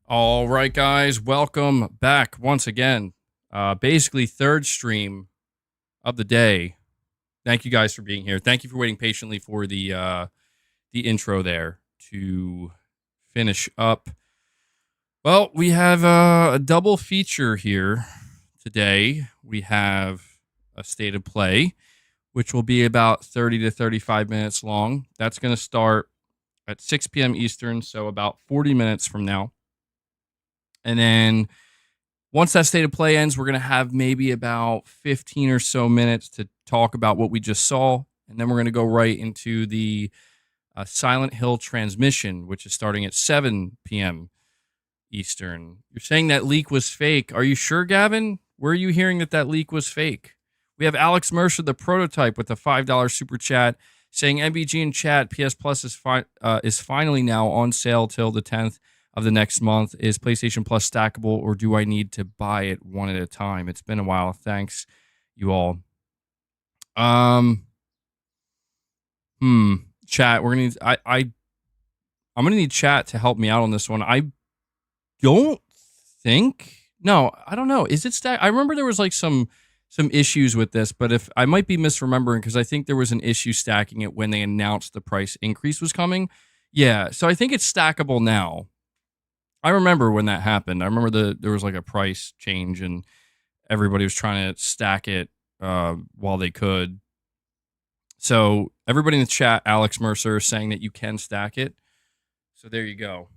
All right, guys, welcome back once again. Basically, third stream of the day. Thank you guys for being here. Thank you for waiting patiently for the intro there to finish up. Well, we have a double feature here today. We have a state of play, which will be about 30 to 35 minutes long. That's going to start at 6 p.m. Eastern, so about 40 minutes from now. And then once that state of play ends, we're going to have maybe about 15 or so minutes to talk about what we just saw. And then we're going to go right into the Silent Hill transmission, which is starting at 7 p.m. Eastern. You're saying that leak was fake. Are you sure, Gavin? Where are you hearing that leak was fake? We have Alex Mercer, the prototype, with a $5 super chat saying MBG in chat, PS Plus is finally now on sale till the 10th of the next month. Is PlayStation Plus stackable, or do I need to buy it one at a time? It's been a while. Thanks, you all. Chat. We're gonna need. I'm gonna need chat to help me out on this one. I don't think. No, I don't know. Is it stack? I remember there was like some issues with this, but if I might be misremembering, because I think there was an issue stacking it when they announced the price increase was coming. Yeah, so I think it's stackable now. I remember when that happened. I remember there was like a price change and everybody was trying to stack it while they could. So everybody in the chat, Alex Mercer, is saying that you can stack it. So there you go.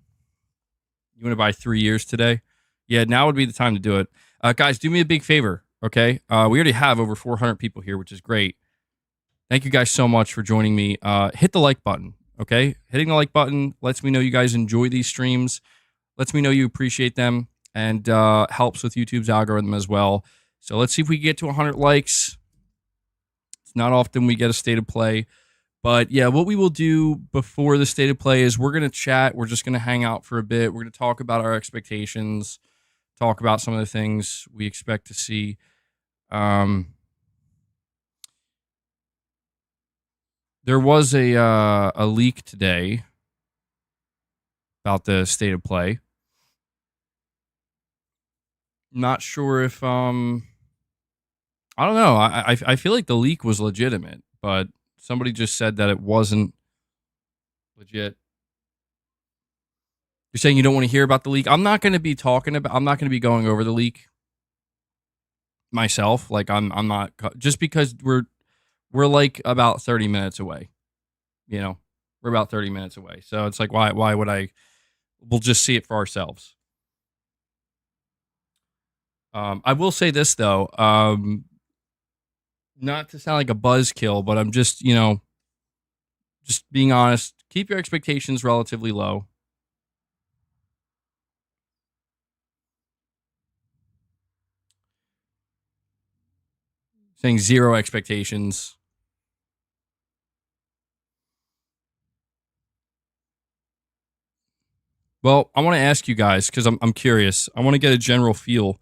You want to buy 3 years today? Yeah, now would be the time to do it. Guys, do me a big favor, okay? We already have over 400 people here, which is great. Thank you guys so much for joining me. Hit the like button, okay? Hitting the like button lets me know you guys enjoy these streams. Lets me know you appreciate them, and helps with YouTube's algorithm as well. So let's see if we can get to 100 likes. It's not often we get a state of play. But yeah, what we will do before the state of play is we're going to chat. We're just going to hang out for a bit. We're going to talk about our expectations, talk about some of the things we expect to see. There was a leak today about the state of play. Not sure if I don't know. I feel like the leak was legitimate, but somebody just said that it wasn't legit. You're saying you don't want to hear about the leak? I'm not going to be going over the leak myself. Like I'm not, just because we're like about 30 minutes away. You know, we're about 30 minutes away. So it's like, why would I? We'll just see it for ourselves. I will say this though, not to sound like a buzzkill, but I'm just, just being honest. Keep your expectations relatively low. Saying zero expectations. Well, I want to ask you guys, because I'm curious. I want to get a general feel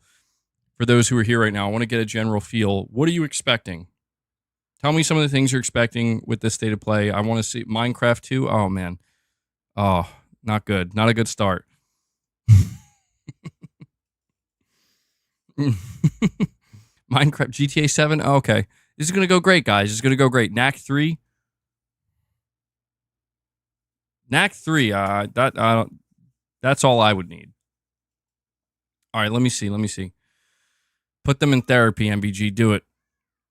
for those who are here right now. I want to get a general feel. What are you expecting? Tell me some of the things you're expecting with this state of play. I want to see Minecraft 2. Oh, man. Oh, not good. Not a good start. Minecraft, GTA 7. Oh, okay. This is going to go great, guys. This is going to go great. Knack 3. Knack 3. That's all I would need. All right, let me see. Put them in therapy, MBG. Do it.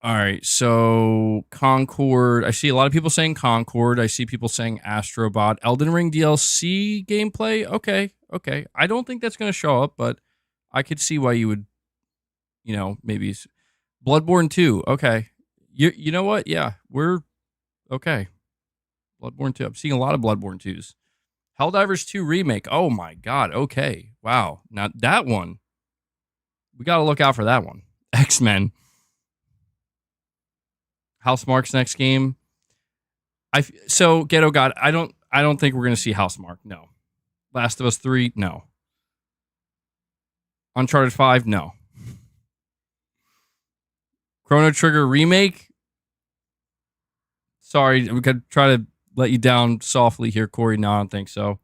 All right, so Concord. I see a lot of people saying Concord. I see people saying Astro Bot. Elden Ring DLC gameplay. Okay. I don't think that's going to show up, but I could see why you would, maybe. Bloodborne 2. Okay. You know what? Yeah, we're okay. Bloodborne 2. I'm seeing a lot of Bloodborne 2s. Helldivers 2 remake. Oh my god. Okay. Wow. Now that one, we got to look out for that one. X-Men. Housemarque's next game. So Ghetto God, I don't think we're gonna see Housemarque. No. Last of Us 3, no. Uncharted 5, no. Chrono Trigger remake. Sorry, we could try to let you down softly here, Corey. No, I don't think so.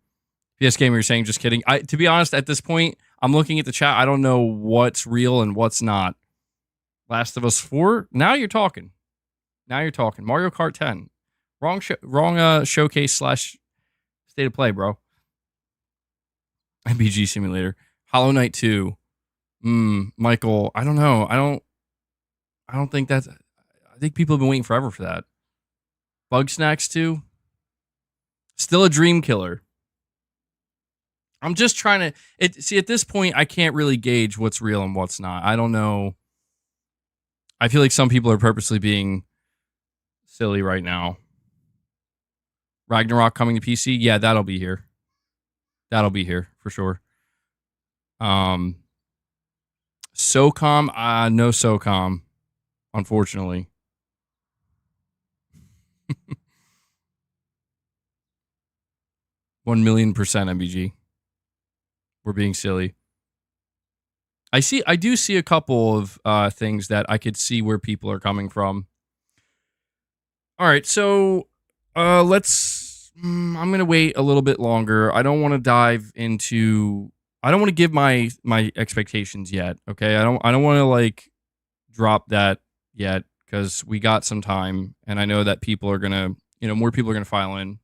PS Gamer, you're saying just kidding. To be honest, at this point, I'm looking at the chat. I don't know what's real and what's not. Last of Us 4. Now you're talking. Mario Kart 10. Wrong showcase / state of play, bro. MBG Simulator. Hollow Knight 2. Michael, I don't know. I don't think that's... I think people have been waiting forever for that. Bug Snacks 2. Still a dream killer. I'm just trying to... See, at this point, I can't really gauge what's real and what's not. I don't know. I feel like some people are purposely being silly right now. Ragnarok coming to PC? Yeah, that'll be here. That'll be here, for sure. SOCOM? No SOCOM, unfortunately. 1,000,000% MBG. We're being silly. I do see a couple of things that I could see where people are coming from. All right, so let's... I'm going to wait a little bit longer. I don't want to dive into... I don't want to give my expectations yet, okay? I don't want to, like, drop that yet, because we got some time, and I know that people are going to... more people are going to file in.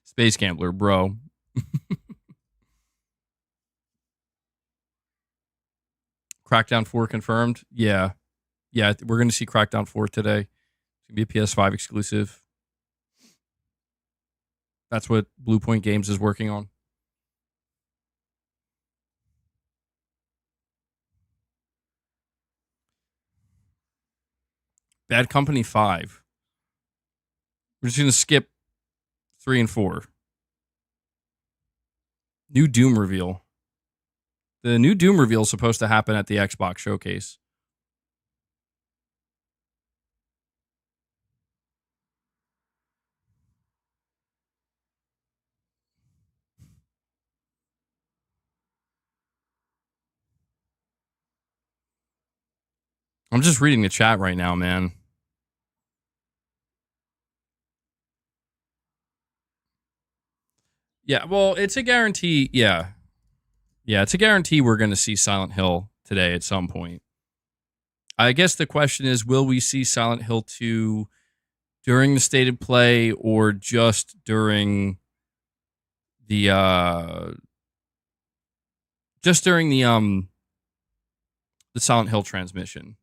Space Gambler, bro. Crackdown 4 confirmed? Yeah. Yeah, we're going to see Crackdown 4 today. It's going to be a PS5 exclusive. That's what Blue Point Games is working on. Bad Company 5. We're just going to skip 3 and 4. New Doom reveal. The new Doom reveal is supposed to happen at the Xbox showcase. I'm just reading the chat right now, man. Yeah, well, it's a guarantee. Yeah. Yeah, it's a guarantee we're going to see Silent Hill today at some point. I guess the question is, will we see Silent Hill 2 during the state of play or just during the Silent Hill transmission?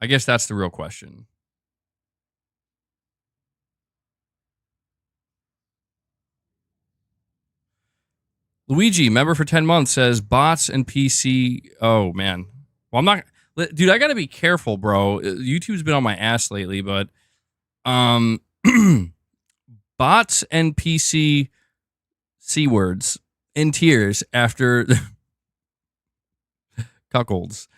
I guess that's the real question. Luigi, member for 10 months, says bots and PC. Oh, man. Well, I'm not... Dude, I got to be careful, bro. YouTube's been on my ass lately, but... bots and PC C-words in tears after... cuckolds.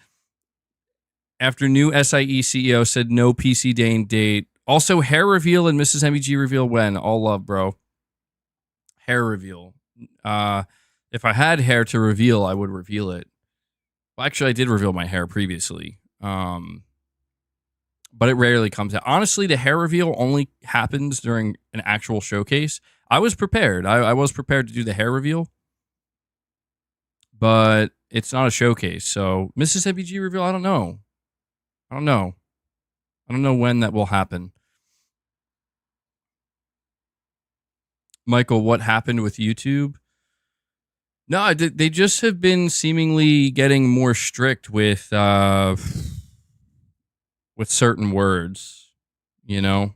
After new SIE CEO said no PC day and date. Also, hair reveal and Mrs. MEG reveal when? All love, bro. Hair reveal. If I had hair to reveal, I would reveal it. Well, actually, I did reveal my hair previously. But it rarely comes out. Honestly, the hair reveal only happens during an actual showcase. I was prepared. I was prepared to do the hair reveal. But it's not a showcase. So, Mrs. MEG reveal, I don't know. I don't know when that will happen. Michael, what happened with YouTube? No, they just have been seemingly getting more strict with certain words, and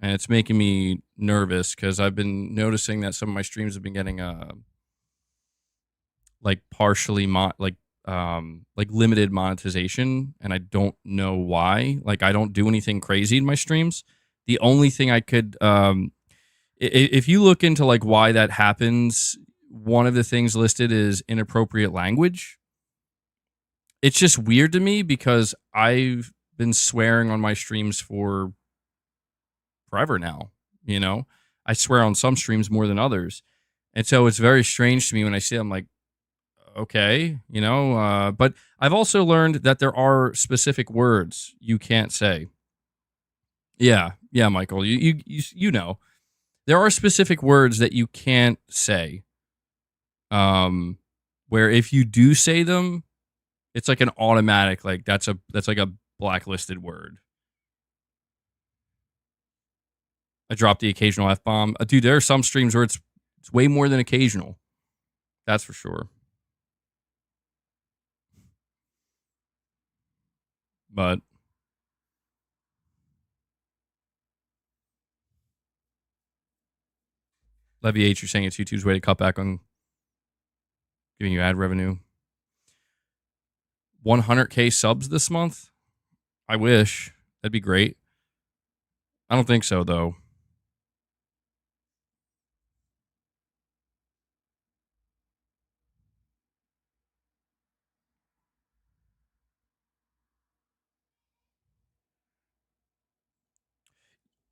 it's making me nervous because I've been noticing that some of my streams have been getting like partially limited monetization, and I don't know why. Like, I don't do anything crazy in my streams. The only thing I could if you look into like why that happens, one of the things listed is inappropriate language. It's just weird to me because I've been swearing on my streams for forever now. I swear on some streams more than others. And so it's very strange to me when I see it. I'm like, okay, you know, but I've also learned that there are specific words you can't say. Yeah, yeah, Michael, you know, there are specific words that you can't say. Um, where if you do say them, it's like an automatic, like that's like a blacklisted word. I dropped the occasional F bomb, dude. There are some streams where it's way more than occasional. That's for sure. But Levy H, you're saying it's YouTube's way to cut back on giving you ad revenue. 100K subs this month? I wish. That'd be great. I don't think so, though.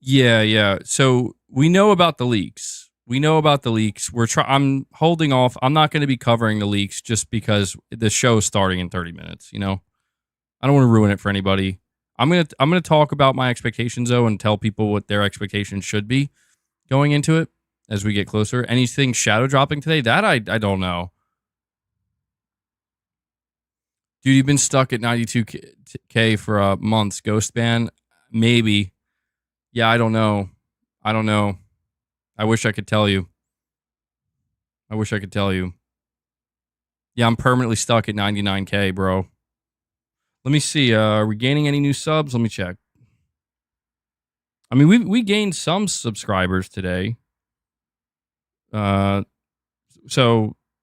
Yeah, yeah. So we know about the leaks. We know about the leaks. I'm holding off. I'm not going to be covering the leaks just because the show's starting in 30 minutes, you know? I don't want to ruin it for anybody. I'm gonna talk about my expectations though and tell people what their expectations should be going into it as we get closer. Anything shadow dropping today? That I don't know. Dude, you've been stuck at 92K for months. Ghost ban? Maybe. Yeah, I don't know. I don't know. I wish I could tell you. I wish I could tell you. Yeah, I'm permanently stuck at 99K, bro. Let me see. Are we gaining any new subs? Let me check. I mean, we gained some subscribers today. So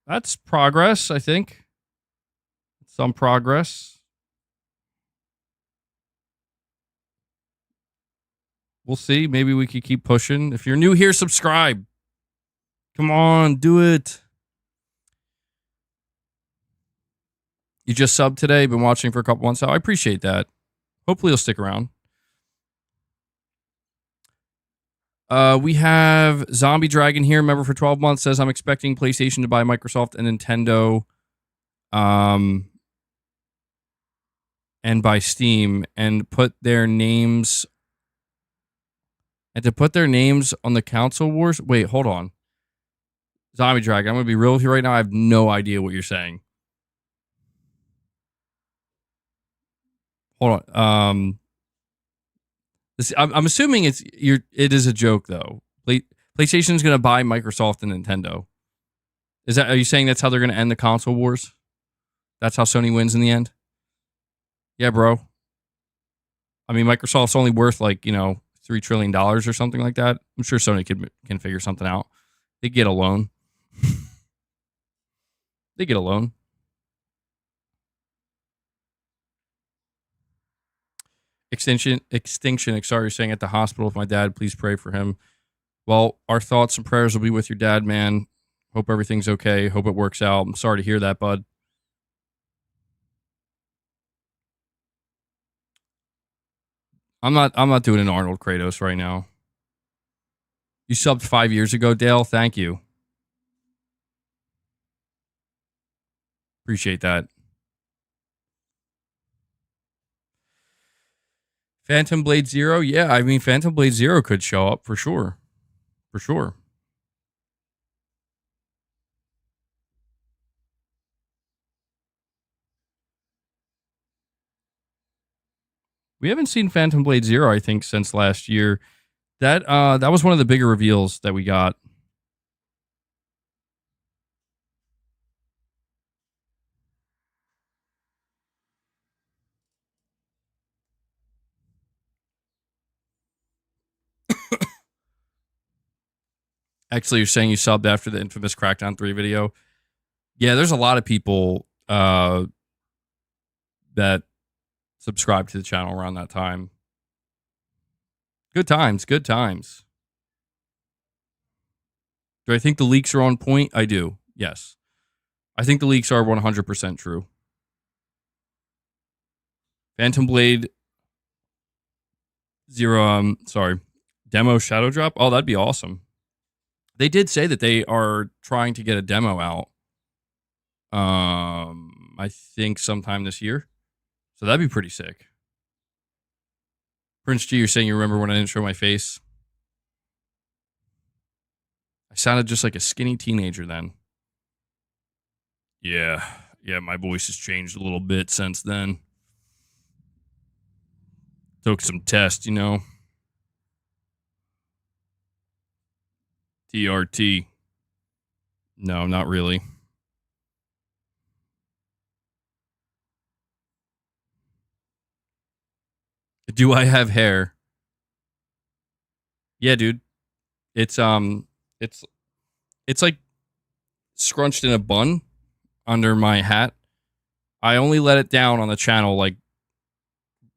that's progress, I think. Some progress. We'll see. Maybe we could keep pushing. If you're new here, subscribe. Come on, do it. You just subbed today, been watching for a couple months. So I appreciate that. Hopefully you'll stick around. We have Zombie Dragon here, member for 12 months, says I'm expecting PlayStation to buy Microsoft and Nintendo and by Steam and put their names on the console wars. Wait, hold on. Zombie Dragon, I'm going to be real with you right now. I have no idea what you're saying. Hold on. I'm assuming it is a joke though. PlayStation's going to buy Microsoft and Nintendo. Are you saying that's how they're going to end the console wars? That's how Sony wins in the end? Yeah, bro. I mean, Microsoft's only worth like, you know, $3 trillion or something like that. I'm sure Sony can figure something out. They get a loan. They get a loan. Extinction, sorry, saying at the hospital with my dad. Please pray for him. Well, our thoughts and prayers will be with your dad, man. Hope everything's okay. Hope it works out. I'm sorry to hear that, bud. I'm not doing an Arnold Kratos right now. You subbed 5 years ago, Dale. Thank you. Appreciate that. Phantom Blade Zero? Yeah, I mean, Phantom Blade Zero could show up for sure. For sure. We haven't seen Phantom Blade Zero, I think, since last year. That was one of the bigger reveals that we got. Actually, you're saying you subbed after the infamous Crackdown 3 video. Yeah, there's a lot of people that subscribed to the channel around that time. Good times, good times. Do I think the leaks are on point? I do, yes. I think the leaks are 100% true. Phantom Blade Zero, demo shadow drop? Oh, that'd be awesome. They did say that they are trying to get a demo out I think sometime this year. So that'd be pretty sick. Prince G, you're saying you remember when I didn't show my face? I sounded just like a skinny teenager then. Yeah, my voice has changed a little bit since then. Took some tests, you know. TRT. No, not really. Do I have hair? Yeah, dude. It's it's it's like scrunched in a bun under my hat. I only let it down on the channel, like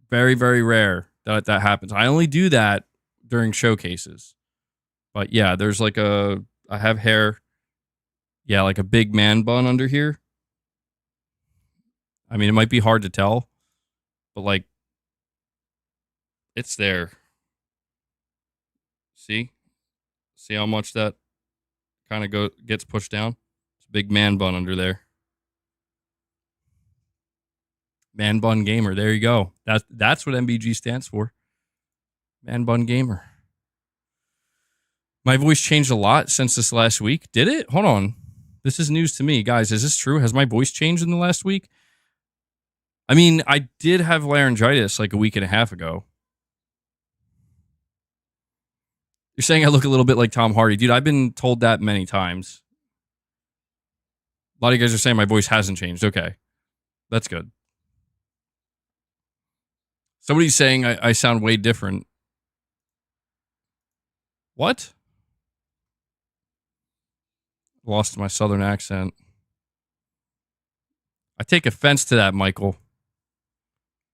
very, very rare that happens. I only do that during showcases. But yeah, there's like I have hair. Yeah, like a big man bun under here. I mean, it might be hard to tell, but like it's there. See? See how much that kind of gets pushed down? It's a big man bun under there. Man bun gamer. There you go. That's what MBG stands for. Man bun gamer. My voice changed a lot since this last week. Did it? Hold on. This is news to me. Guys, is this true? Has my voice changed in the last week? I mean, I did have laryngitis like a week and a half ago. You're saying I look a little bit like Tom Hardy. Dude, I've been told that many times. A lot of you guys are saying my voice hasn't changed. Okay. That's good. Somebody's saying I sound way different. What? Lost my southern accent. I take offense to that, Michael.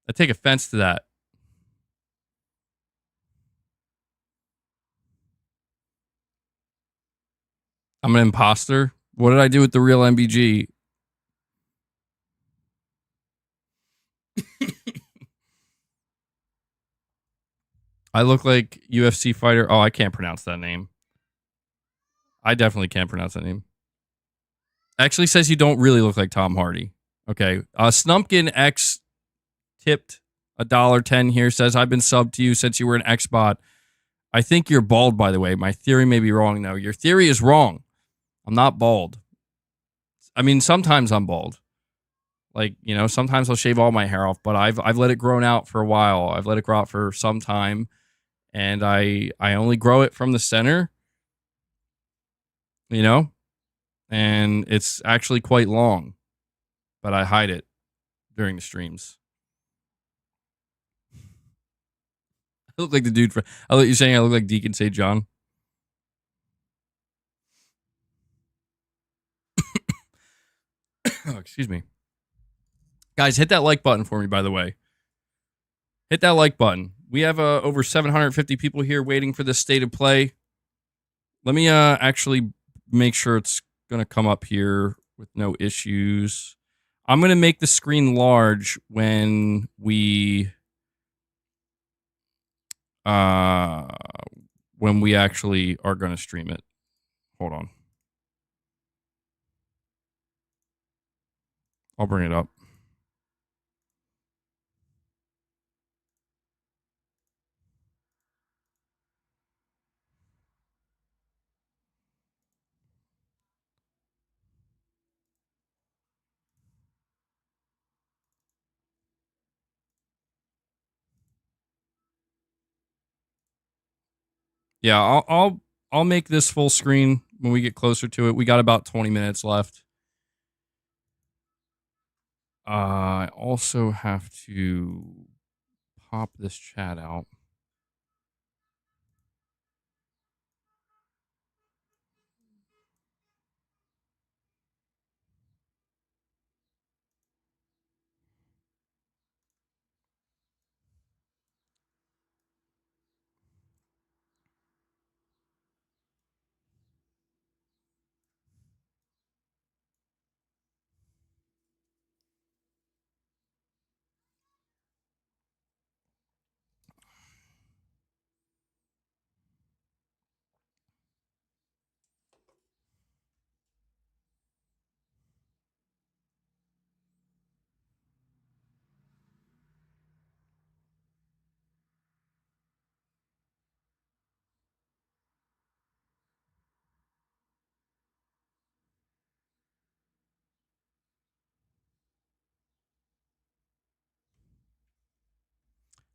I take offense to that. I'm an imposter. What did I do with the real MBG? I look like UFC fighter. Oh, I can't pronounce that name. I definitely can't pronounce that name. Actually says you don't really look like Tom Hardy. Okay. Snumpkin X tipped $1.10 here. Says, I've been subbed to you since you were an X-Bot. I think you're bald, by the way. My theory may be wrong, though. Your theory is wrong. I'm not bald. I mean, sometimes I'm bald. Like, you know, sometimes I'll shave all my hair off, but I've let it grow out for a while. I've let it grow out for some time, and I only grow it from the center, you know, and it's actually quite long, but I hide it during the streams. I look like the dude. You're saying I look like Deacon St. John. Oh, excuse me. Guys, hit that like button for me, by the way. Hit that like button. We have over 750 people here waiting for this state of play. Let me actually make sure it's going to come up here with no issues. I'm going to make the screen large when we actually are going to stream it. Hold on. I'll bring it up. Yeah, I'll make this full screen when we get closer to it. We got about 20 minutes left. I also have to pop this chat out.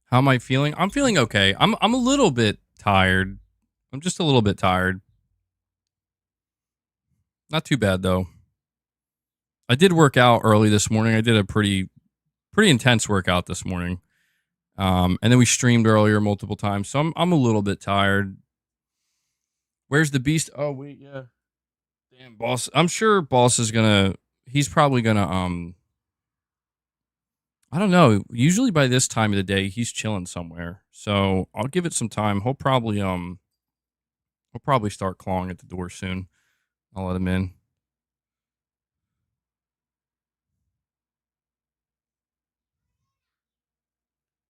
How am I feeling? I'm feeling okay. I'm a little bit tired. I'm just a little bit tired. Not too bad though. I did work out early this morning. I did a pretty intense workout this morning. And then we streamed earlier multiple times. So I'm a little bit tired. Where's the beast? Oh wait, yeah. Damn, boss. I'm sure boss is he's probably gonna I don't know. Usually by this time of the day, he's chilling somewhere. So I'll give it some time. He'll probably start clawing at the door soon. I'll let him in.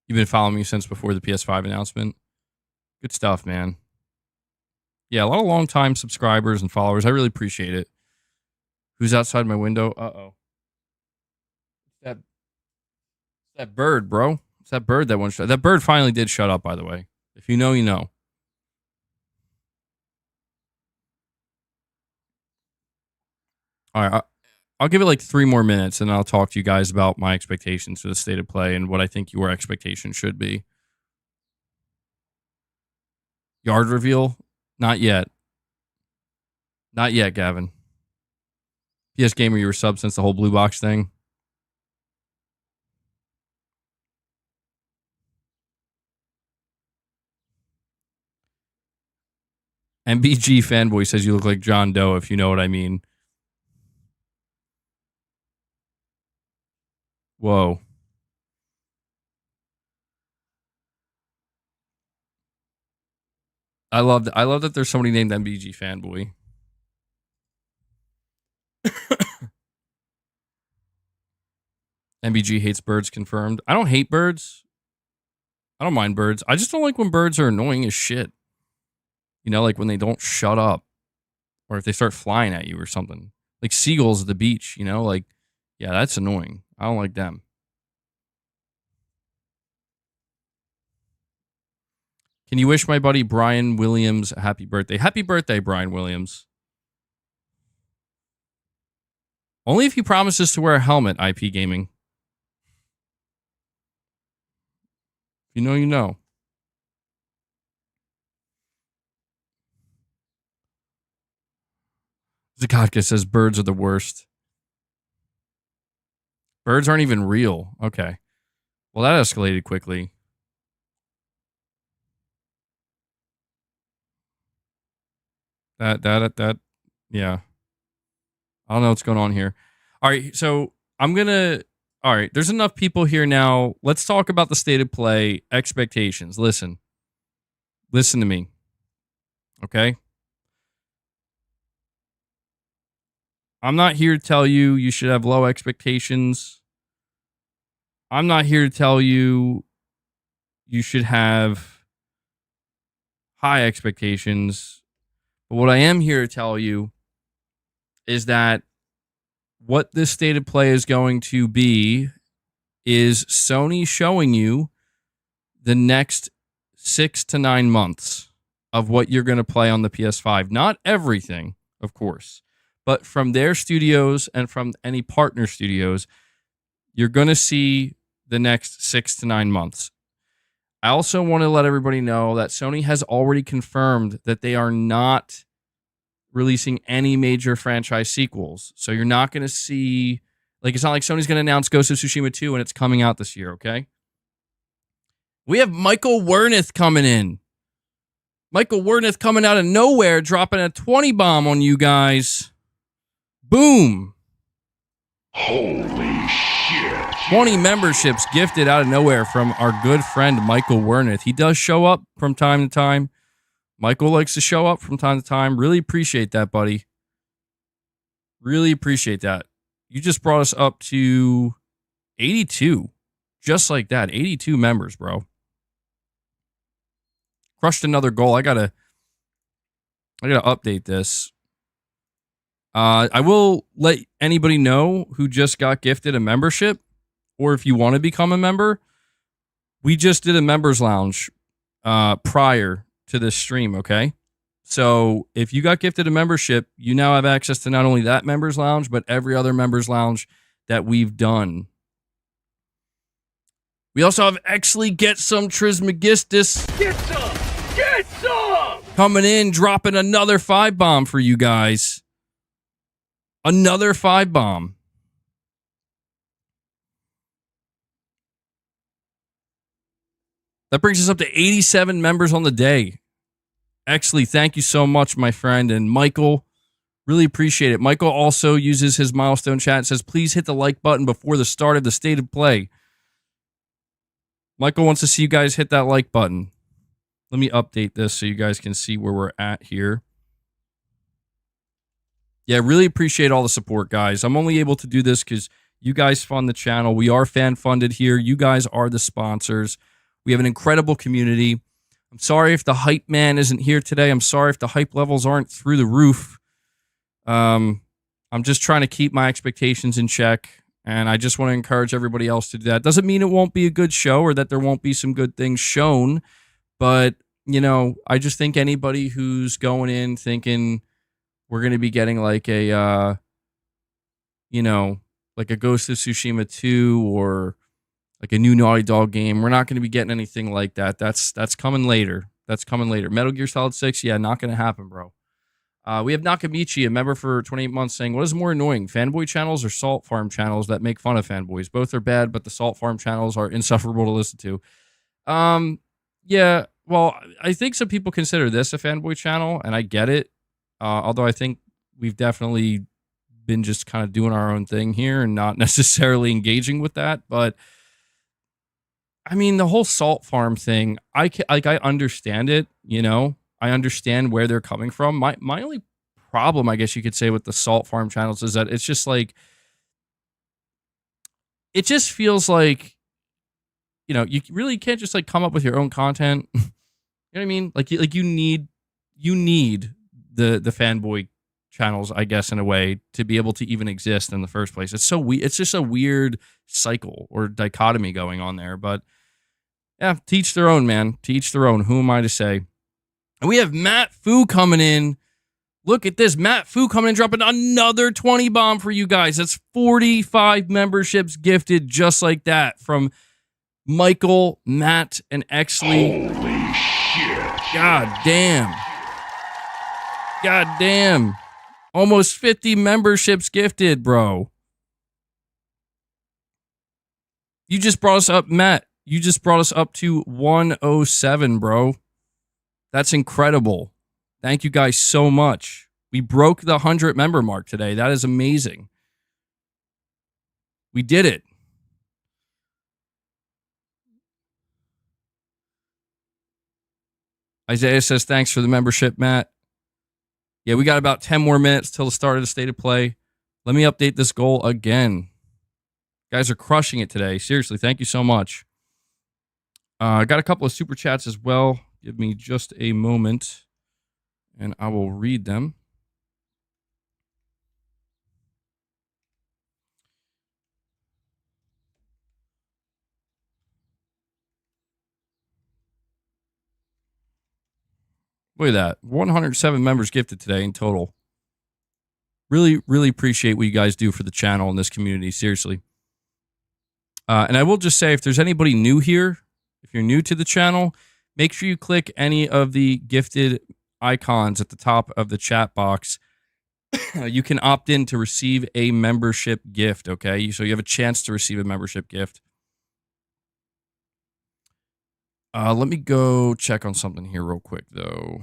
You've been following me since before the PS5 announcement. Good stuff, man. Yeah, a lot of long-time subscribers and followers. I really appreciate it. Who's outside my window? Uh-oh. That bird, bro. It's that bird that won't shut. That bird finally did shut up, by the way. If you know, you know. All right, I'll give it like 3 more minutes, and I'll talk to you guys about my expectations for the state of play and what I think your expectations should be. Yard reveal? Not yet. Not yet, Gavin. PS Gamer, you were sub since the whole blue box thing. MBG fanboy says you look like John Doe, if you know what I mean. Whoa. I love that there's somebody named MBG fanboy. MBG hates birds confirmed. I don't hate birds. I don't mind birds. I just don't like when birds are annoying as shit. You know, like when they don't shut up. Or if they start flying at you or something. Like seagulls at the beach, you know? Like, yeah, that's annoying. I don't like them. Can you wish my buddy Brian Williams a happy birthday? Happy birthday, Brian Williams. Only if he promises to wear a helmet, IP Gaming. If you know, you know. Zakatka says birds are the worst. Birds aren't even real. Okay. Well, that escalated quickly. That, yeah. I don't know what's going on here. All right, so all right, there's enough people here now. Let's talk about the state of play expectations. Listen to me. Okay? I'm not here to tell you should have low expectations. I'm not here to tell you should have high expectations. But what I am here to tell you is that what this state of play is going to be is Sony showing you the next 6 to 9 months of what you're going to play on the PS5. Not everything, of course, but from their studios and from any partner studios, you're going to see the next 6 to 9 months. I also want to let everybody know that Sony has already confirmed that they are not releasing any major franchise sequels. So you're not going to see, like, it's not like Sony's going to announce Ghost of Tsushima 2 and it's coming out this year, okay? We have Michael Wernick coming in. Michael Wernick coming out of nowhere, dropping a 20 bomb on you guys. Boom. Holy shit. 20 memberships gifted out of nowhere from our good friend Michael Wernick. He does show up from time to time. Michael likes to show up from time to time. Really appreciate that, buddy. Really appreciate that. You just brought us up to 82. Just like that. 82 members, bro. Crushed another goal. I gotta update this. I will let anybody know who just got gifted a membership, or if you want to become a member. We just did a members lounge prior to this stream, okay? So if you got gifted a membership, you now have access to not only that members lounge, but every other members lounge that we've done. We also have Exley Get Some Trismegistus. Get some! Get some! Coming in, dropping another 5-bomb for you guys. Another 5-bomb. That brings us up to 87 members on the day. Exley, thank you so much, my friend. And Michael, really appreciate it. Michael also uses his milestone chat and says, please hit the like button before the start of the state of play. Michael wants to see you guys hit that like button. Let me update this so you guys can see where we're at here. Yeah, really appreciate all the support, guys. I'm only able to do this because you guys fund the channel. We are fan-funded here. You guys are the sponsors. We have an incredible community. I'm sorry if the hype man isn't here today. I'm sorry if the hype levels aren't through the roof. I'm just trying to keep my expectations in check. And I just want to encourage everybody else to do that. Doesn't mean it won't be a good show or that there won't be some good things shown. But, you know, I just think anybody who's going in thinking we're going to be getting like a, you know, like a Ghost of Tsushima 2 or like a new Naughty Dog game, we're not going to be getting anything like that. That's coming later. That's coming later. Metal Gear Solid 6, yeah, not going to happen, bro. We have Nakamichi, a member for 28 months, saying, what is more annoying, fanboy channels or salt farm channels that make fun of fanboys? Both are bad, but the salt farm channels are insufferable to listen to. Yeah, well, I think some people consider this a fanboy channel, and I get it. Although I think we've definitely been just kind of doing our own thing here and not necessarily engaging with that. But, I mean, the whole salt farm thing, I understand it, you know? I understand where they're coming from. My only problem, I guess you could say, with the salt farm channels is that it's just like, it just feels like, you know, you really can't just like come up with your own content. You know what I mean? Like you need the fanboy channels, I guess, in a way, to be able to even exist in the first place. It's so it's just a weird cycle or dichotomy going on there. But yeah, to each their own, man. To each their own. Who am I to say? And we have Matt Fu coming in. Look at this. Matt Fu coming in, dropping another 20 bomb for you guys. That's 45 memberships gifted just like that from Michael, Matt, and Exley. Holy shit. God damn. God damn. Almost 50 memberships gifted, bro. You just brought us up, Matt. You just brought us up to 107, bro. That's incredible. Thank you guys so much. We broke the 100 member mark today. That is amazing. We did it. Isaiah says, thanks for the membership, Matt. Yeah, we got about 10 more minutes till the start of the state of play. Let me update this goal again. You guys are crushing it today. Seriously, thank you so much. I got a couple of super chats as well. Give me just a moment, and I will read them. Look at that. 107 members gifted today in total. Really, really appreciate what you guys do for the channel and this community. Seriously. And I will just say, if there's anybody new here, if you're new to the channel, make sure you click any of the gifted icons at the top of the chat box. You can opt in to receive a membership gift, okay? So you have a chance to receive a membership gift. Let me go check on something here real quick, though.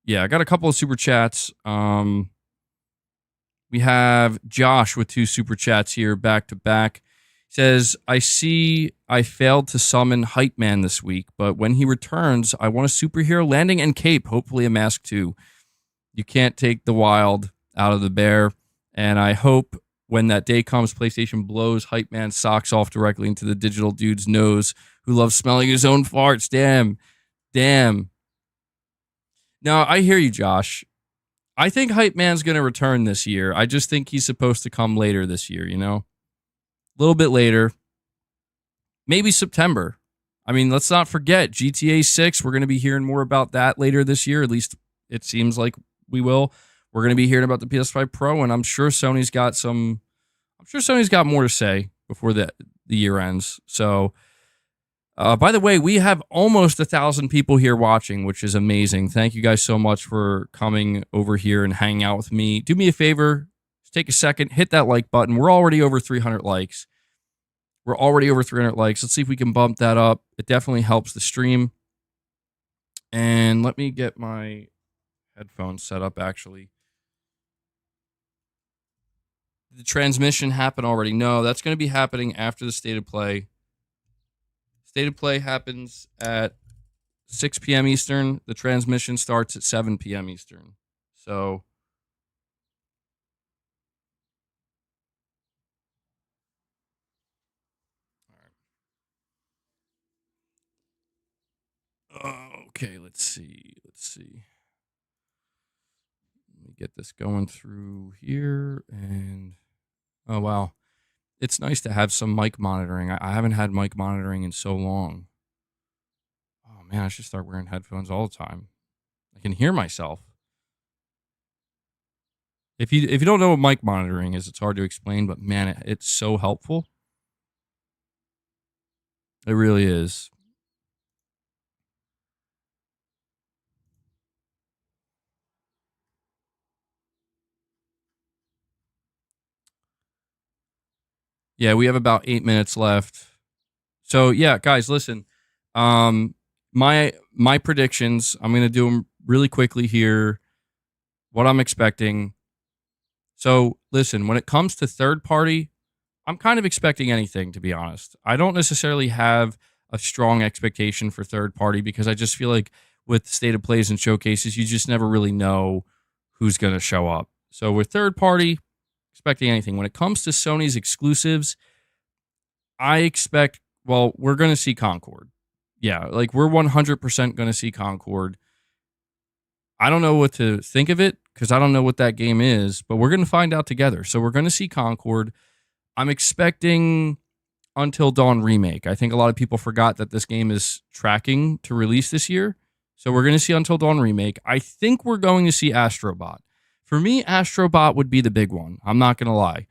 Yeah, I got a couple of super chats. We have Josh with 2 super chats here back to back. Says, I see I failed to summon Hype Man this week, but when he returns, I want a superhero landing and cape, hopefully a mask too. You can't take the wild out of the bear, and I hope when that day comes, PlayStation blows Hype Man's socks off directly into the digital dude's nose who loves smelling his own farts. Damn. Damn. No, I hear you, Josh. I think Hype Man's going to return this year. I just think he's supposed to come later this year, you know? A little bit later. Maybe September. I mean, let's not forget GTA 6. We're going to be hearing more about that later this year. At least it seems like we will. We're going to be hearing about the PS5 Pro, and I'm sure Sony's got more to say before the year ends. So, by the way, we have almost 1,000 people here watching, which is amazing. Thank you guys so much for coming over here and hanging out with me. Do me a favor, just take a second, hit that like button. We're already over 300 likes. We're already over 300 likes. Let's see if we can bump that up. It definitely helps the stream. And let me get my headphones set up, actually. Did the transmission happen already? No, that's going to be happening after the State of Play. State of Play happens at 6 p.m. Eastern. The transmission starts at 7 p.m. Eastern. So... okay, let's see. Let me get this going through here. And, oh, wow. It's nice to have some mic monitoring. I haven't had mic monitoring in so long. Oh, man, I should start wearing headphones all the time. I can hear myself. If you don't know what mic monitoring is, it's hard to explain, but, man, it's so helpful. It really is. Yeah, we have about 8 minutes left. So yeah, guys, listen. My predictions, I'm gonna do them really quickly here. What I'm expecting. So listen, when it comes to third party, I'm kind of expecting anything, to be honest. I don't necessarily have a strong expectation for third party because I just feel like with state of plays and showcases, you just never really know who's gonna show up. So with third party, expecting anything. When it comes to Sony's exclusives, I expect, well, we're going to see Concord. Yeah, like we're 100% going to see Concord. I don't know what to think of it because I don't know what that game is, but we're going to find out together. So we're going to see Concord. I'm expecting Until Dawn Remake. I think a lot of people forgot that this game is tracking to release this year. So we're going to see Until Dawn Remake. I think we're going to see Astro Bot. For me, Astro Bot would be the big one. I'm not going to lie.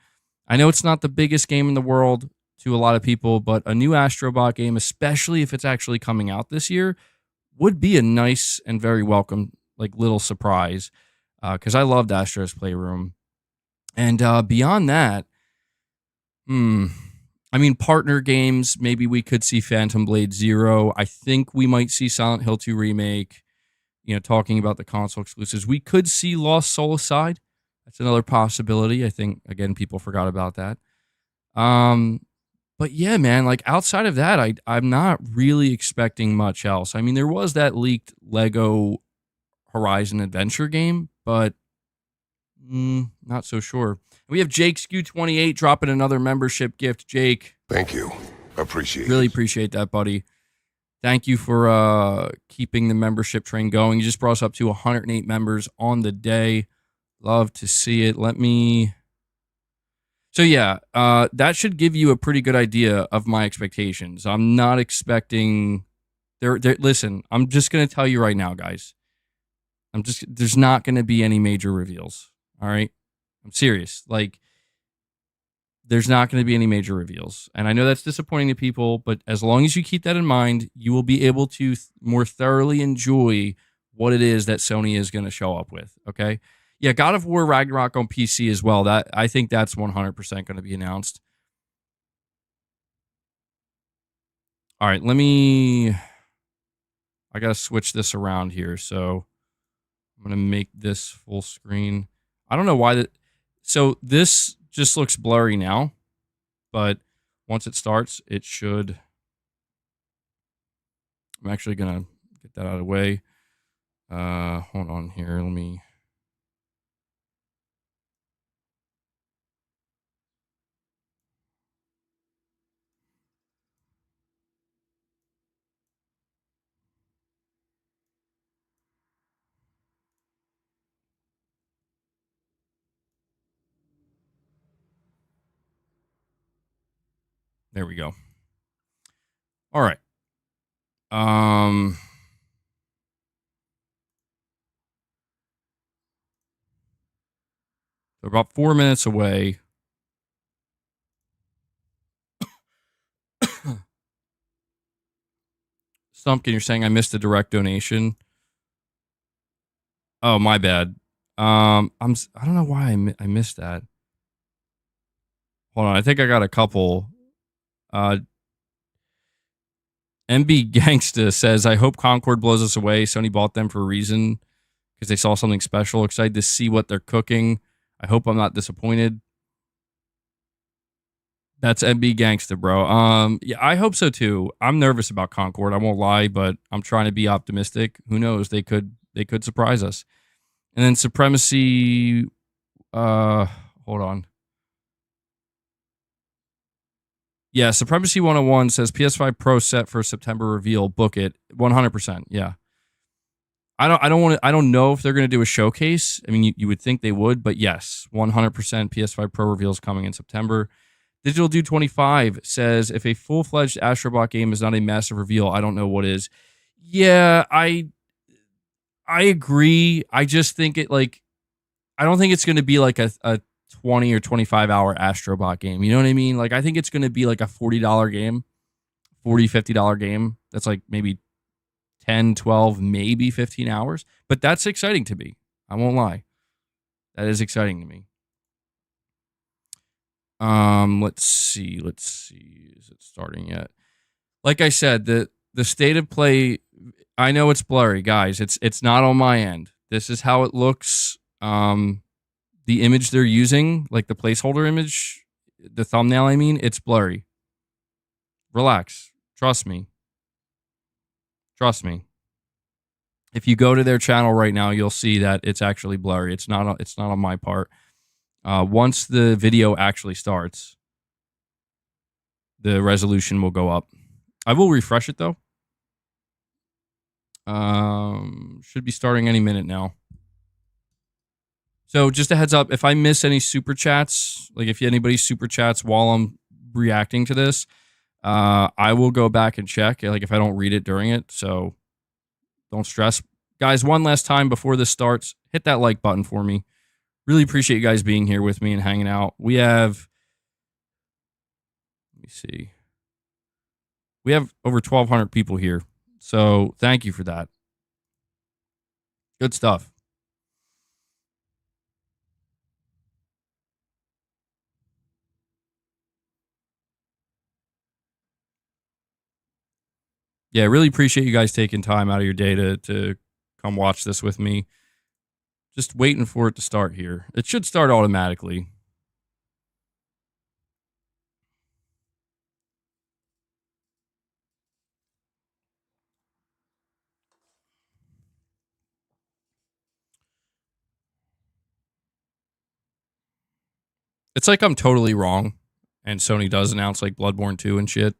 I know it's not the biggest game in the world to a lot of people, but a new Astro Bot game, especially if it's actually coming out this year, would be a nice and very welcome like little surprise because I loved Astro's Playroom. And beyond that, I mean, partner games, maybe we could see Phantom Blade Zero. I think we might see Silent Hill 2 Remake. You know, talking about the console exclusives, we could see Lost Soul Aside. That's another possibility. I think, again, people forgot about that. But yeah, man, like outside of that, I'm not really expecting much else. I mean, there was that leaked Lego Horizon Adventure game, but not so sure. We have Jake Skew28 dropping another membership gift. Jake. Thank you. Appreciate it. Really appreciate that, buddy. Thank you for keeping the membership train going. You just brought us up to 108 members on the day. Love to see it. So yeah, that should give you a pretty good idea of my expectations. I'm not expecting... Listen, I'm just going to tell you right now, guys. There's not going to be any major reveals. All right? I'm serious. Like, there's not going to be any major reveals. And I know that's disappointing to people, but as long as you keep that in mind, you will be able to more thoroughly enjoy what it is that Sony is going to show up with, okay? Yeah, God of War Ragnarok on PC as well. I think that's 100% going to be announced. All right, I got to switch this around here, so I'm going to make this full screen. I don't know why so this just looks blurry now, but once it starts, it should. I'm actually going to get that out of the way. Hold on here. There we go. All right. We're about 4 minutes away. Stumpkin, you're saying I missed a direct donation. Oh, my bad. I don't know why I missed that. Hold on, I think I got a couple. MB Gangsta says, I hope Concord blows us away. Sony bought them for a reason because they saw something special. Excited to see what they're cooking. I hope I'm not disappointed. That's MB Gangsta, bro. Yeah, I hope so too. I'm nervous about Concord. I won't lie, but I'm trying to be optimistic. Who knows? They could surprise us. And then Supremacy. Hold on. Yeah, Supremacy 101 says PS5 Pro set for September reveal. Book it. 100%. Yeah. I don't know if they're going to do a showcase. I mean, you would think they would, but yes, 100% PS5 Pro reveal is coming in September. Digital Dude 25 says, if a full-fledged Astro Bot game is not a massive reveal, I don't know what is. Yeah, I agree. I just think I don't think it's going to be like a 20 or 25 hour Astro Bot game. You know what I mean? Like, I think it's going to be like a $40 game, $50 game. That's like maybe 10, 12, maybe 15 hours. But that's exciting to me. I won't lie. That is exciting to me. Let's see. Is it starting yet? Like I said, the state of play, I know it's blurry, guys. It's not on my end. This is how it looks. The image they're using, like the placeholder image, the thumbnail, I mean, it's blurry. Relax. Trust me. If you go to their channel right now, you'll see that it's actually blurry. It's not on my part. Once the video actually starts, the resolution will go up. I will refresh it though. Should be starting any minute now. So just a heads up, if I miss any super chats, like if anybody super chats while I'm reacting to this, I will go back and check, like if I don't read it during it. So don't stress. Guys, one last time before this starts, hit that like button for me. Really appreciate you guys being here with me and hanging out. We have, let me see. We have over 1,200 people here. So thank you for that. Good stuff. Yeah, really appreciate you guys taking time out of your day to come watch this with me. Just waiting for it to start here. It should start automatically. It's like I'm totally wrong, and Sony does announce like Bloodborne 2 and shit.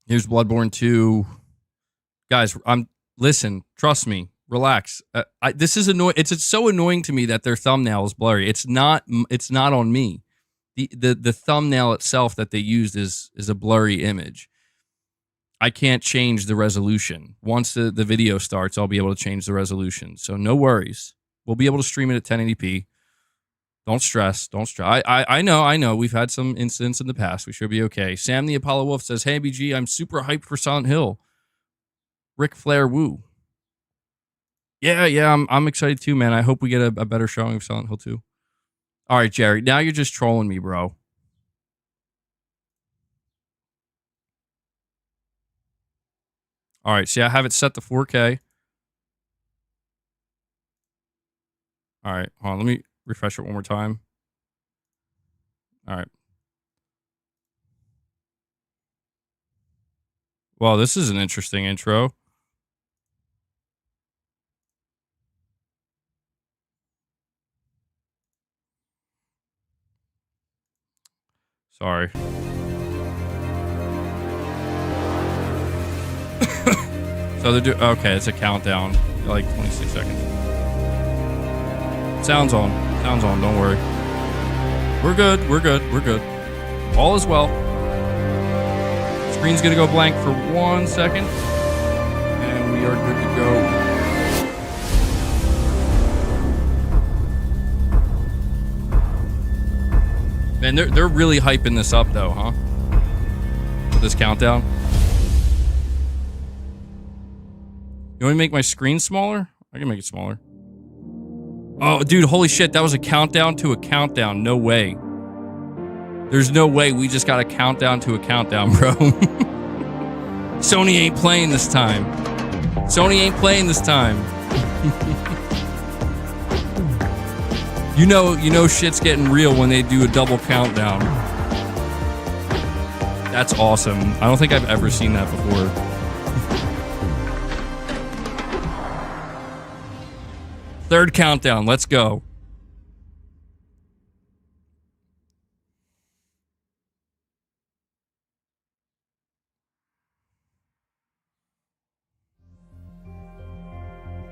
Here's Bloodborne 2. Guys, listen, trust me, relax. This is annoying. It's so annoying to me that their thumbnail is blurry. It's not on me. The thumbnail itself that they used is a blurry image. I can't change the resolution. Once the video starts, I'll be able to change the resolution. So no worries. We'll be able to stream it at 1080p. Don't stress. I know. We've had some incidents in the past. We should be okay. Sam the Apollo Wolf says, hey, BG, I'm super hyped for Silent Hill. Ric Flair woo. Yeah, I'm excited too, man. I hope we get a better showing of Silent Hill 2. All right, Jerry, now you're just trolling me, bro. All right, see, I have it set to 4K. All right, hold on, let me refresh it one more time. All right. Well, this is an interesting intro. Sorry. So okay, it's a countdown. Like 26 seconds. Sounds on, don't worry. We're good. All is well. Screen's gonna go blank for 1 second. And we are good to go. Man, they're really hyping this up though, huh? this countdown? You want me to make my screen smaller? I can make it smaller. Oh, dude, holy shit. That was a countdown to a countdown. No way. There's no way we just got a countdown to a countdown, bro. Sony ain't playing this time. Sony ain't playing this time. You know shit's getting real when they do a double countdown. That's awesome. I don't think I've ever seen that before. Third countdown, let's go.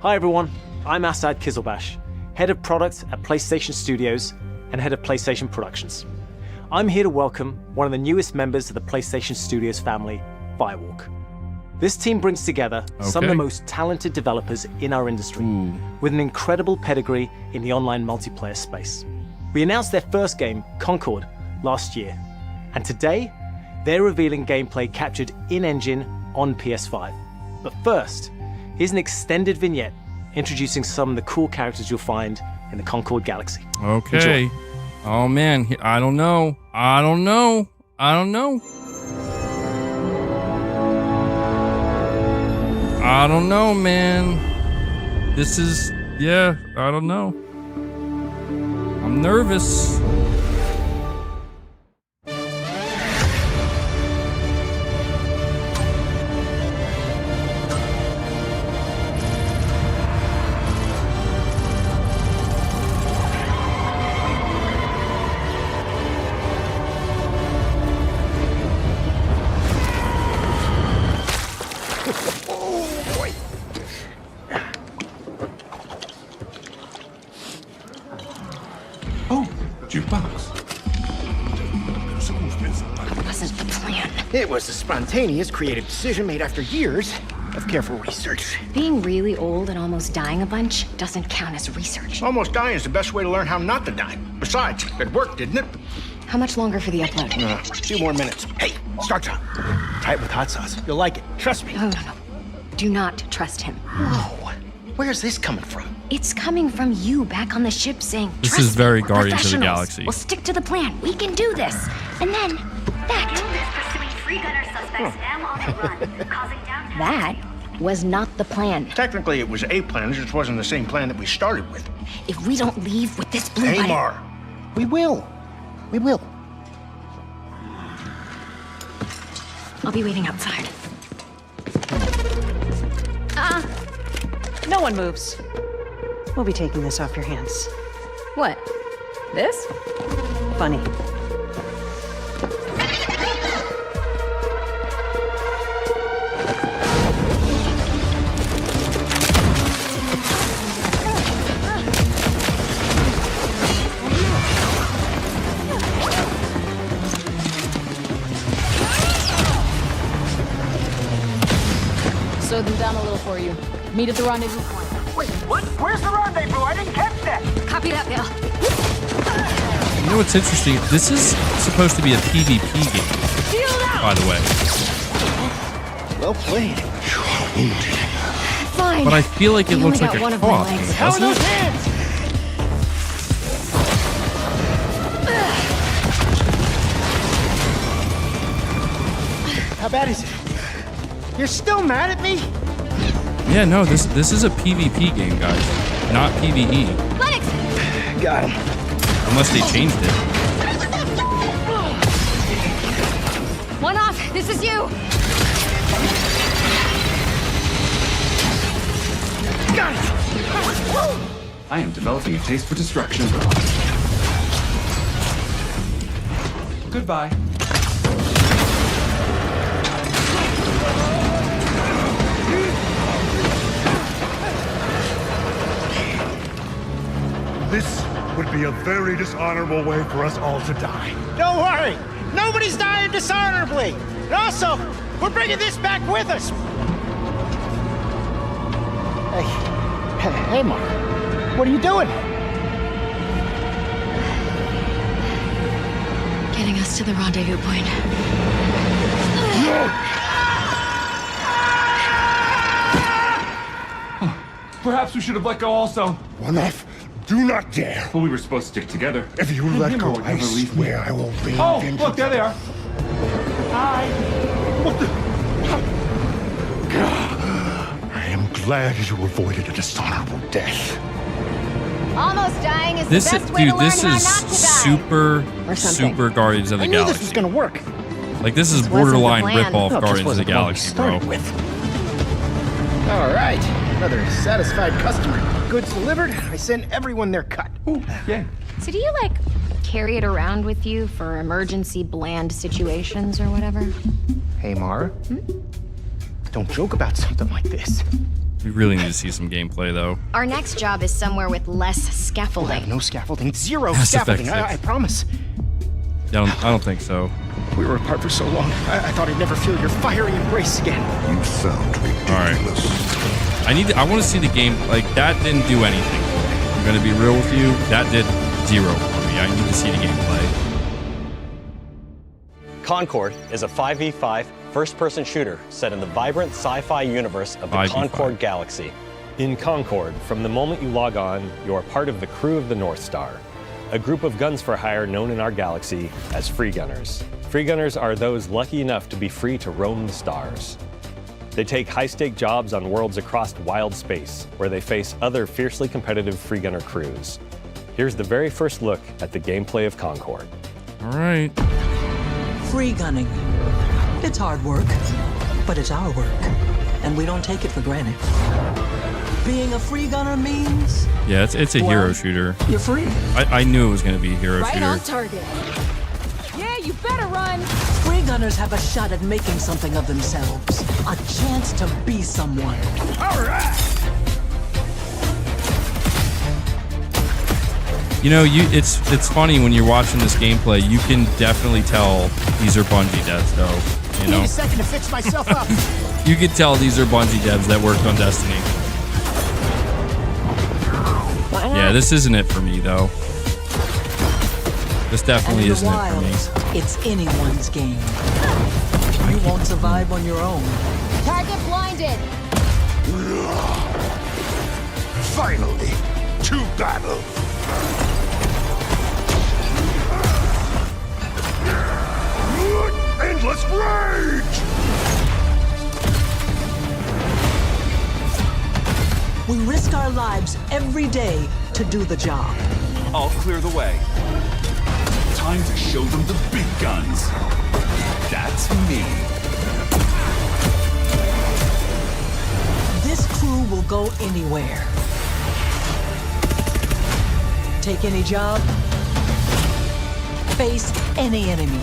Hi everyone, I'm Asad Kizilbash, Head of Product at PlayStation Studios and Head of PlayStation Productions. I'm here to welcome one of the newest members of the PlayStation Studios family, Firewalk. This team brings together some of the most talented developers in our industry, with an incredible pedigree in the online multiplayer space. We announced their first game, Concord, last year, and today, they're revealing gameplay captured in-engine on PS5. But first, here's an extended vignette introducing some of the cool characters you'll find in the Concord galaxy. Okay. Enjoy. Oh man, I don't know. I don't know. I don't know. I don't know, man. This is, yeah, I don't know. I'm nervous. It was a spontaneous, creative decision made after years of careful research. Being really old and almost dying a bunch doesn't count as research. Almost dying is the best way to learn how not to die. Besides, it worked, didn't it? How much longer for the upload? A few more minutes. Hey, start time. Try it with hot sauce. You'll like it. Trust me. No. Do not trust him. Whoa. Where's this coming from? It's coming from you back on the ship saying, This "Trust is very me, we're Guardians of the professionals. Galaxy. We'll stick to the plan. We can do this." And then that was not the plan. Technically, it was a plan. It just wasn't the same plan that we started with. If we don't leave with this blue button, Amar, we will. We will. I'll be waiting outside. No one moves. We'll be taking this off your hands. What? This? Funny. Slowed them down a little for you. Meet at the rendezvous point. Wait, what? Where's the rendezvous? I didn't catch that. Copy that, Bill. You know what's interesting? This is supposed to be a PvP game, by the way. Well played. You are wounded. Fine. But I feel like it I looks only like got a one of my co-op legs. game, How are doesn't those it? hands? How bad is it? You're still mad at me? Yeah, no, this is a PvP game, guys, not PvE. Lennox! Got him. Unless they changed it. One off. This is you. Got it. I am developing a taste for destruction. Goodbye. This would be a very dishonorable way for us all to die. Don't worry. Nobody's dying dishonorably. And also, we're bringing this back with us. Hey, Mark. What are you doing? Getting us to the rendezvous point. Perhaps we should have let go also. One off. Do not dare. Well, we were supposed to stick together. If you let go, I swear I will bring Oh, vengeance. look, there they are. What the? I am glad you avoided a dishonorable death. Almost dying is This the is, best way to dude, learn this how is not to die. super, Or something. super Guardians of the I knew Galaxy. this was gonna work. Like, this is This wasn't the borderline plan. rip-off No, it just Guardians of the wasn't the one we Galaxy, bro. started with. All right, another satisfied customer. Goods delivered. I sent everyone their cut. Ooh, yay. So do you, like, carry it around with you for emergency bland situations or whatever? Hey, Mara. Don't joke about something like this. We really need to see some gameplay, though. Our next job is somewhere with less We'll have scaffolding. no scaffolding. Zero Mass scaffolding. Effect I promise. Yeah, I don't think so. We were apart for so long. I thought I'd never feel your fiery embrace again. You sound ridiculous. I want to see the game. Like, that didn't do anything. I'm going to be real with you. That did zero for me. I need to see the gameplay. Concord is a 5v5 first-person shooter set in the vibrant sci-fi universe of the 5v5. Concord galaxy. In Concord, from the moment you log on, you are part of the crew of the North Star, a group of guns for hire known in our galaxy as free gunners. Free gunners are those lucky enough to be free to roam the stars. They take high-stake jobs on worlds across wild space, where they face other fiercely competitive free gunner crews. Here's the very first look at the gameplay of Concord. All right. Free gunning. It's hard work, but it's our work, and we don't take it for granted. Being a free gunner means Yeah, it's a hero shooter. you're free. I knew it was going to be a hero Right shooter. on target. Yeah, you better run. Free gunners have a shot at making something of themselves, a chance to be someone. You know, it's funny when you're watching this gameplay. You can definitely tell these are Bungie devs, though. You Need know, a second to fix myself up. you could tell these are Bungie devs that worked on Destiny. Yeah, this isn't it for me, though. This And definitely in the isn't it for me. wilds, it's anyone's game. You won't survive on your own. Target blinded. Finally, to battle. Endless rage! We risk our lives every day to do the job. I'll clear the way. Time to show them the big guns. That's me. This crew will go anywhere. Take any job. Face any enemy.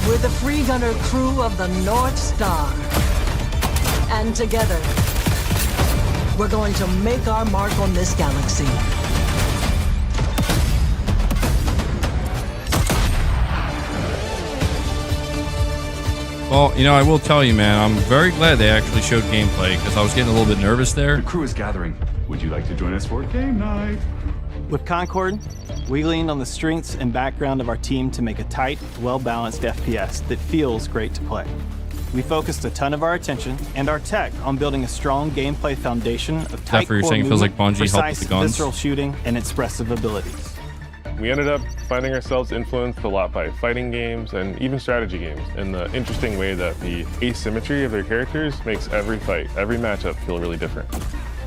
We're the free gunner crew of the North Star. And together, we're going to make our mark on this galaxy. Well, you know, I will tell you, man, I'm very glad they actually showed gameplay because I was getting a little bit nervous there. The crew is gathering. Would you like to join us for game night? With Concord, we leaned on the strengths and background of our team to make a tight, well-balanced FPS that feels great to play. We focused a ton of our attention and our tech on building a strong gameplay foundation of tight what you're core saying? It feels like movement, Bungie helped with precise, the guns? visceral shooting, and expressive abilities. We ended up finding ourselves influenced a lot by fighting games and even strategy games in the interesting way that the asymmetry of their characters makes every fight, every matchup feel really different.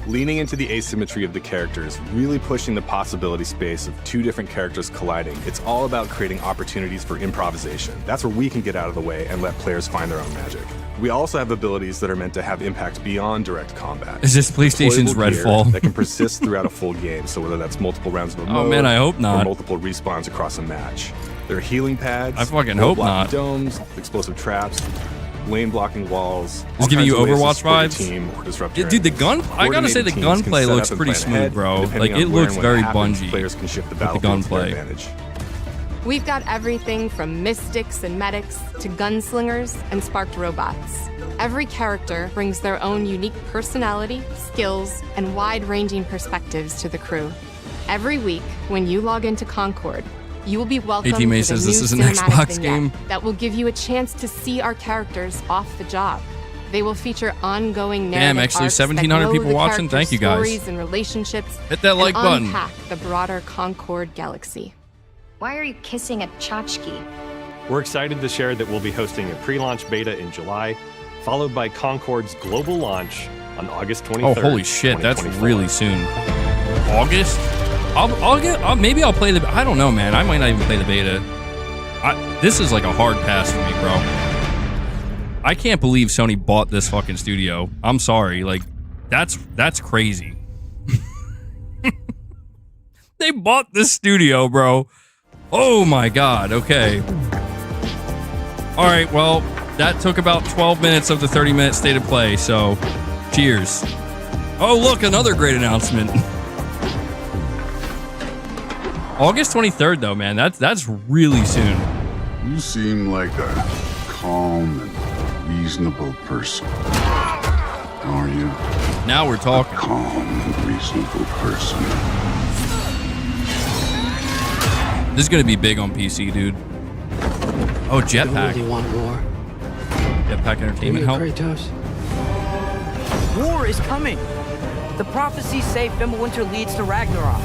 Leaning into the asymmetry of the characters, really pushing the possibility space of two different characters colliding. It's all about creating opportunities for improvisation. That's where we can get out of the way and let players find their own magic. We also have abilities that are meant to have impact beyond direct combat. Is this PlayStation's Deployable gear Redfall? that can persist throughout a full game, so whether that's multiple rounds of a Oh, mode man, I hope not. or multiple respawns across a match. There are healing pads, I fucking hope not. domes, explosive traps, lane blocking walls. It's all giving you kinds of ways to Overwatch support your vibes. team or disrupt your Dude, the enemies. gun, I gotta say the Coordinated teams can gunplay set looks up and pretty plan smooth, ahead, bro. depending Like, on it where looks and when very happens, Bungie Players can shift the with the battlefield to their gunplay. advantage. We've got everything from mystics and medics to gunslingers and sparked robots. Every character brings their own unique personality, skills, and wide-ranging perspectives to the crew. Every week, when you log into Concord, you will be welcomed AT May with says a new this is an cinematic Xbox vignette game. that will give you a chance to see our characters off the job. They will feature ongoing narrative Damn, actually, arcs that 1,700 grow people the watching. Thank you, guys. stories and relationships. Hit that like and button. Unpack the broader Concord galaxy. Why are you kissing a tchotchke? We're excited to share that we'll be hosting a pre-launch beta in July, followed by Concord's global launch on August 23rd. Oh, holy shit, that's really soon. August? Maybe I'll play the... I don't know, man. I might not even play the beta. This is like a hard pass for me, bro. I can't believe Sony bought this fucking studio. I'm sorry. Like, that's crazy. They bought this studio, bro. Oh my god. Okay. All right, well, that took about 12 minutes of the 30-minute state of play, so cheers. Oh, look, another great announcement. August 23rd, though, man. That's really soon. You seem like a calm and reasonable person. Are you? Now we're talking. A calm and reasonable person. This is going to be big on PC, dude. Oh, jetpack. You really want war? Jetpack entertainment help. Kratos? War is coming. The prophecies say Fimbulwinter leads to Ragnarok.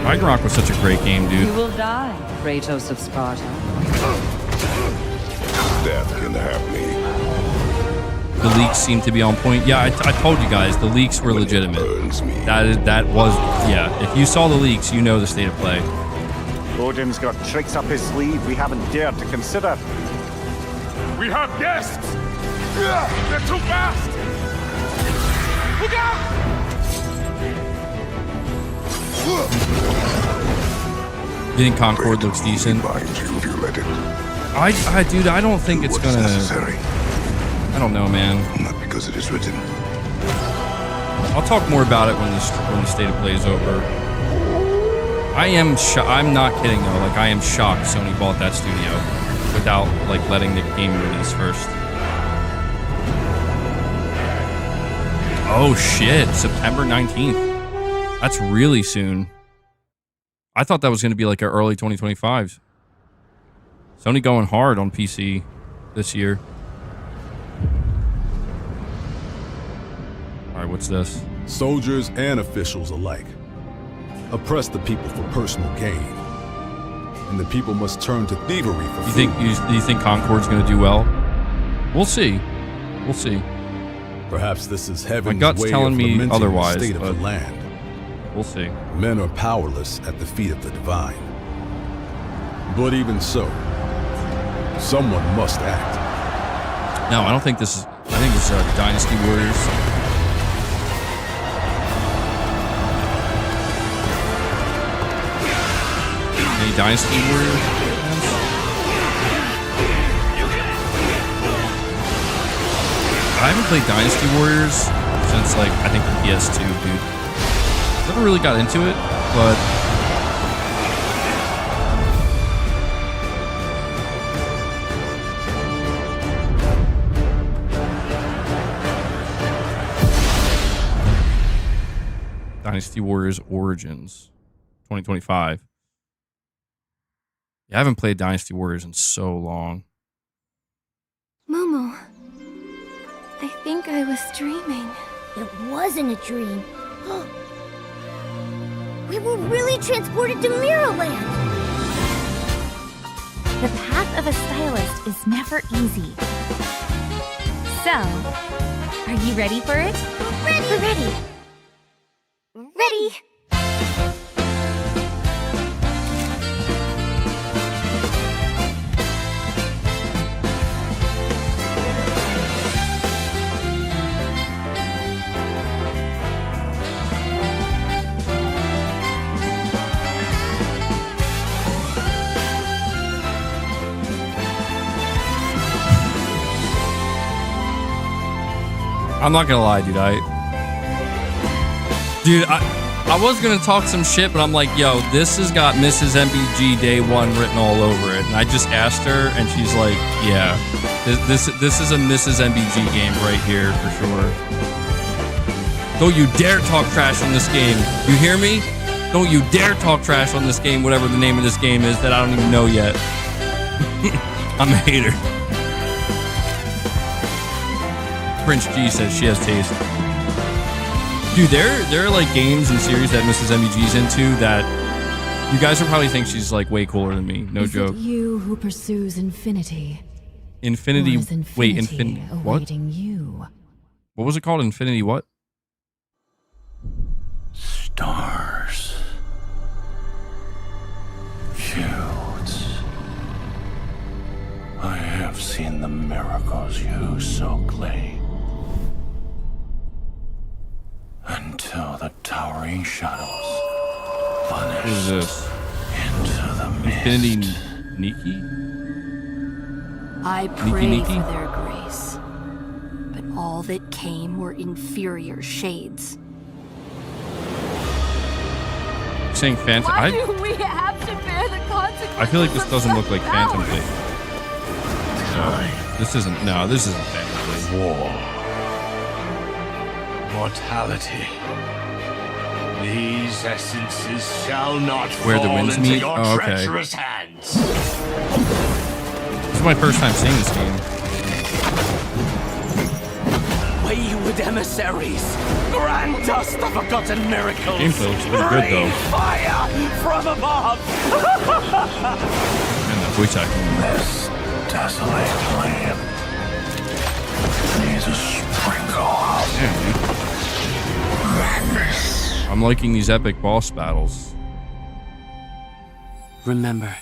Ragnarok was such a great game, dude. You will die, Kratos of Sparta. Death can have me. The leaks seem to be on point. Yeah, I told you guys, the leaks were legitimate. That was, yeah. If you saw the leaks, you know the state of play. Odin's got tricks up his sleeve we haven't dared to consider. We have guests! They're too fast! Look out! You think Concord looks decent? Dude, I don't think it's gonna. I don't know, man. Not because it is written. I'll talk more about it when the state of play is over. I'm not kidding though. Like, I am shocked Sony bought that studio without like letting the game release first. Oh shit! September 19th. That's really soon. I thought that was going to be like an early 2025. Sony going hard on PC this year. All right, what's this? Soldiers and officials alike oppress the people for personal gain, and the people must turn to thievery for food. You think Concord's going to do well? We'll see. We'll see. Perhaps this is heaven's My gut's way telling of me lamenting otherwise, the state of but the land. We'll see. Men are powerless at the feet of the divine. But even so, someone must act. No, I don't think this is. I think this is Dynasty Warriors. Any Dynasty Warriors? I haven't played Dynasty Warriors since, like, I think the PS2, dude. Never really got into it, but Dynasty Warriors Origins 2025. Yeah, I haven't played Dynasty Warriors in so long. Momo, I think I was dreaming. It wasn't a dream. We were really transported to Mirrorland! The path of a stylist is never easy. So, are you ready for it? Ready! We're ready. Ready! I'm not gonna lie, dude. I was gonna talk some shit, but I'm like, yo, this has got Mrs. MBG Day 1 written all over it. And I just asked her, and she's like, yeah, this is a Mrs. MBG game right here for sure. Don't you dare talk trash on this game. You hear me? Don't you dare talk trash on this game, whatever the name of this game is that I don't even know yet. I'm a hater. Prince G says she has taste. Dude, there are like games and series that Mrs. MBG's into that you guys will probably think she's like way cooler than me. No joke. You who pursues infinity. Infinity. Or is Wait, infinity what? awaiting you? What was it called? Infinity what? Stars. Shields. I have seen the miracles you so claim. Until the towering shadows vanished. What is this? Into the mist. Infinity Nikki? I pray Nikki? for their grace, but all that came were inferior shades. You're saying Phantom? Why do we have to bear the consequences? I feel like this doesn't look like Phantom Blade. Blade. No, this isn't. No, this isn't Phantom Blade. War. Mortality. These essences shall not Where the fall winds into meet? your Oh, okay. treacherous hands. This is my first time seeing this game. Wayward emissaries, grant us the forgotten miracles. Gameplay looks pretty good though. Fire from above. And the voice acting. This desolate land needs a sprinkle of madness. I'm liking these epic boss battles. Remember,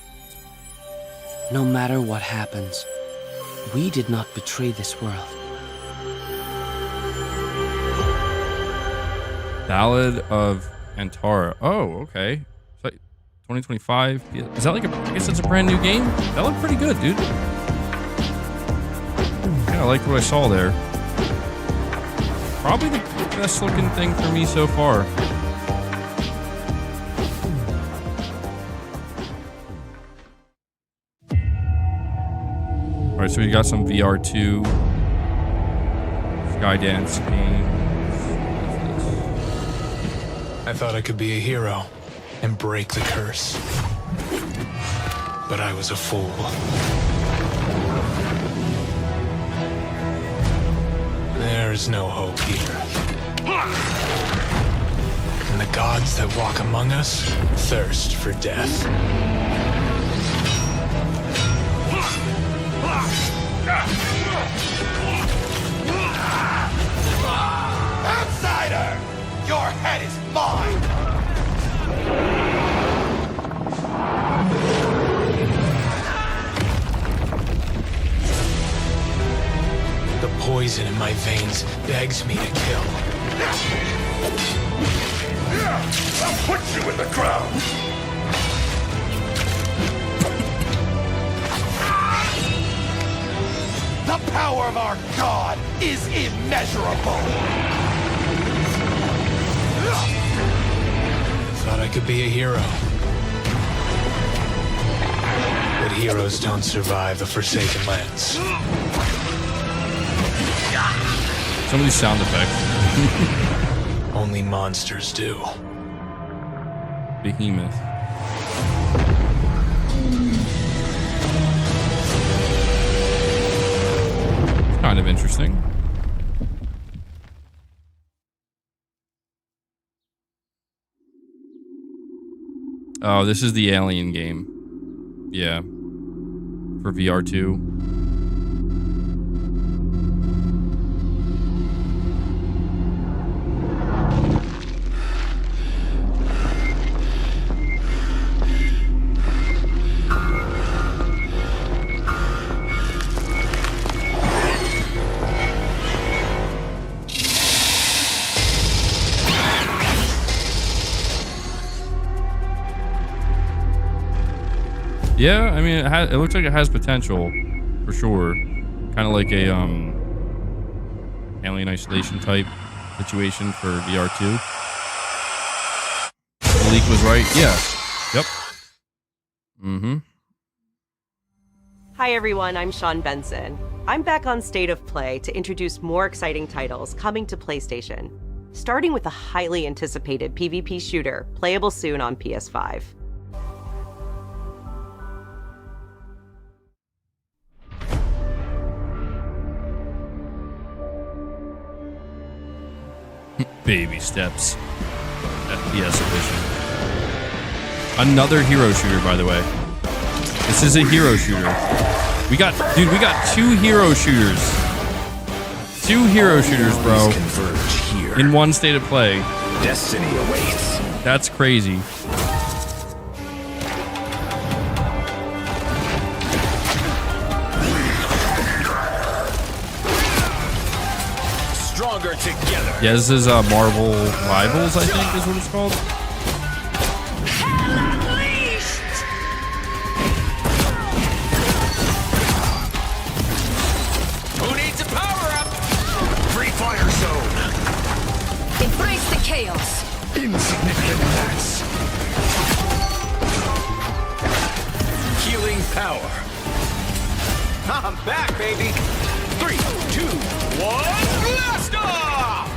no matter what happens, we did not betray this world. Ballad of Antara. Oh, okay. So, 2025. Is that like a? I guess it's a brand new game. That looked pretty good, dude. Yeah, I liked what I saw there. Probably the best looking thing for me so far. All right, so we got some VR2 Skydance games. I thought I could be a hero and break the curse. But I was a fool. There is no hope here. And the gods that walk among us thirst for death. Outsider! Your head is mine! The poison in my veins begs me to kill. I'll put you in the ground! The power of our god is immeasurable! Thought I could be a hero. But heroes don't survive the Forsaken Lands. Some of these sound effects. Only monsters do. Behemoth. Kind of interesting. Oh, this is the Alien game. Yeah. For VR2. Yeah, I mean, it looks like it has potential, for sure. Kind of like a Alien Isolation type situation for VR2. was right. Yeah. Yep. Mm-hmm. Hi everyone, I'm Sean Benson. I'm back on State of Play to introduce more exciting titles coming to PlayStation, starting with a highly anticipated PvP shooter, playable soon on PS5. Baby steps. FPS edition. Another hero shooter, by the way. This is a hero shooter. We got 2 hero shooters. 2 hero shooters, bro. In one State of Play. Destiny awaits. That's crazy. Stronger together. Yeah, this is Marvel Rivals, I think is what it's called. Who needs a power-up? Free fire zone. Embrace the chaos. Insignificant attacks. Healing power. I'm back, baby. 3, 2, 1, blast off!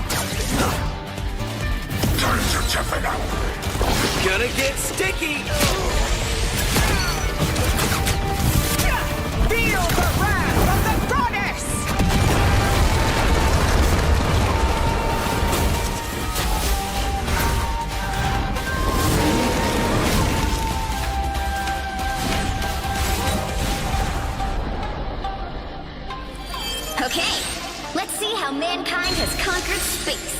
Turns are tipping up. Gonna get sticky. Feel the wrath of the goddess! Okay, let's see how mankind has conquered space.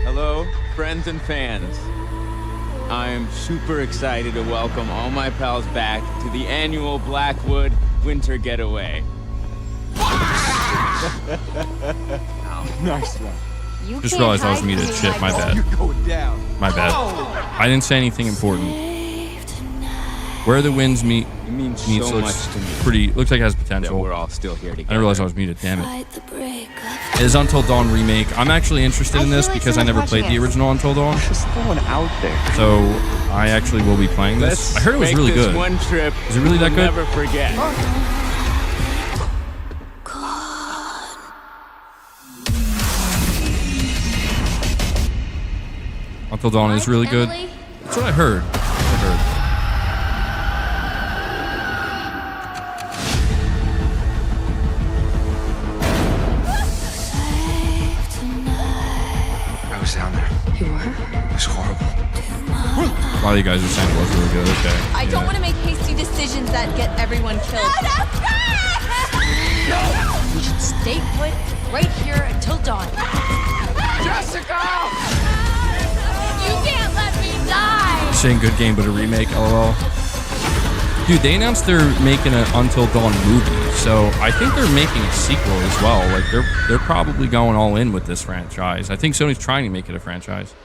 Hello, friends and fans. I'm super excited to welcome all my pals back to the annual Blackwood Winter Getaway. Oh, nice one. Just realized I was muted. Shit, my bad. My bad. I didn't say anything important. Where the winds meet means meets so looks much to me. pretty. Looks like it has potential. We're all still here together. I didn't realize I was muted. Damn it. It is Until Dawn remake. I'm actually interested in this because I never played the original Until Dawn. There's no one out there. So I actually will be playing this. I heard it was really good. One trip is it really that good? Never forget. Until Dawn is really good. That's what I heard. I was down there. You were? It was horrible. A lot of you guys are saying it was really good. Okay. I don't want to make hasty decisions that get everyone killed. No! We should stay put right here until dawn. Jessica! You can't let me die! Saying good game, but a remake, lol. Dude, they announced they're making an Until Dawn movie, so I think they're making a sequel as well. Like they're probably going all in with this franchise. I think Sony's trying to make it a franchise.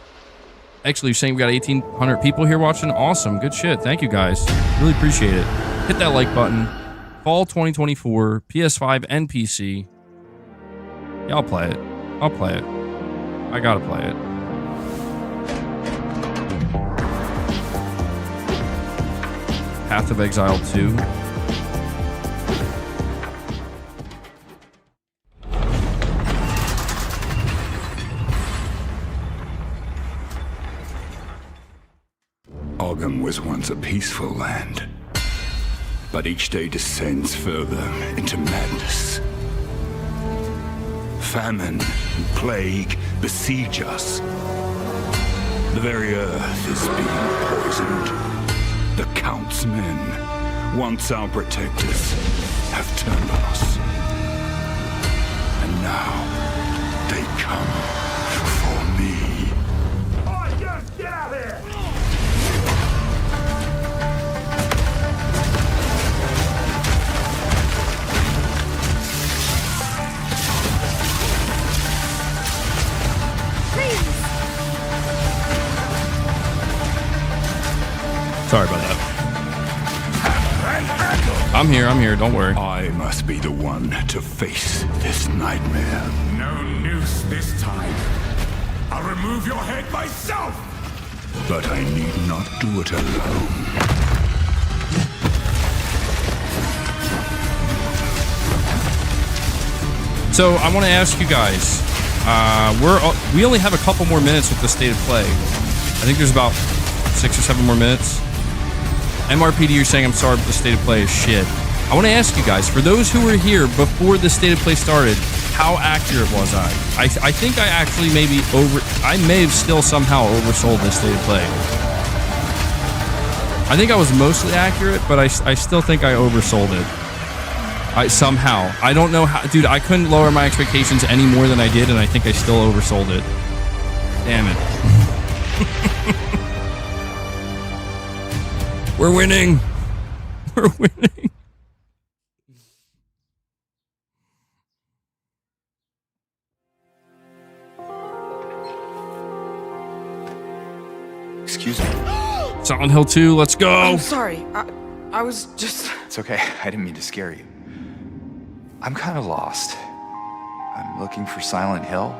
Actually, you're saying we got 1,800 people here watching. Awesome, good shit. Thank you guys, really appreciate it. Hit that like button. Fall 2024, PS5 and PC. Yeah, I'll play it. I'll play it. I gotta play it. Path of Exile 2. Ogum was once a peaceful land, but each day descends further into madness. Famine and plague besiege us. The very earth is being poisoned. The Count's men, once our protectors, have turned on us. And now they come for me. Oh, yes, get out here! Sorry about that. I'm here, don't worry. I must be the one to face this nightmare. No noose this time. I'll remove your head myself! But I need not do it alone. So I want to ask you guys, we only have a couple more minutes with the state of play. I think there's about 6 or 7 more minutes. MRPD, you're saying I'm sorry, but the state of play is shit. I want to ask you guys, for those who were here before the state of play started, how accurate was I? I think I actually I may have still somehow oversold this state of play. I think I was mostly accurate, but I still think I oversold it. Somehow. I don't know how, dude, I couldn't lower my expectations any more than I did, and I think I still oversold it. Damn it. We're winning. We're winning. Excuse me. Silent Hill 2, let's go. I'm sorry. I was just... It's okay. I didn't mean to scare you. I'm kind of lost. I'm looking for Silent Hill.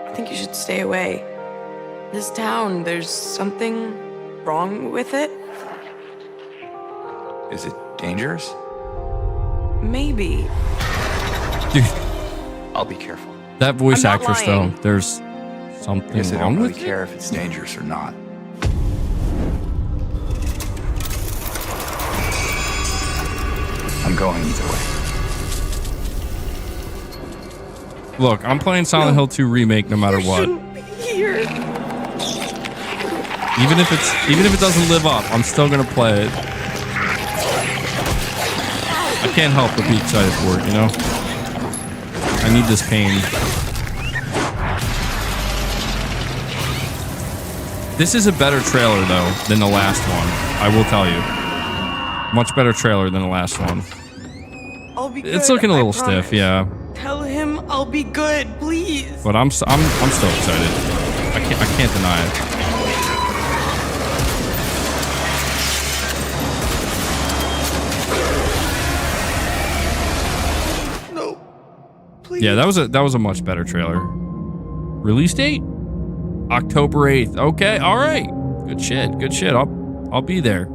I think you should stay away. This town, there's something wrong with it. Is it dangerous? Maybe. Dude. I'll be careful. That voice I'm not actress, lying. though, there's something I guess I wrong don't really with care it? if it's dangerous or not. I'm going either way. Look, I'm playing Silent Hill 2 Remake no matter what. Here. Even if it doesn't live up, I'm still gonna play it. I can't help but be excited for it, you know? I need this pain. This is a better trailer, though, than the last one. I will tell you. Much better trailer than the last one. I'll be good. It's looking a little I promise. stiff, yeah. Tell him I'll be good, please. But I'm still excited. I can't deny it. No. Please. Yeah, that was a much better trailer. Release date? October 8th. Okay, all right. Good shit. Good shit. I'll be there.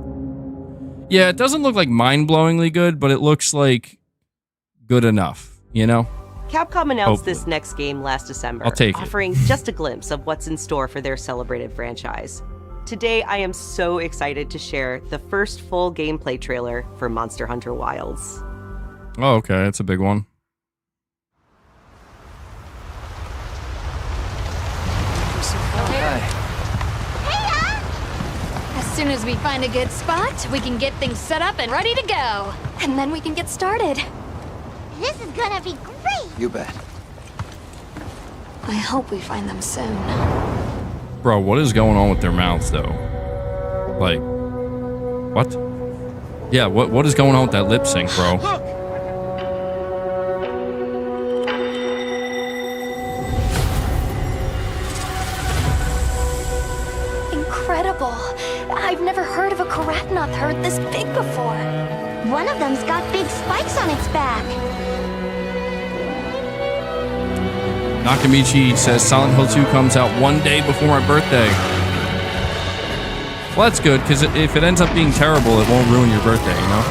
Yeah, it doesn't look like mind-blowingly good, but it looks like good enough, you know? Capcom announced Hopefully. this next game last December, I'll take it. offering just a glimpse of what's in store for their celebrated franchise. Today, I am so excited to share the first full gameplay trailer for Monster Hunter Wilds. Oh, okay. That's a big one. As soon as we find a good spot, we can get things set up and ready to go. And then we can get started. This is gonna be great! You bet. I hope we find them soon. Bro, what is going on with their mouths, though? Like, what? Yeah, what is going on with that lip sync, bro? Incredible. I've never heard of a Karatnoth herd this big before. One of them's got big spikes on its back. Nakamichi says Silent Hill 2 comes out one day before my birthday. Well, that's good, because if it ends up being terrible, it won't ruin your birthday, you know?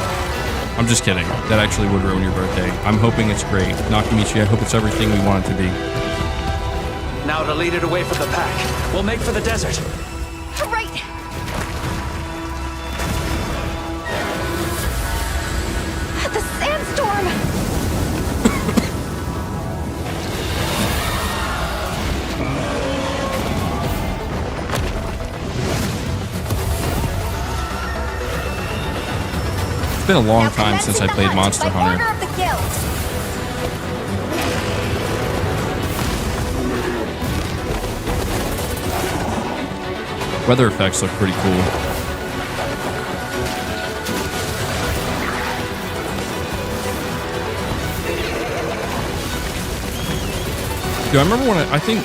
I'm just kidding. That actually would ruin your birthday. I'm hoping it's great. Nakamichi, I hope it's everything we want it to be. Now to lead it away from the pack. We'll make for the desert. Right. The sandstorm. It's been a long time since I played Monster Hunter. Weather effects look pretty cool. Dude, I remember when I think,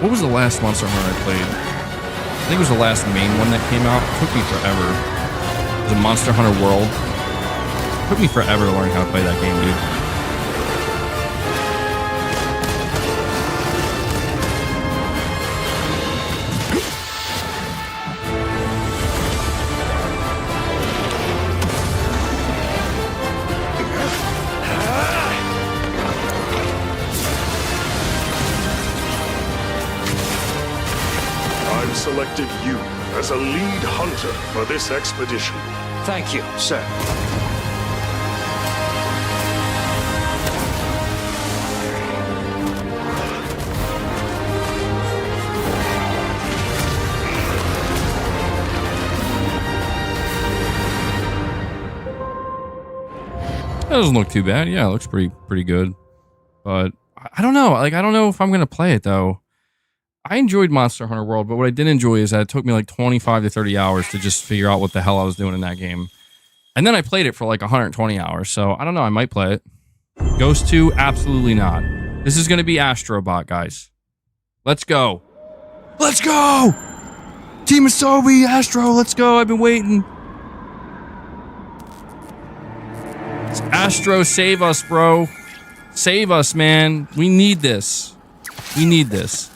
what was the last Monster Hunter I played? I think it was the last main one that came out. It took me forever. It was a Monster Hunter World. It took me forever to learn how to play that game, dude. I've selected you as a lead hunter for this expedition. Thank you, sir. That doesn't look too bad. Yeah, it looks pretty good. But I don't know. Like, I don't know if I'm gonna play it though. I enjoyed Monster Hunter World, but what I did enjoy is that it took me like 25 to 30 hours to just figure out what the hell I was doing in that game. And then I played it for like 120 hours. So I don't know. I might play it. Ghost 2, absolutely not. This is gonna be Astro Bot, guys. Let's go. Let's go. Team Asobi, Astro. Let's go. I've been waiting. Astro, save us, bro. Save us, man. We need this. We need this.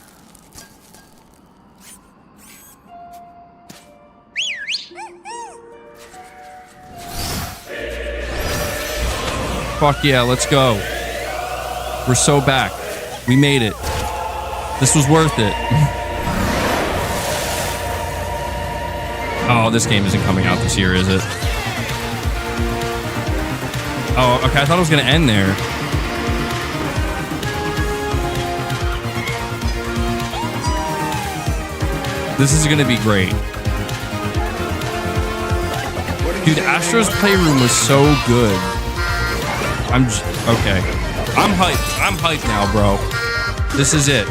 Fuck yeah, let's go. We're so back. We made it. This was worth it. Oh, this game isn't coming out this year, is it? Oh, okay, I thought it was going to end there. This is going to be great. Dude, Astro's Playroom was so good. Okay. I'm hyped. I'm hyped now, bro. This is it.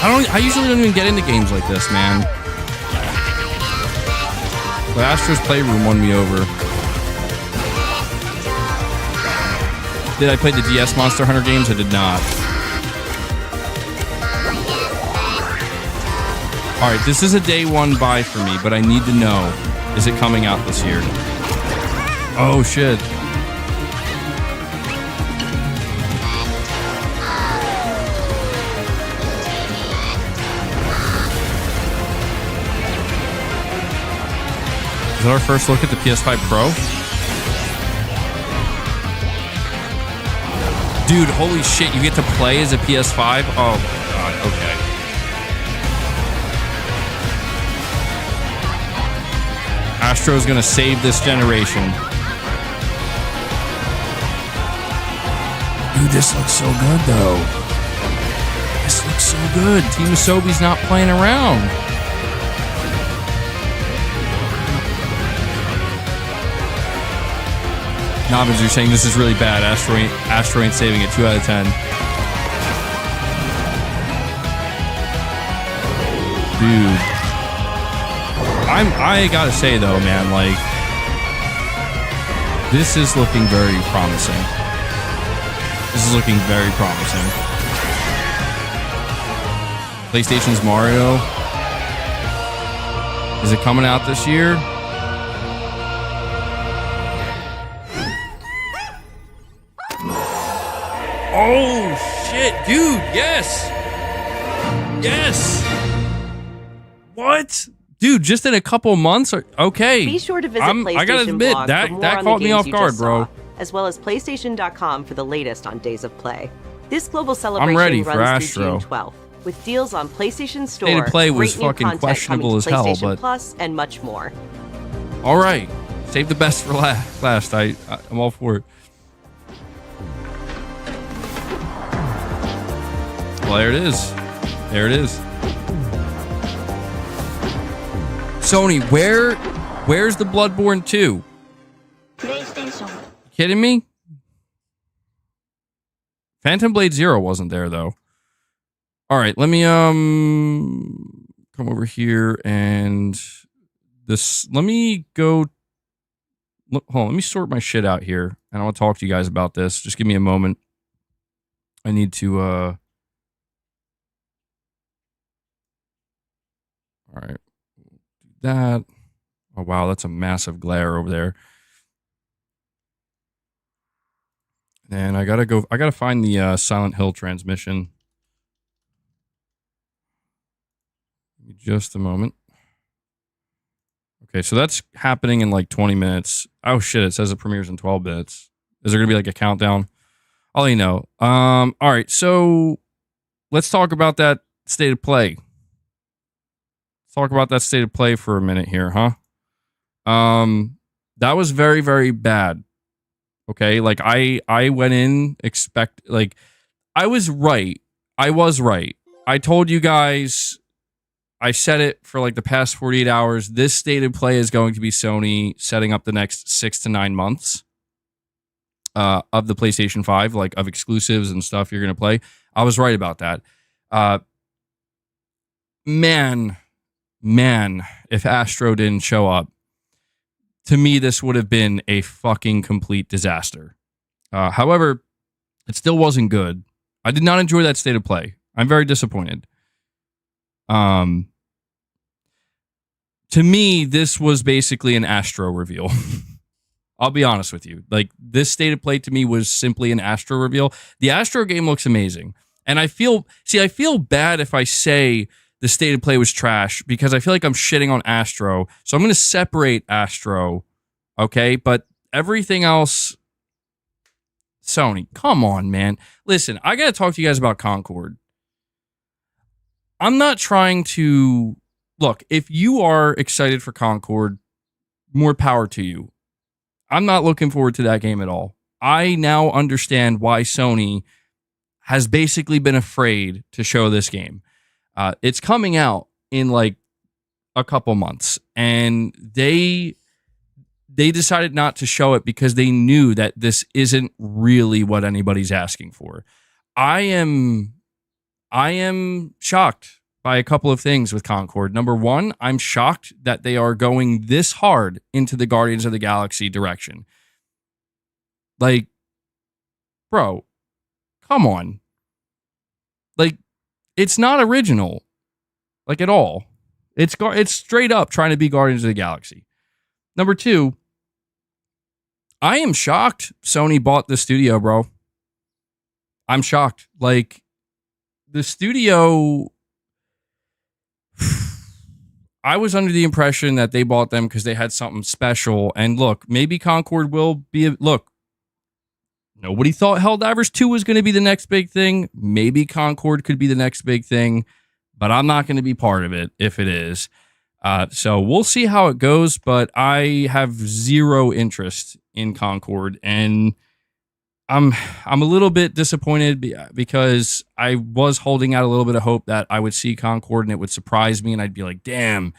I usually don't even get into games like this, man. But Astro's Playroom won me over. Did I play the DS Monster Hunter games? I did not. Alright, this is a day one buy for me, but I need to know, is it coming out this year? Oh, shit. Is that our first look at the PS5 Pro? Dude, holy shit, you get to play as a PS5? Oh, God, okay. Astro's gonna save this generation. Dude, this looks so good, though. This looks so good. Team Asobi's not playing around. Nobbins, you're saying this is really bad. Astro ain't saving it. 2 out of 10. Dude. I gotta say though, man, like, this is looking very promising. This is looking very promising. PlayStation's Mario. Is it coming out this year? Oh, shit. Dude, yes. Yes. What? Dude, just in a couple months? Okay. Be sure to visit PlayStation I gotta admit, blog that for more that on caught the me games off you guard, just bro. saw, as well as PlayStation.com for the latest on Days of Play. This global celebration ready for runs Astro. through June 12th, with deals on PlayStation Store, State of Play was great new fucking content questionable coming as to hell, PlayStation but- Plus, and much more. All right. Save the best for last. I'm all for it. Well, there it is. There it is. Sony, where's the Bloodborne 2? PlayStation. Kidding me? Phantom Blade 0 wasn't there though. All right, let me come over here and let me go. Hold on, let me sort my shit out here, and I want to talk to you guys about this. Just give me a moment. I need to. All right, do that. Oh wow, that's a massive glare over there. And I gotta find the Silent Hill transmission. Give me just a moment. Okay, so that's happening in like 20 minutes. Oh shit, it says it premieres in 12 minutes. Is there gonna be like a countdown? I'll let you know. All right, so let's talk about that state of play. Let's talk about that state of play for a minute here, huh? That was very, very bad. Okay, like I went in I was right. I told you guys, I said it for like the past 48 hours. This state of play is going to be Sony setting up the next 6 to 9 months of the PlayStation 5, like of exclusives and stuff you're going to play. I was right about that. Man, if Astro didn't show up, to me, this would have been a fucking complete disaster. However, it still wasn't good. I did not enjoy that state of play. I'm very disappointed. To me, this was basically an Astro reveal. I'll be honest with you. Like, this state of play to me was simply an Astro reveal. The Astro game looks amazing. And I feel bad if I say the state of play was trash because I feel like I'm shitting on Astro. So I'm going to separate Astro, okay? But everything else, Sony, come on, man. Listen, I got to talk to you guys about Concord. I'm not trying to... Look, if you are excited for Concord, more power to you. I'm not looking forward to that game at all. I now understand why Sony has basically been afraid to show this game. It's coming out in like a couple months, and they decided not to show it because they knew that this isn't really what anybody's asking for. I am shocked by a couple of things with Concord. Number one, I'm shocked that they are going this hard into the Guardians of the Galaxy direction. Like, bro, come on. Like, it's not original, like, at all. It's straight up trying to be Guardians of the Galaxy. Number two, I am shocked Sony bought the studio, bro. I'm shocked. Like, the studio... I was under the impression that they bought them because they had something special. And look, maybe Concord will be... Look, nobody thought Helldivers 2 was going to be the next big thing. Maybe Concord could be the next big thing. But I'm not going to be part of it if it is. So we'll see how it goes. But I have zero interest in Concord. And I'm a little bit disappointed because I was holding out a little bit of hope that I would see Concord and it would surprise me and I'd be like, damn,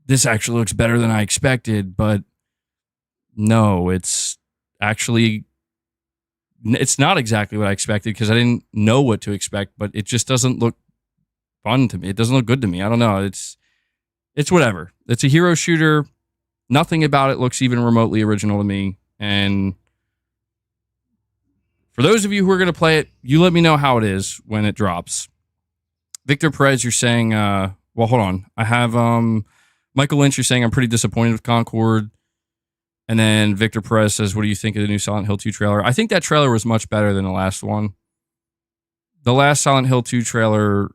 this actually looks better than I expected. But no, it's not exactly what I expected because I didn't know what to expect, but it just doesn't look fun to me. It doesn't look good to me. I don't know. It's whatever. It's a hero shooter. Nothing about it looks even remotely original to me. And for those of you who are going to play it, you let me know how it is when it drops. Victor Perez, you're saying, well, hold on. I have Michael Lynch, you're saying I'm pretty disappointed with Concord. And then Victor Perez says, what do you think of the new Silent Hill 2 trailer? I think that trailer was much better than the last one. the last Silent Hill 2 trailer,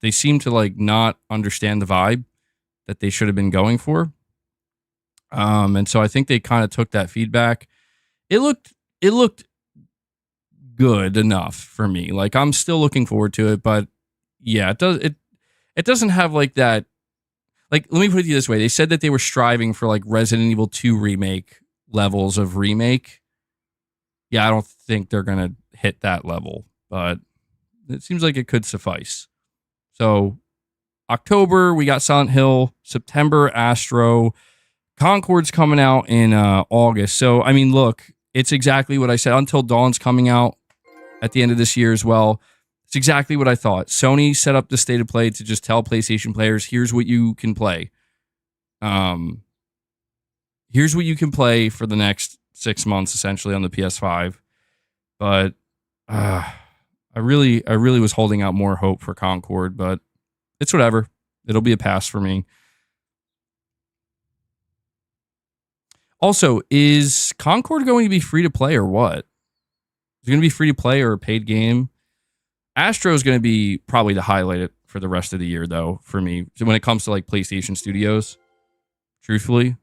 they seem to like not understand the vibe that they should have been going for. And so I think they kind of took that feedback. It looked good enough for me. Like, I'm still looking forward to it, but yeah, it doesn't have like that. Like, let me put it this way. They said that they were striving for like Resident Evil 2 remake levels of remake. Yeah, I don't think they're going to hit that level, but it seems like it could suffice. So October, we got Silent Hill. September, Astro. Concord's coming out in August. So, I mean, look, it's exactly what I said. Until Dawn's coming out at the end of this year as well. It's exactly what I thought. Sony set up the state of play to just tell PlayStation players, here's what you can play. Here's what you can play for the next 6 months, essentially, on the PS5. But I really was holding out more hope for Concord, but it's whatever. It'll be a pass for me. Also, is Concord going to be free to play or what? Is it going to be free to play or a paid game? Astro is going to be probably the highlight for the rest of the year, though, for me. So when it comes to like PlayStation Studios, truthfully,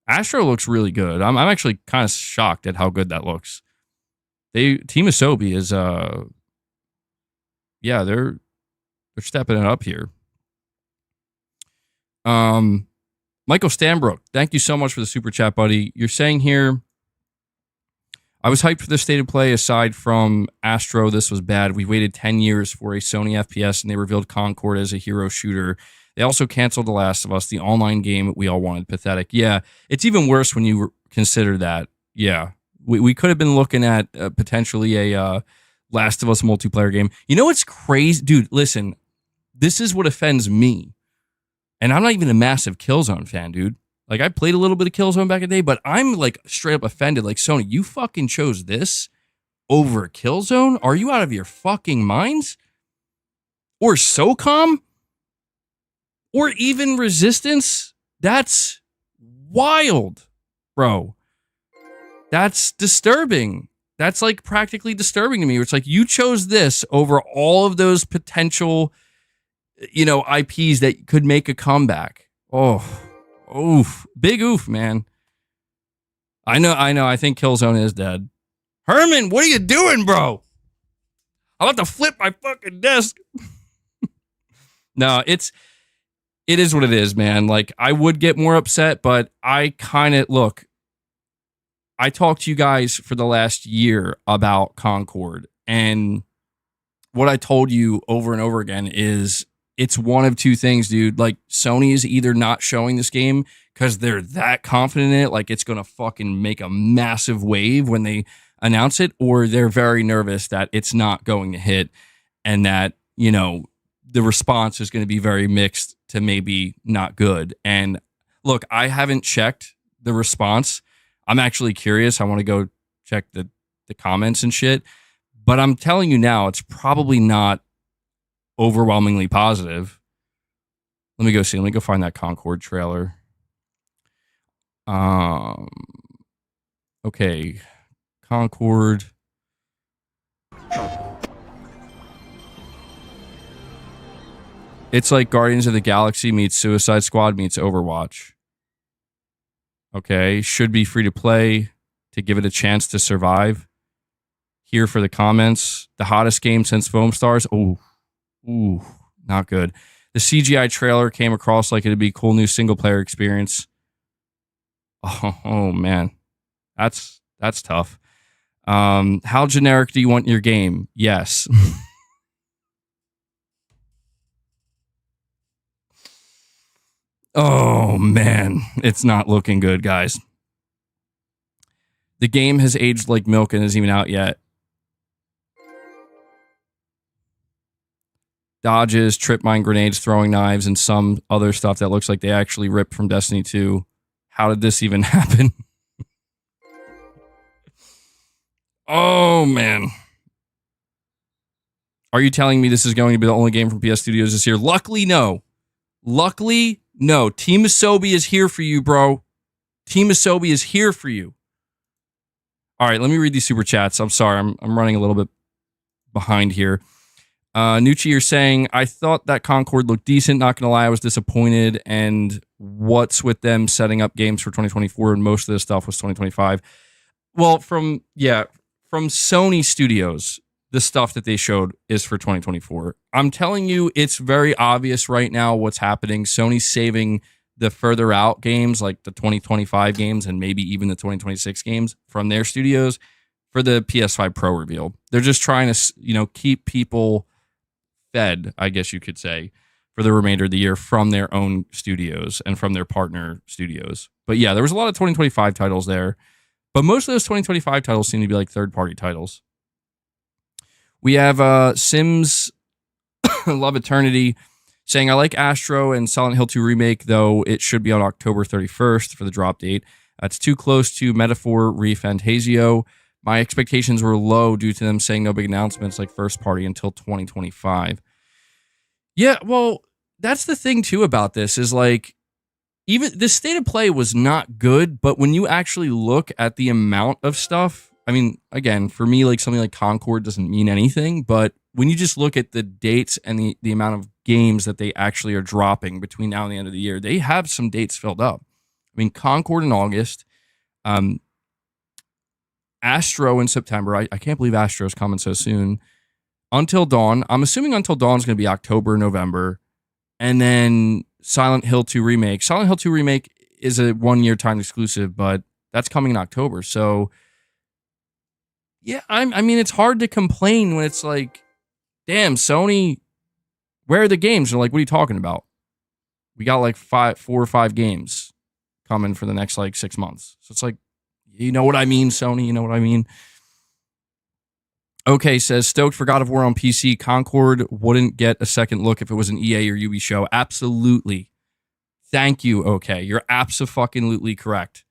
Astro looks really good. I'm actually kind of shocked at how good that looks. Team Asobi is they're stepping it up here. Michael Stanbrook, thank you so much for the super chat, buddy. You're saying here, I was hyped for the state of play. Aside from Astro, this was bad. We waited 10 years for a Sony FPS, and they revealed Concord as a hero shooter. They also canceled The Last of Us, the online game we all wanted. Pathetic. Yeah, it's even worse when you consider that. Yeah, we could have been looking at potentially a Last of Us multiplayer game. You know what's crazy? Dude, listen, this is what offends me. And I'm not even a massive Killzone fan, dude. Like, I played a little bit of Killzone back in the day, but I'm like straight up offended. Like, Sony, you fucking chose this over Killzone? Are you out of your fucking minds? Or SOCOM? Or even Resistance? That's wild, bro. That's disturbing. That's like practically disturbing to me. It's like you chose this over all of those potential, IPs that could make a comeback. Oh, oof. Big oof, man. I know. I think Killzone is dead. Herman, what are you doing, bro? I'm about to flip my fucking desk. No, it is what it is, man. Like, I would get more upset, but I talked to you guys for the last year about Concord, and what I told you over and over again is it's one of two things, dude. Like, Sony is either not showing this game because they're that confident in it, like it's going to fucking make a massive wave when they announce it, or they're very nervous that it's not going to hit and that, the response is going to be very mixed to maybe not good. And look, I haven't checked the response. I'm actually curious. I want to go check the comments and shit. But I'm telling you now, it's probably not overwhelmingly positive. Let me go see. Let me go find that Concord trailer. Okay. Concord. It's like Guardians of the Galaxy meets Suicide Squad meets Overwatch. Okay. Should be free to play to give it a chance to survive. Here for the comments. The hottest game since Foam Stars. Ooh, not good. The CGI trailer came across like it'd be a cool new single player experience. Oh man. That's tough. How generic do you want your game? Yes. Oh man, it's not looking good, guys. The game has aged like milk and isn't even out yet. Dodges, trip mine grenades, throwing knives, and some other stuff that looks like they actually ripped from Destiny 2. How did this even happen? Oh, man. Are you telling me this is going to be the only game from PS Studios this year? Luckily, no. Luckily, no. Team Asobi is here for you, bro. Team Asobi is here for you. All right, let me read these super chats. I'm sorry, I'm running a little bit behind here. Nucci, you're saying, I thought that Concord looked decent. Not going to lie, I was disappointed. And what's with them setting up games for 2024? And most of this stuff was 2025. Well, from Sony Studios, the stuff that they showed is for 2024. I'm telling you, it's very obvious right now what's happening. Sony's saving the further out games, like the 2025 games and maybe even the 2026 games from their studios for the PS5 Pro reveal. They're just trying to, keep people fed, I guess you could say, for the remainder of the year from their own studios and from their partner studios. But yeah, there was a lot of 2025 titles there. But most of those 2025 titles seem to be like third-party titles. We have Sims Love Eternity saying, I like Astro and Silent Hill 2 Remake, though it should be on October 31st for the drop date. It's too close to Metaphor Refantasio. My expectations were low due to them saying no big announcements like first party until 2025. Yeah, well, that's the thing too about this is like, even the state of play was not good, but when you actually look at the amount of stuff, I mean, again, for me, like something like Concord doesn't mean anything, but when you just look at the dates and the amount of games that they actually are dropping between now and the end of the year, they have some dates filled up. I mean, Concord in August, Astro in September. I can't believe Astro's coming so soon. Until Dawn. I'm assuming Until Dawn is going to be October, November. And then Silent Hill 2 Remake. Silent Hill 2 Remake is a 1-year time exclusive, but that's coming in October. So, yeah, I mean, it's hard to complain when it's like, damn, Sony, where are the games? They're like, what are you talking about? We got like 4 or 5 games coming for the next like 6 months. So it's like, you know what I mean, Sony? You know what I mean? Okay, says, stoked for God of War on PC. Concord wouldn't get a second look if it was an EA or Ubi show. Absolutely. Thank you, okay. You're abso-fucking-lutely correct.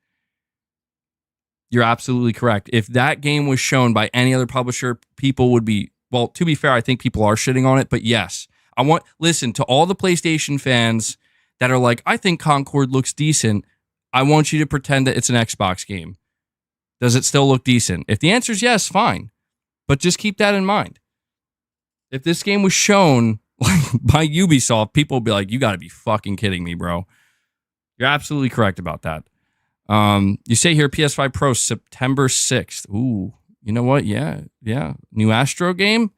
You're absolutely correct. If that game was shown by any other publisher, people would be, well, to be fair, I think people are shitting on it, but yes. Listen, to all the PlayStation fans that are like, I think Concord looks decent, I want you to pretend that it's an Xbox game. Does it still look decent? If the answer is yes, fine. But just keep that in mind. If this game was shown by Ubisoft, people would be like, you got to be fucking kidding me, bro. You're absolutely correct about that. You say here PS5 Pro September 6th. Ooh, you know what? Yeah. New Astro game.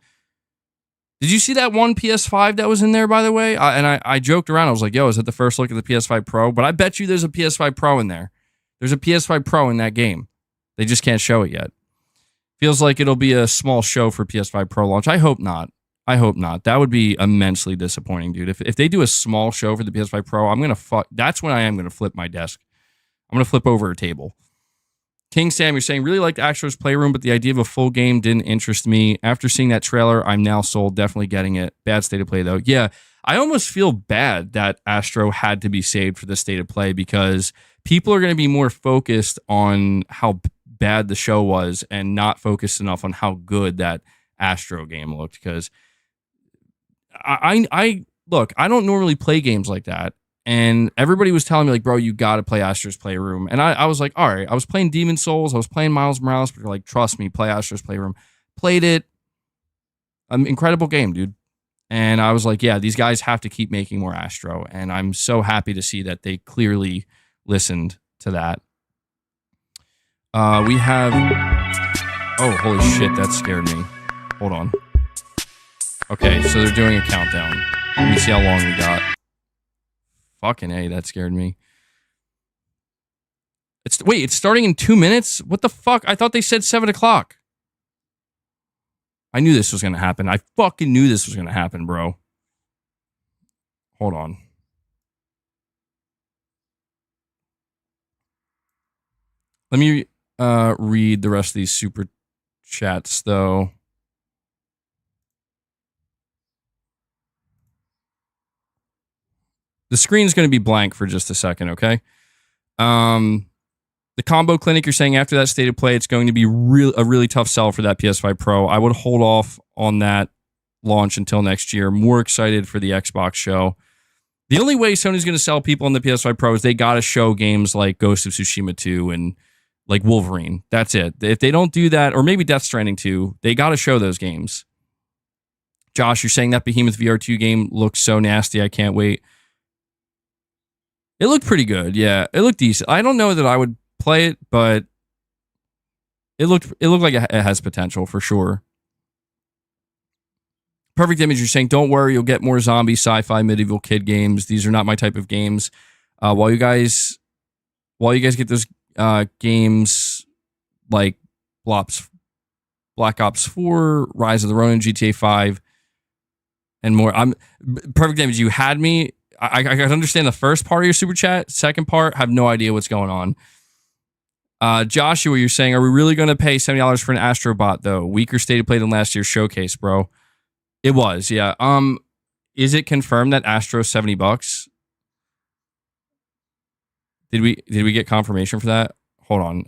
Did you see that one PS5 that was in there, by the way? I joked around. I was like, yo, is that the first look at the PS5 Pro? But I bet you there's a PS5 Pro in there. There's a PS5 Pro in that game. They just can't show it yet. Feels like it'll be a small show for PS5 Pro launch. I hope not. That would be immensely disappointing, dude. If they do a small show for the PS5 Pro, that's when I am going to flip my desk. I'm going to flip over a table. King Sam, you're saying, really liked Astro's Playroom, but the idea of a full game didn't interest me. After seeing that trailer, I'm now sold. Definitely getting it. Bad state of play, though. Yeah, I almost feel bad that Astro had to be saved for the state of play because people are going to be more focused on how bad the show was and not focused enough on how good that Astro game looked. Because I look, I don't normally play games like that. And everybody was telling me, like, bro, you got to play Astro's Playroom. And I was like, all right. I was playing Demon's Souls. I was playing Miles Morales. But they're like, trust me, play Astro's Playroom. Played it. Incredible game, dude. And I was like, yeah, these guys have to keep making more Astro. And I'm so happy to see that they clearly listened to that. We have... Oh, holy shit, that scared me. Hold on. Okay, so they're doing a countdown. Let me see how long we got. Fucking A, that scared me. It's starting in 2 minutes? What the fuck? I thought they said 7 o'clock. I knew this was going to happen. I fucking knew this was going to happen, bro. Hold on. Let me read the rest of these super chats, though. The screen's going to be blank for just a second, okay? The Combo Clinic, you're saying after that state of play, it's going to be a really tough sell for that PS5 Pro. I would hold off on that launch until next year. More excited for the Xbox show. The only way Sony's going to sell people on the PS5 Pro is they got to show games like Ghost of Tsushima 2 and like Wolverine. That's it. If they don't do that, or maybe Death Stranding 2, they got to show those games. Josh, you're saying that Behemoth VR2 game looks so nasty. I can't wait. It looked pretty good. Yeah, it looked decent. I don't know that I would play it, but it looked like it has potential for sure. Perfect Image, you're saying, don't worry, you'll get more zombie, sci-fi, medieval kid games. These are not my type of games. While you guys get those games like Black Ops 4, Rise of the Ronin, GTA 5, and more. Perfect Image, you had me. I can understand the first part of your super chat. Second part, have no idea what's going on. Joshua, you're saying, are we really going to pay $70 for an Astro Bot, though? Weaker state of play than last year's showcase, bro. It was, yeah. Is it confirmed that Astro's $70? Did we get confirmation for that? Hold on.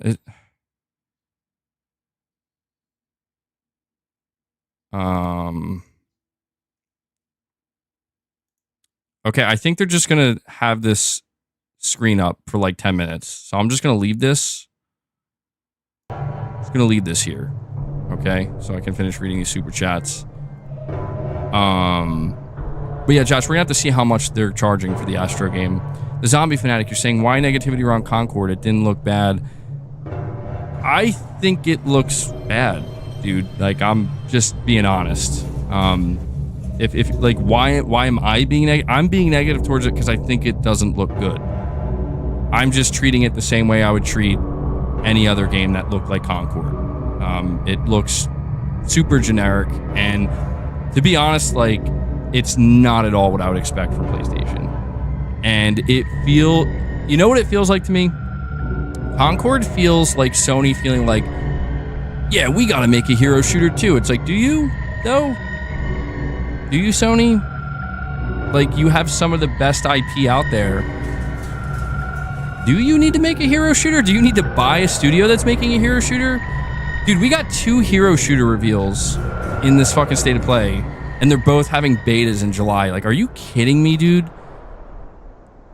Okay, I think they're just going to have this screen up for like 10 minutes. So I'm just going to leave this. Just going to leave this here. Okay, so I can finish reading these super chats. But yeah, Josh, we're going to have to see how much they're charging for the Astro game. The Zombie Fanatic, you're saying, why negativity around Concord? It didn't look bad. I think it looks bad, dude. Like, I'm just being honest. If like, why am I being negative? I'm being negative towards it because I think it doesn't look good. I'm just treating it the same way I would treat any other game that looked like Concord. It looks super generic, and to be honest, like, it's not at all what I would expect from PlayStation. And you know what it feels like to me? Concord feels like Sony feeling like, yeah, we gotta make a hero shooter too. It's like, do you, though? Do you, Sony? Like, you have some of the best IP out there. Do you need to make a hero shooter? Do you need to buy a studio that's making a hero shooter? Dude, we got 2 hero shooter reveals in this fucking state of play, and they're both having betas in July. Like, are you kidding me, dude?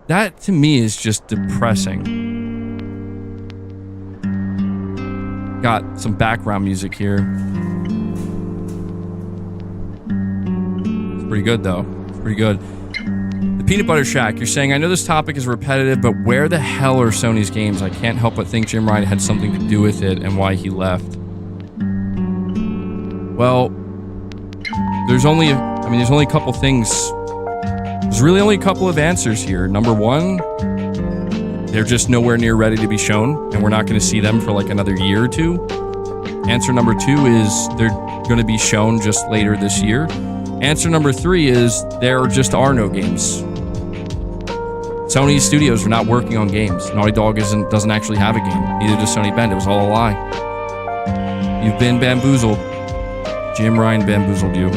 That, to me, is just depressing. Got some background music here. It's pretty good, though. It's pretty good. The Peanut Butter Shack, you're saying, I know this topic is repetitive, but where the hell are Sony's games? I can't help but think Jim Ryan had something to do with it and why he left. Well, there's only a couple things. There's really only a couple of answers here. Number one, they're just nowhere near ready to be shown, and we're not going to see them for like another year or two. Answer number 2 is they're going to be shown just later this year. Answer number 3 is there just are no games. Sony studios are not working on games. Naughty Dog doesn't actually have a game. Neither does Sony Bend. It was all a lie. You've been bamboozled. Jim Ryan bamboozled you.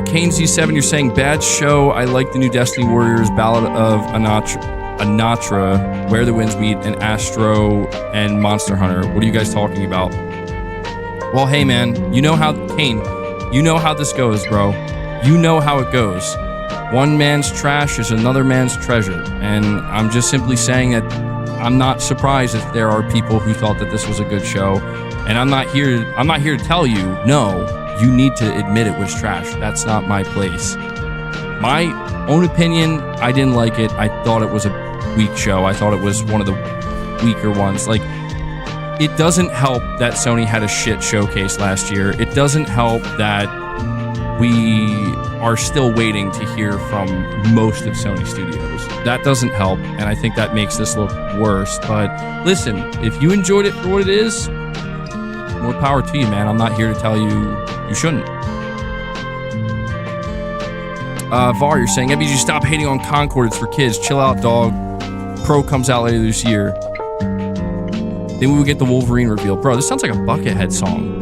Kane Z7, you're saying, bad show. I like the new Destiny Warriors, Ballad of Antara, Where the Winds Meet, and Astro and Monster Hunter. What are you guys talking about? Well, hey, man, Kane, you know how this goes, bro. You know how it goes. One man's trash is another man's treasure. And I'm just simply saying that I'm not surprised if there are people who thought that this was a good show. And I'm not here to tell you, no, you need to admit it was trash. That's not my place. My own opinion, I didn't like it. I thought it was a weak show. I thought it was one of the weaker ones. Like, it doesn't help that Sony had a shit showcase last year. It doesn't help that we are still waiting to hear from most of Sony Studios. That doesn't help, and I think that makes this look worse. But listen, if you enjoyed it for what it is, more power to you, man. I'm not here to tell you you shouldn't. Var, you're saying, MBG, stop hating on Concord. It's for kids. Chill out, dog. Pro comes out later this year. Then we would get the Wolverine reveal. Bro, this sounds like a Buckethead song.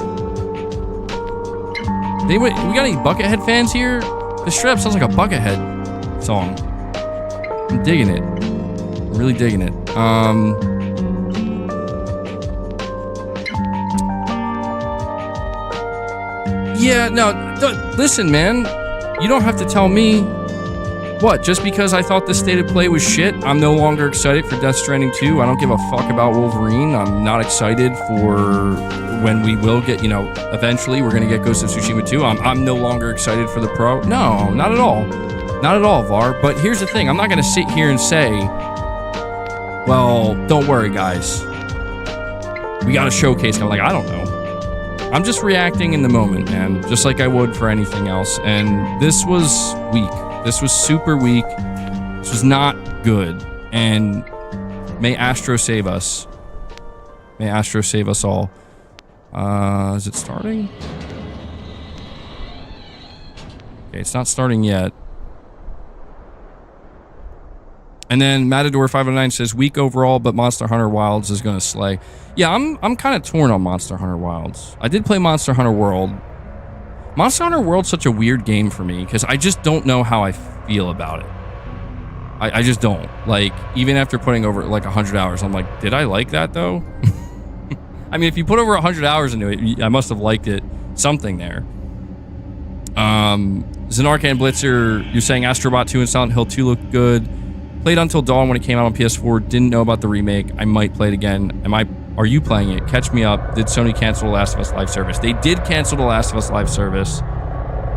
We got any Buckethead fans here? This straight up sounds like a Buckethead song. I'm digging it. I'm really digging it. Yeah, no, listen, man. You don't have to tell me. What, just because I thought the state of play was shit, I'm no longer excited for Death Stranding 2? I don't give a fuck about Wolverine. I'm not excited for when we will get, you know, eventually we're going to get Ghost of Tsushima 2. I'm no longer excited for the Pro. No, not at all. Not at all, Var. But here's the thing. I'm not going to sit here and say, well, don't worry, guys. We got a showcase. I'm like, I don't know. I'm just reacting in the moment, man. Just like I would for anything else. And this was weak. This was super weak. This was not good. And may Astro save us. May Astro save us all. Is it starting? Okay, it's not starting yet. And then Matador 509 says, weak overall, but Monster Hunter Wilds is going to slay. Yeah, I'm kind of torn on Monster Hunter Wilds. I did play Monster Hunter World. Monster Hunter World's such a weird game for me because I just don't know how I feel about it. I just don't. Like, even after putting over like 100 hours, I'm like, did I like that though? I mean, if you put over 100 hours into it, I must have liked it. Something there. Xenarcan Blitzer, you're saying Astro Bot 2 and Silent Hill 2 look good. Played Until Dawn when it came out on PS4. Didn't know about the remake. I might play it again. Are you playing it? Catch me up. Did Sony cancel The Last of Us live service? They did cancel The Last of Us live service.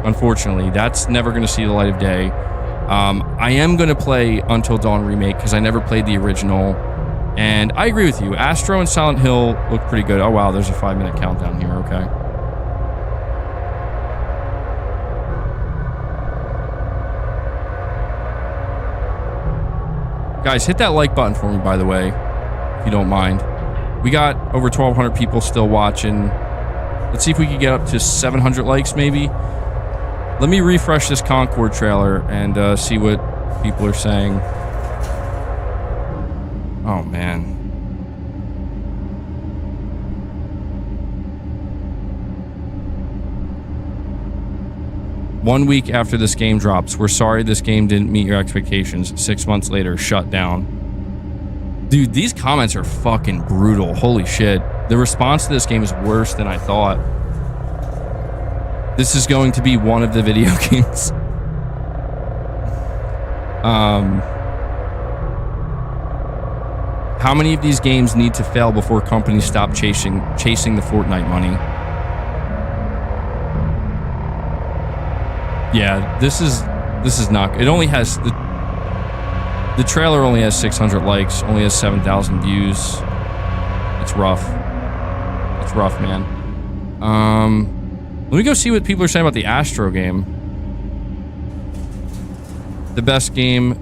Unfortunately, that's never going to see the light of day. I am going to play Until Dawn remake because I never played the original. And I agree with you. Astro and Silent Hill look pretty good. Oh, wow. There's a 5-minute countdown here. Okay. Guys, hit that like button for me, by the way, if you don't mind. We got over 1,200 people still watching. Let's see if we can get up to 700 likes, maybe. Let me refresh this Concord trailer and see what people are saying. Oh, man. One week after this game drops, we're sorry this game didn't meet your expectations. 6 months later, shut down. Dude, these comments are fucking brutal. Holy shit. The response to this game is worse than I thought. This is going to be one of the video games. How many of these games need to fail before companies stop chasing the Fortnite money? Yeah, this is not. It only has the trailer only has 600 likes, only has 7,000 views. It's rough. It's rough, man. Let me go see what people are saying about the Astro game. The best game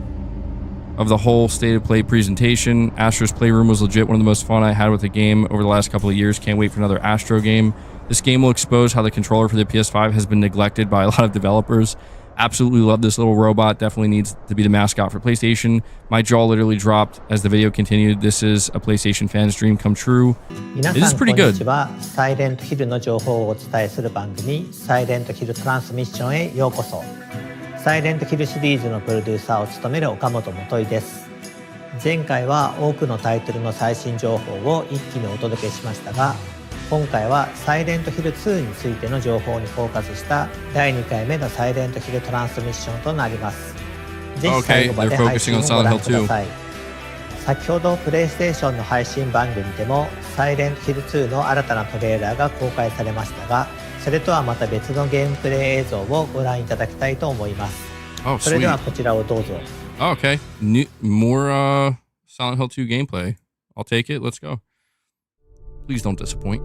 of the whole State of Play presentation. Astro's Playroom was legit one of the most fun I had with the game over the last couple of years. Can't wait for another Astro game. This game will expose how the controller for the PS5 has been neglected by a lot of developers. Absolutely love this little robot. Definitely needs to be the mascot for PlayStation. My jaw literally dropped as the video continued. This is a PlayStation fan's dream come true. It is pretty good. サイレントヒルの情報をお伝えする番組サイレントヒルトランスミッションへようこそ。サイレントヒルシリーズのプロデューサーを務める岡本元井です。前回は多くのタイトルの最新情報を一気にお届けしましたが、今回はサイレントヒル2についての情報にフォーカスした第2回目のサイレントヒルトランスミッションとなります。ぜひ最後まで配信をご覧ください。先ほどプレイステーションの配信番組でもサイレントヒル2の新たなトレーラーが公開されましたが、それとはまた別のゲームプレイ映像をご覧いただきたいと思います。それではこちらをどうぞ。Okay. More Silent Hill 2 gameplay. I'll take it. Let's go. Please don't disappoint.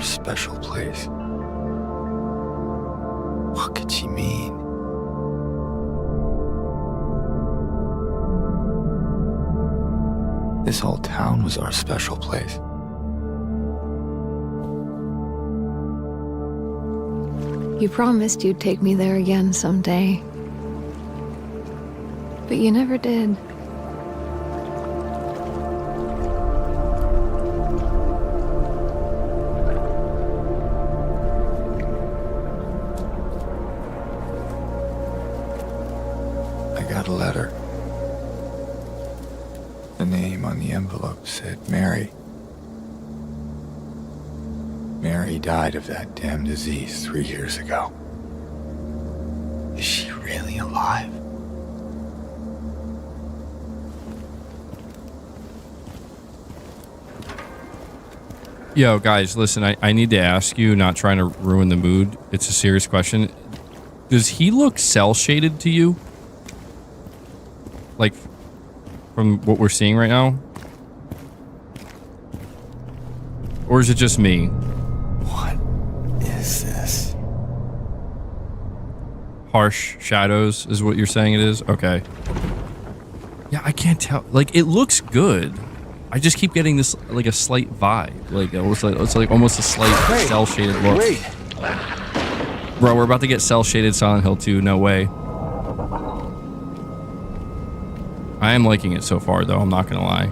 Special place. What could she mean? This whole town was our special place. You promised you'd take me there again someday. But you never did. I got a letter. The name on the envelope said Mary. Mary died of that damn disease 3 years ago. Is she really alive? Yo, guys, listen, I need to ask you, not trying to ruin the mood. It's a serious question. Does he look cel-shaded to you? Like, from what we're seeing right now? Or is it just me? What is this? Harsh shadows is what you're saying it is? Okay. Yeah, I can't tell. Like, it looks good. I just keep getting this, like, a slight vibe. Like, it's like almost a slight cel-shaded look. Wait. Bro, we're about to get cel-shaded Silent Hill 2. No way. I am liking it so far, though. I'm not gonna lie.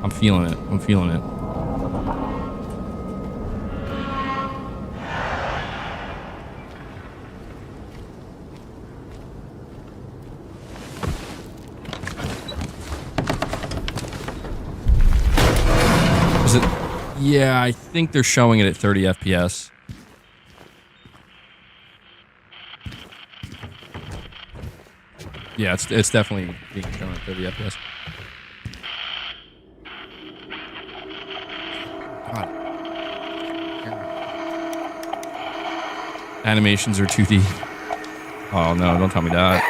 I'm feeling it. I'm feeling it. Is it? Yeah, I think they're showing it at 30 FPS. Yeah, it's definitely being shown at 30 FPS. God. Animations are 2D. Oh no, don't tell me that.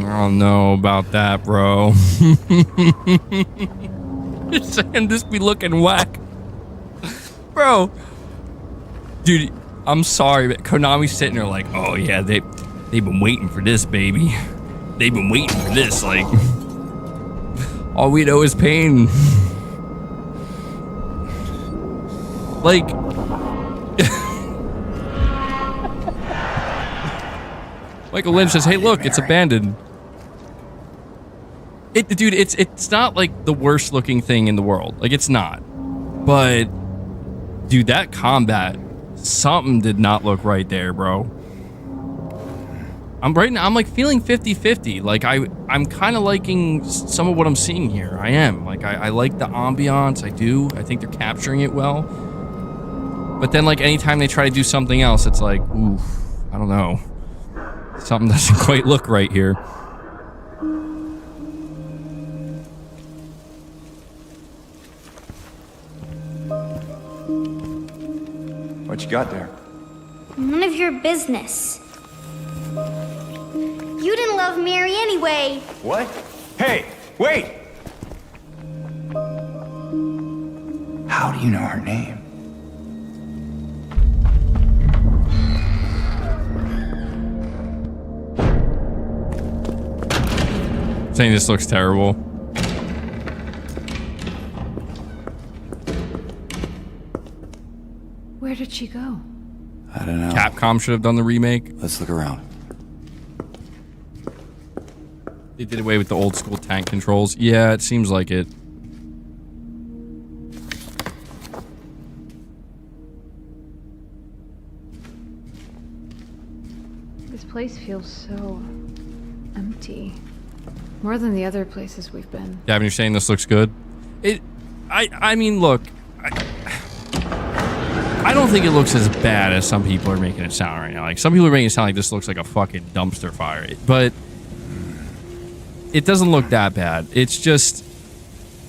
I don't know about that, bro. You're saying this be looking whack. Bro. Dude, I'm sorry, but Konami's sitting there like, oh yeah, they've been waiting for this, baby. They've been waiting for this, like. All we know is pain. Like. Michael Lynch says, hey, look, it's abandoned. Dude, it's not like the worst looking thing in the world. Like, it's not. But, dude, that combat, something did not look right there, bro. I'm like feeling 50-50. Like, I'm kind of liking some of what I'm seeing here. I am. Like, I like the ambiance. I do. I think they're capturing it well. But then, like, anytime they try to do something else, it's like, oof, I don't know. Something doesn't quite look right here. What you got there? None of your business. You didn't love Mary anyway. What? Hey, wait! How do you know her name? Saying this looks terrible. Where did she go? I don't know. Capcom should have done the remake. Let's look around. They did away with the old school tank controls. Yeah, it seems like it. This place feels so empty. More than the other places we've been. Gavin, you're saying this looks good? I mean, look. I don't think it looks as bad as some people are making it sound right now. Like, some people are making it sound like this looks like a fucking dumpster fire. But it doesn't look that bad. It's just,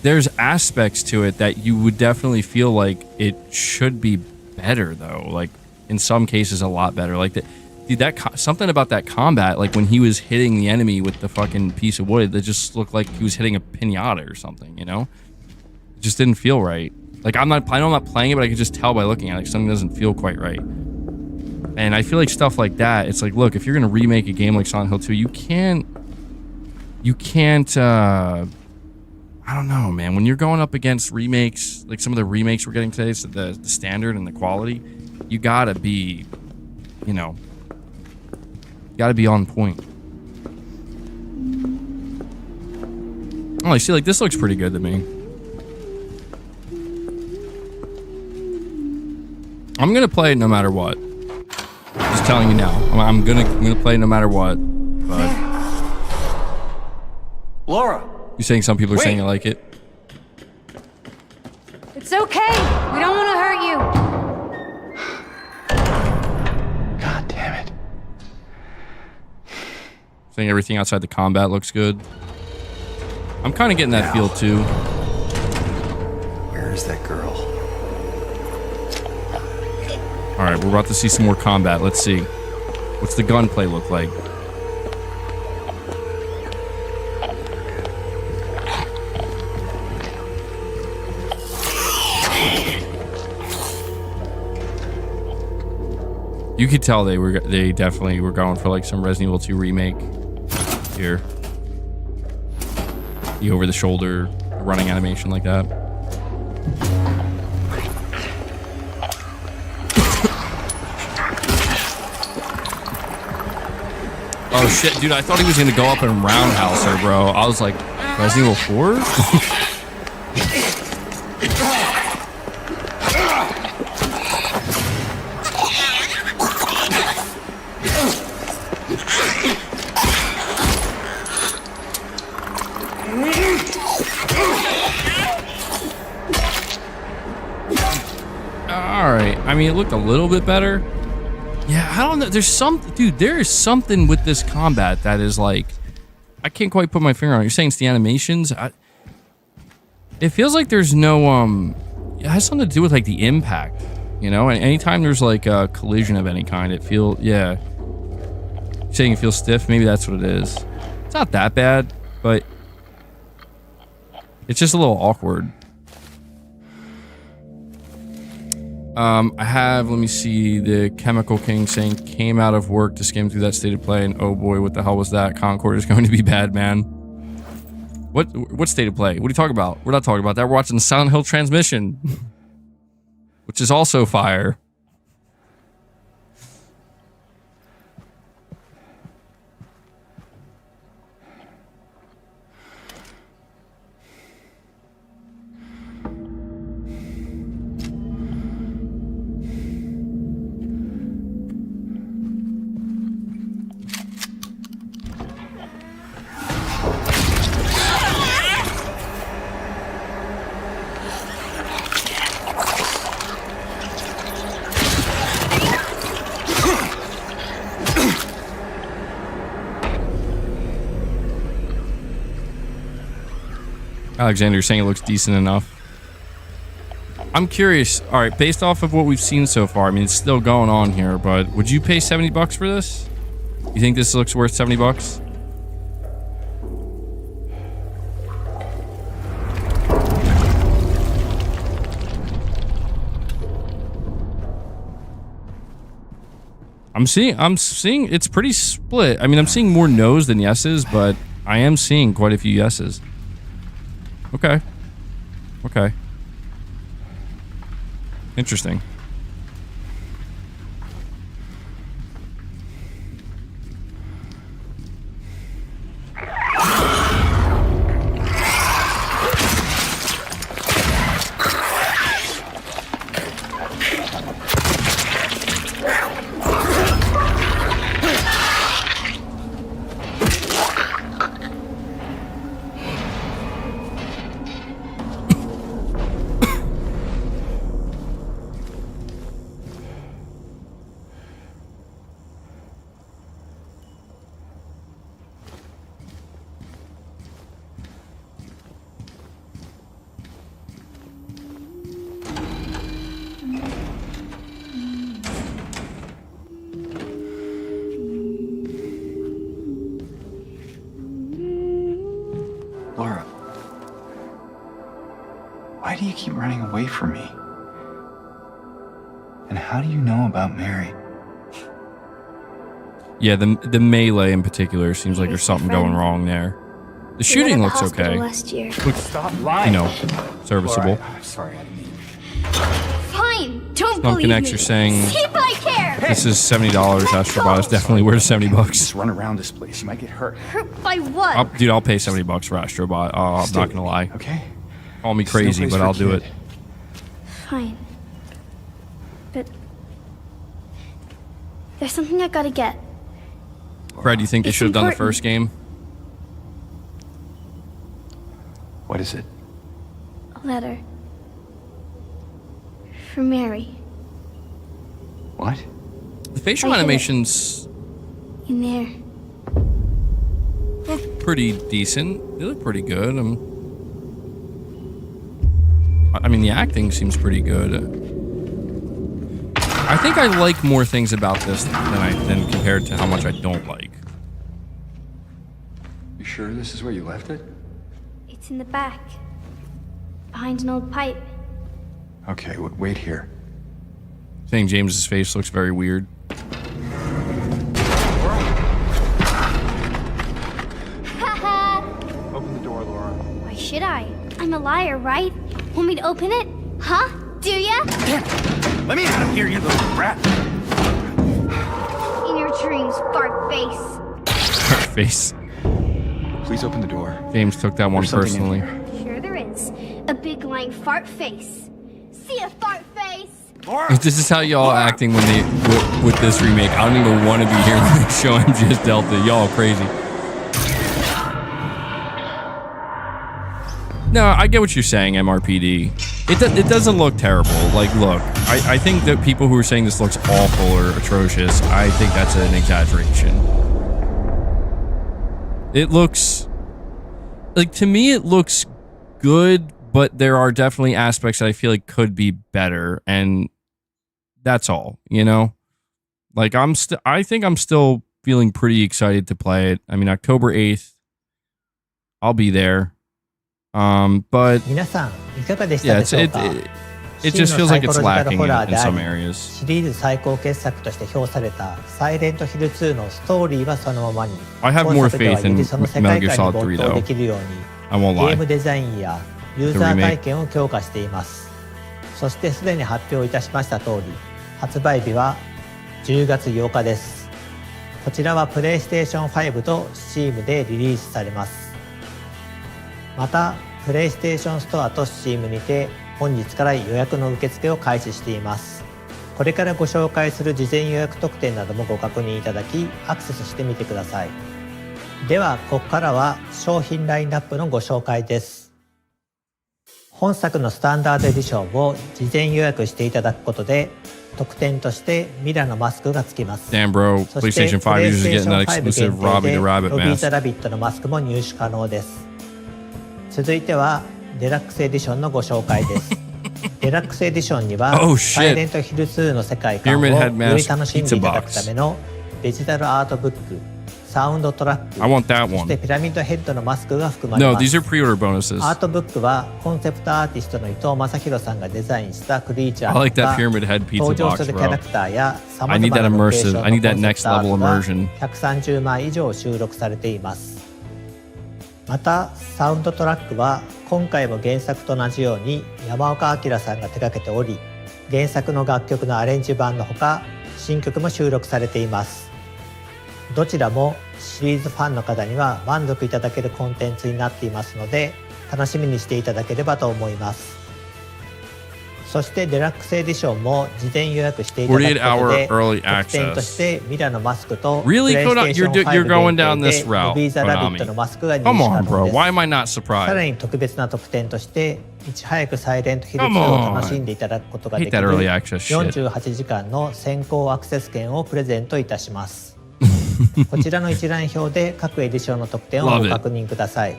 there's aspects to it that you would definitely feel like it should be better, though. Like, in some cases, a lot better. Like, dude, something about that combat, like when he was hitting the enemy with the fucking piece of wood, that just looked like he was hitting a pinata or something, you know? It just didn't feel right. Like, I know I'm not playing it, but I could just tell by looking at it, like, something doesn't feel quite right. And I feel like stuff like that, it's like, look, if you're going to remake a game like Silent Hill 2, you can't, I don't know, man. When you're going up against remakes, like some of the remakes we're getting today, so the standard and the quality, you gotta be, you know, gotta be on point. Oh, I see, like, this looks pretty good to me. I'm gonna play it no matter what. Just telling you now. I'm gonna play it no matter what. But Laura! You're saying some people are saying I like it? It's okay. We don't want to hurt you. God damn it. Saying everything outside the combat looks good. I'm kind of getting that feel too. Where is that girl? All right, we're about to see some more combat. Let's see. What's the gunplay look like? You could tell they definitely were going for like some Resident Evil 2 remake here. The over the shoulder running animation like that. Oh shit, dude, I thought he was gonna go up and roundhouse her, bro. I was like, Resident Evil 4? I mean, it looked a little bit better. Yeah, I don't know. There's there is something with this combat that is like, I can't quite put my finger on it. You're saying it's the animations? It feels like there's no, it has something to do with like the impact, you know? And anytime there's like a collision of any kind, yeah. You're saying it feels stiff? Maybe that's what it is. It's not that bad, but it's just a little awkward. let me see, the Chemical King saying, came out of work to skim through that state of play, and oh boy, what the hell was that? Concord is going to be bad, man. What state of play? What are you talking about? We're not talking about that. We're watching the Silent Hill transmission, which is also fire. Alexander, you're saying it looks decent enough. I'm curious. All right, based off of what we've seen so far, I mean, it's still going on here, but would you pay $70 for this? You think this looks worth $70? I'm seeing it's pretty split. I mean, I'm seeing more no's than yeses, but I am seeing quite a few yeses. Okay. Okay. Interesting. do you keep running away from me? And how do you know about Mary? Yeah, the melee in particular seems like there's something going wrong there. The shooting looks okay. Last year. Looks, serviceable. Right. I'm sorry, I didn't mean. Fine, don't Pumpkin believe X me. are saying See if I care. this is $70. Astro Bot is definitely worth $70. Just run around this place. You might get hurt. Hurt by what? Dude, I'll pay $70 for Astro Bot. I'm not gonna lie. Okay. Call me crazy, but I'll do it. Fine. But there's something I gotta get. Fred, do you think they should have done the first game? What is it? A letter. For Mary. What? The facial animations In there. look pretty decent. They look pretty good. I mean, the acting seems pretty good. I think I like more things about this than compared to how much I don't like. You sure this is where you left it? It's in the back. Behind an old pipe. Okay, wait here. Saying James's face looks very weird. Open the door, Laura. Why should I? I'm a liar, right? Want me to open it? Huh? Do ya? Let me out of here, you little brat. In your dreams, fart face. Face. Please open the door. James took that one There's something in personally. here. Sure there is. A big lying fart face. See a fart face? If this is how y'all acting when they with this remake, I don't even want to be here when they show MGS Delta. Y'all crazy. No, I get what you're saying, MRPD. It doesn't look terrible. Like, look, I think that people who are saying this looks awful or atrocious, I think that's an exaggeration. It looks like, to me, it looks good, but there are definitely aspects that I feel like could be better, and that's all, you know? Like, I think I'm still feeling pretty excited to play it. I mean, October 8th, I'll be there. But yeah, it just feels like it's lacking in some areas. シリーズ最高傑作として評されたサイレントヒル2のストーリーはそのままに、 I have more faith in その世界 Metal Gear 観に Solid 3没頭 though. できるように I won't ゲー lie. ムデザインやユーザー体験を強化しています。そしてすでに発表いたしました通り、発売日は10月8日です。こちらはプレイステーション5と Steam でリリースされます。また、プレイステーションストアと Steam にて本日から予約の受付を開始しています。これからご紹介する事前予約特典などもご確認いただき、アクセスしてみてください。では、ここからは商品ラインナップのご紹介です。本作のスタンダードエディションを事前予約していただくことで、特典としてミラのマスクがつきます。 Damn, bro. そして PlayStation 5 users getting that プレイ exclusive ステーション5 Robbie 限 the 定 Rabbit でロビー・ザ・ mask. ラビットのマスクも入手可能です。続いてはデラックスエディションのご紹介です。デラックスエディションには、Oh, shit. サイレントヒル2の世界観を Pyramid よ Head Mask り楽しんでいただく Pizza ためのデジタルアートブック、サウンドトラック、 I want that そして one. ピラミッドヘッドのマスクが含まれ No, ます。 these are pre-order bonuses. アートブックはコンセプトアーティストの伊藤正弘さんがデザインしたクリーチャー I like that が Pyramid Head pizza 登場 box, するキャラ bro. クターやさま I ざ need ま that なロケーシ immersive. ョンの I need コ that ンセ next プトアー level トが immersion. 130枚以上収録されています。またサウンドトラックは今回も原作と同じように山岡明さんが手掛けており、原作の楽曲のアレンジ版のほか新曲も収録されています。どちらもシリーズファンの方には満足いただけるコンテンツになっていますので、楽しみにしていただければと思います。そしてデラックスエディションも事前予約していただくことで、 48 hour early 特典と access. してミラのマスクと Really? プレイステーション You're 5 going 限 down 定 this で route, ロビー・ザ・ラビット Konami. のマスクが入手 Come 可 on, 能 bro. です。 Why am I not さ surprised? らに特別な特典としていち早くサイレントヒル2 Come on. を楽しんでいただくことができ Hate る that early access shit. 48時間の先行アクセス券をプレゼントいたします。こちらの一覧表で各エディションの特典をご確認ください。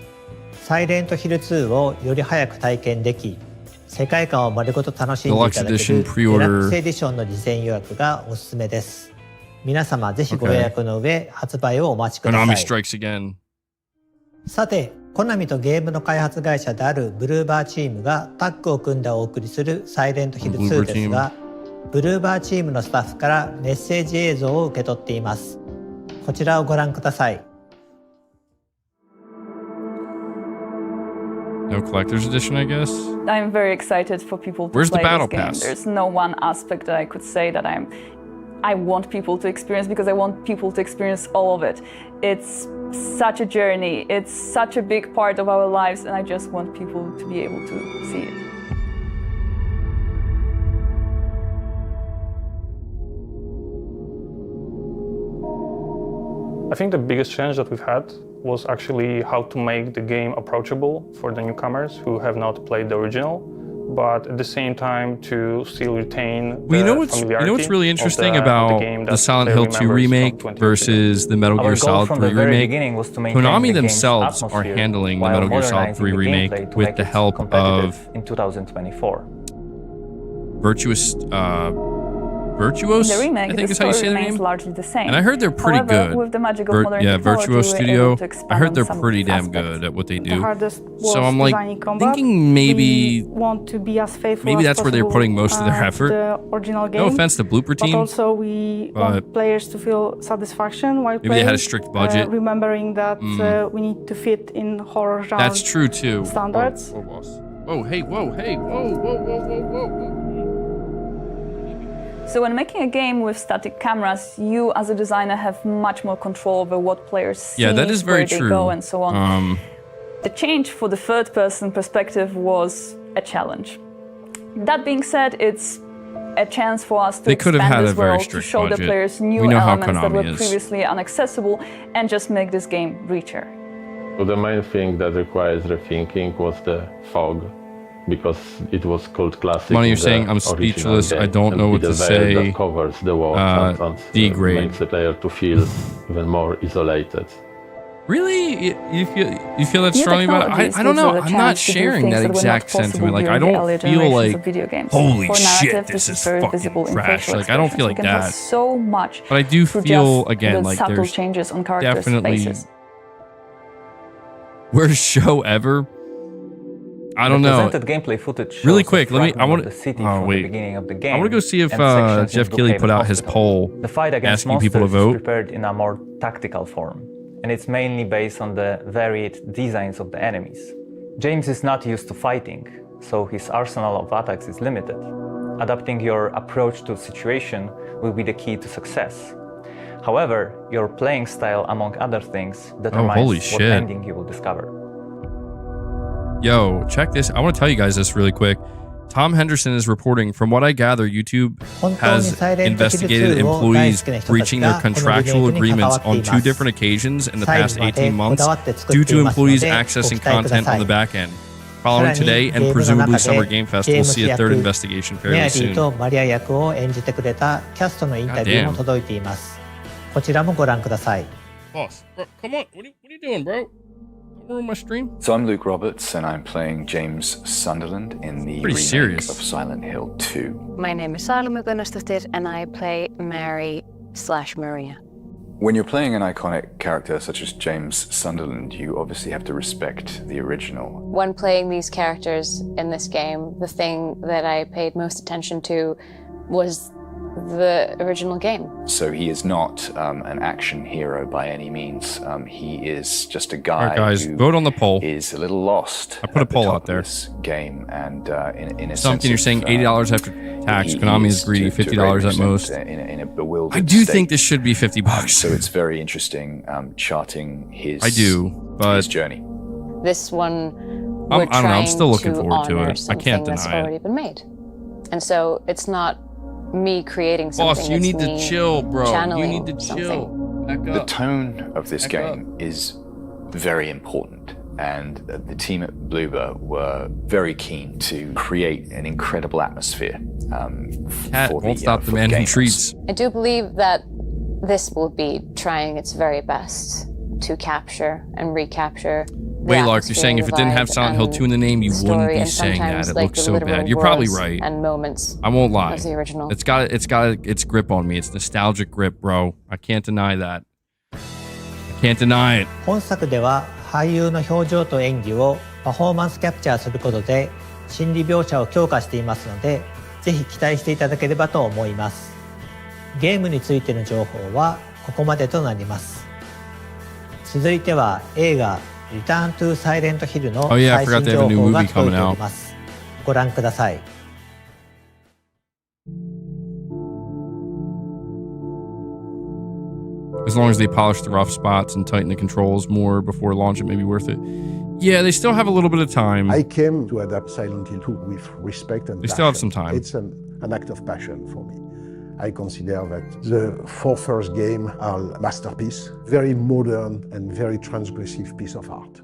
サイレントヒル2をより早く体験でき、世界観を丸ごと楽しんでいただける Deluxe Edition デラ pre-order ックスエディションの事前予約がおすすめです。皆様ぜひご予約の上、発売をお待ちくださ Konami い。 strikes again. さて、コナミとゲームの開発会社であるブルーバーチームがタッグを組んでお送りするサイレントヒル2ですが、ブルーバーチームのスタッフからメッセージ映像を受け取っています。こちらをご覧ください。No collector's edition, I guess. I'm very excited for people to Where's play the battle this game. pass? There's no one aspect that I could say that I want people to experience, because I want people to experience all of it. It's such a journey. It's such a big part of our lives, and I just want people to be able to see it. I think the biggest challenge that we've had was actually how to make the game approachable for the newcomers who have not played the original, but at the same time to still retain the familiarity what's really interesting of about game the Silent Hill 2 remake versus the Metal Gear Solid 3 remake? Konami themselves are handling the Metal Gear Solid 3 remake with the help of in 2024. Virtuos, The remake, I think the is how you story say the remains name. largely the same. And I heard they're pretty However, good. with the magic of modern technology, Virtuos we're Studio. able to expand I heard on they're some pretty damn aspects. good at what they The do. hardest was So I'm like designing combat. thinking maybe We want to be as faithful maybe as that's where they're possible, putting most of their effort. The original game. No offense to Blooper Team. But also we want players to feel satisfaction while maybe playing. they had a strict budget. Remembering that we need to fit in horror genre. That's true too. Standards. Oh, hey, whoa, hey, whoa. So when making a game with static cameras, you as a designer have much more control over what players see, Yeah, that is very where they true. go, and so on. The change for the third-person perspective was a challenge. That being said, it's a chance for us to They could have expand had this a very world, to strict show the budget. players new We know how elements that were Konami is. previously inaccessible, and just make this game richer. So the main thing that requires rethinking was the fog, because it was called classic. Money, you're saying I'm speechless. I don't know what to say. That covers the walls and degrade. makes the player to feel even more isolated. Really? You feel that strongly about it? I don't know. I'm not sharing that exact sentiment. Like, I don't feel like, holy shit, this is fucking trash. Like, I don't feel like that. So much. But I do feel, again, like subtle there's changes on characters' definitely faces. worst show ever. I don't know. Presented gameplay footage shows really quick, a let me. I fragment want of the city to. Oh from wait. the beginning of the game, I want to go see if and sections Jeff in Keighley Brookhaven put out his Hospital. poll The fight against asking people to monsters vote. is prepared in a more tactical form, and it's mainly based on the varied designs of the enemies. James is not used to fighting, so his arsenal of attacks is limited. Adapting your approach to a situation will be the key to success. However, your playing style, among other things, determines holy what shit. ending you will discover. Yo, check this. I want to tell you guys this really quick. Tom Henderson is reporting, from what I gather, YouTube has investigated employees breaching their contractual agreements on 2 different occasions in the past 18 months due to employees accessing content on the back end. Following today and presumably Summer Game Fest, we'll see a 3rd investigation fairly soon. とマリア役を演じてくれたキャストのインタビューも届いています。こちらもご覧ください。 Boss, bro, come on. What are you doing, bro? Don't ruin my stream. So I'm Luke Roberts, and I'm playing James Sunderland in the remake serious. of Silent Hill 2. My name is Salome Gunnarsdottir, and I play Mary/Maria. When you're playing an iconic character such as James Sunderland, you obviously have to respect the original. When playing these characters in this game, the thing that I paid most attention to was the original game. So he is not an action hero by any means. He is just a guy All right, guys, who vote on the poll. is a little lost. I put a poll out there. This game, and in a Something you're sense saying $80 after tax. Konami is greedy, $50 at most. In a bewildered I do state. think this should be $50. So it's very interesting charting his, I do, but his journey. This one, I we're don't know, I'm trying still looking to forward to honor it. I something can't that's deny it. already been made. And so it's not me creating something. Boss, you it's need to me chill, bro. You channeling need to chill. something. Back The up. tone of this Back game is very important, and the team at Bloober were very keen to create an incredible atmosphere Cat for won't stop the man who gamers. treats. I do believe that this will be trying its very best to capture and recapture the Waylark, you're saying if it didn't have vibe Silent Hill and 2 in the name, you story, wouldn't be and saying that. sometimes, It like, looks the so literal bad. You're probably words right. and moments I won't lie. of the original. It's got its grip on me. It's nostalgic grip, bro. I can't deny that. I can't deny it. 本作では俳優の表情と演技をパフォーマンスキャプチャーすることで心理描写を強化していますので、ぜひ期待していただければと思います。ゲームについての情報はここまでとなります。続いては映画リターントゥサイレントヒルの最新情報が届いております。ご覧ください。As long as they polish the rough spots and tighten the controls more before launch, it may be worth it. Yeah, they still have a little bit of time. I came to adapt Silent Hill 2 with respect and They passion. still have some time. It's an act of passion for me. I consider that the 4 first games are a masterpiece, very modern and very transgressive piece of art.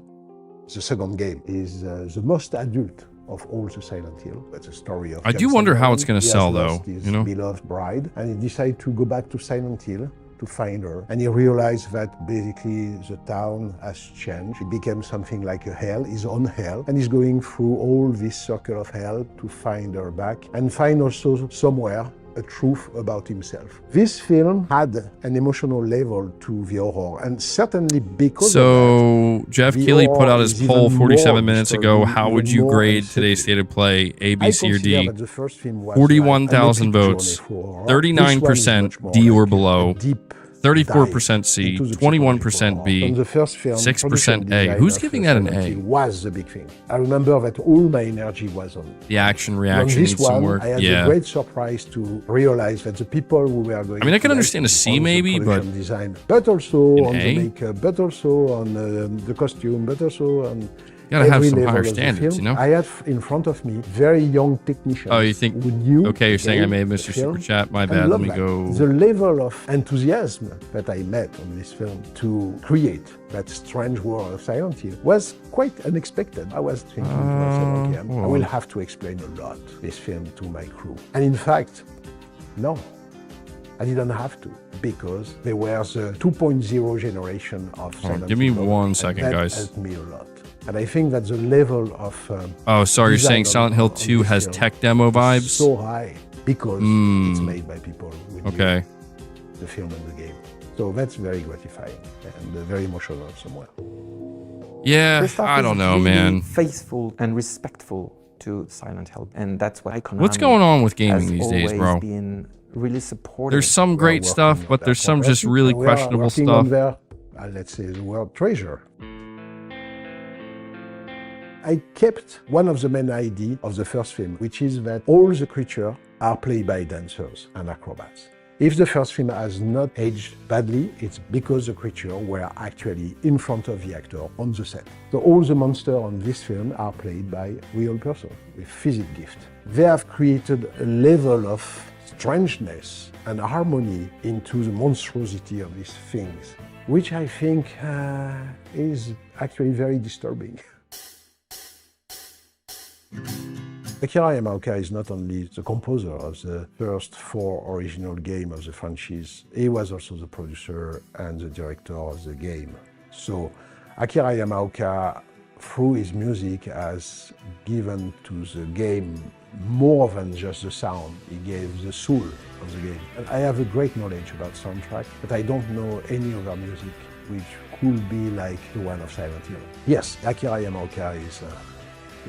The second game is the most adult of all the Silent Hill. It's a story of... I do wonder how it's going to sell, though. His you know, beloved bride, and he decided to go back to Silent Hill to find her, and he realized that basically the town has changed. It became something like a hell, his own hell, and he's going through all this circle of hell to find her back and find also somewhere a truth about himself. This film had an emotional level to the horror, and certainly because of that, Jeff the Keighley put horror out his is poll even 47 more minutes ago. disturbing, How would even you more grade unsettling. today's State of Play, A, B, I C, or consider D? that the first film was 41,000 like an epic votes, journey for horror. 39% D or below, deep 34% C, into the 21% B, From the first film, 6% A. Who's giving that an A? Was the big thing. I remember that all my energy was on it. The action On reaction this needs some one, work. I had Yeah. a great surprise to realize that the people who were going I mean, I to can like understand a C on the maybe, but production design, but also an on A? the makeup, but also on the costume, but also on gotta have every some level higher of the standards, film. you know? I had in front of me very young technicians. Oh, you think? Who knew Okay, you're the saying I game, may have missed the your film, super chat. My and bad. Let loved me that. go. The level of enthusiasm that I met on this film to create that strange world of Silent Hill was quite unexpected. I was thinking to myself, okay, I will have to explain a lot this film to my crew. And in fact, no, I didn't have to, because there was a 2.0 generation of Silent Give me Hill, 1 and second, that guys. helped me a lot. And I think that the level of Oh, sorry, you're design saying Silent Hill on 2 this has film tech demo is vibes? so high because it's made by people who knew Okay. the film and the game. So that's very gratifying and very emotional somewhere. Yeah, This stuff I is don't know, really man. faithful and respectful to Silent Hill, and that's why Konami What's going on with gaming has these days, always bro? been really supportive. There's some great stuff, but there's some just really We are questionable working stuff. on their, let's say, the world treasure. I kept one of the main ideas of the first film, which is that all the creatures are played by dancers and acrobats. If the first film has not aged badly, it's because the creatures were actually in front of the actor on the set. So all the monsters on this film are played by real persons with physical gift. They have created a level of strangeness and harmony into the monstrosity of these things, which I think is actually very disturbing. Akira Yamaoka is not only the composer of the first 4 original games of the franchise, he was also the producer and the director of the game. So Akira Yamaoka, through his music, has given to the game more than just the sound. He gave the soul of the game. And I have a great knowledge about soundtrack, but I don't know any other music which could be like the one of Silent Hill. Yes, Akira Yamaoka is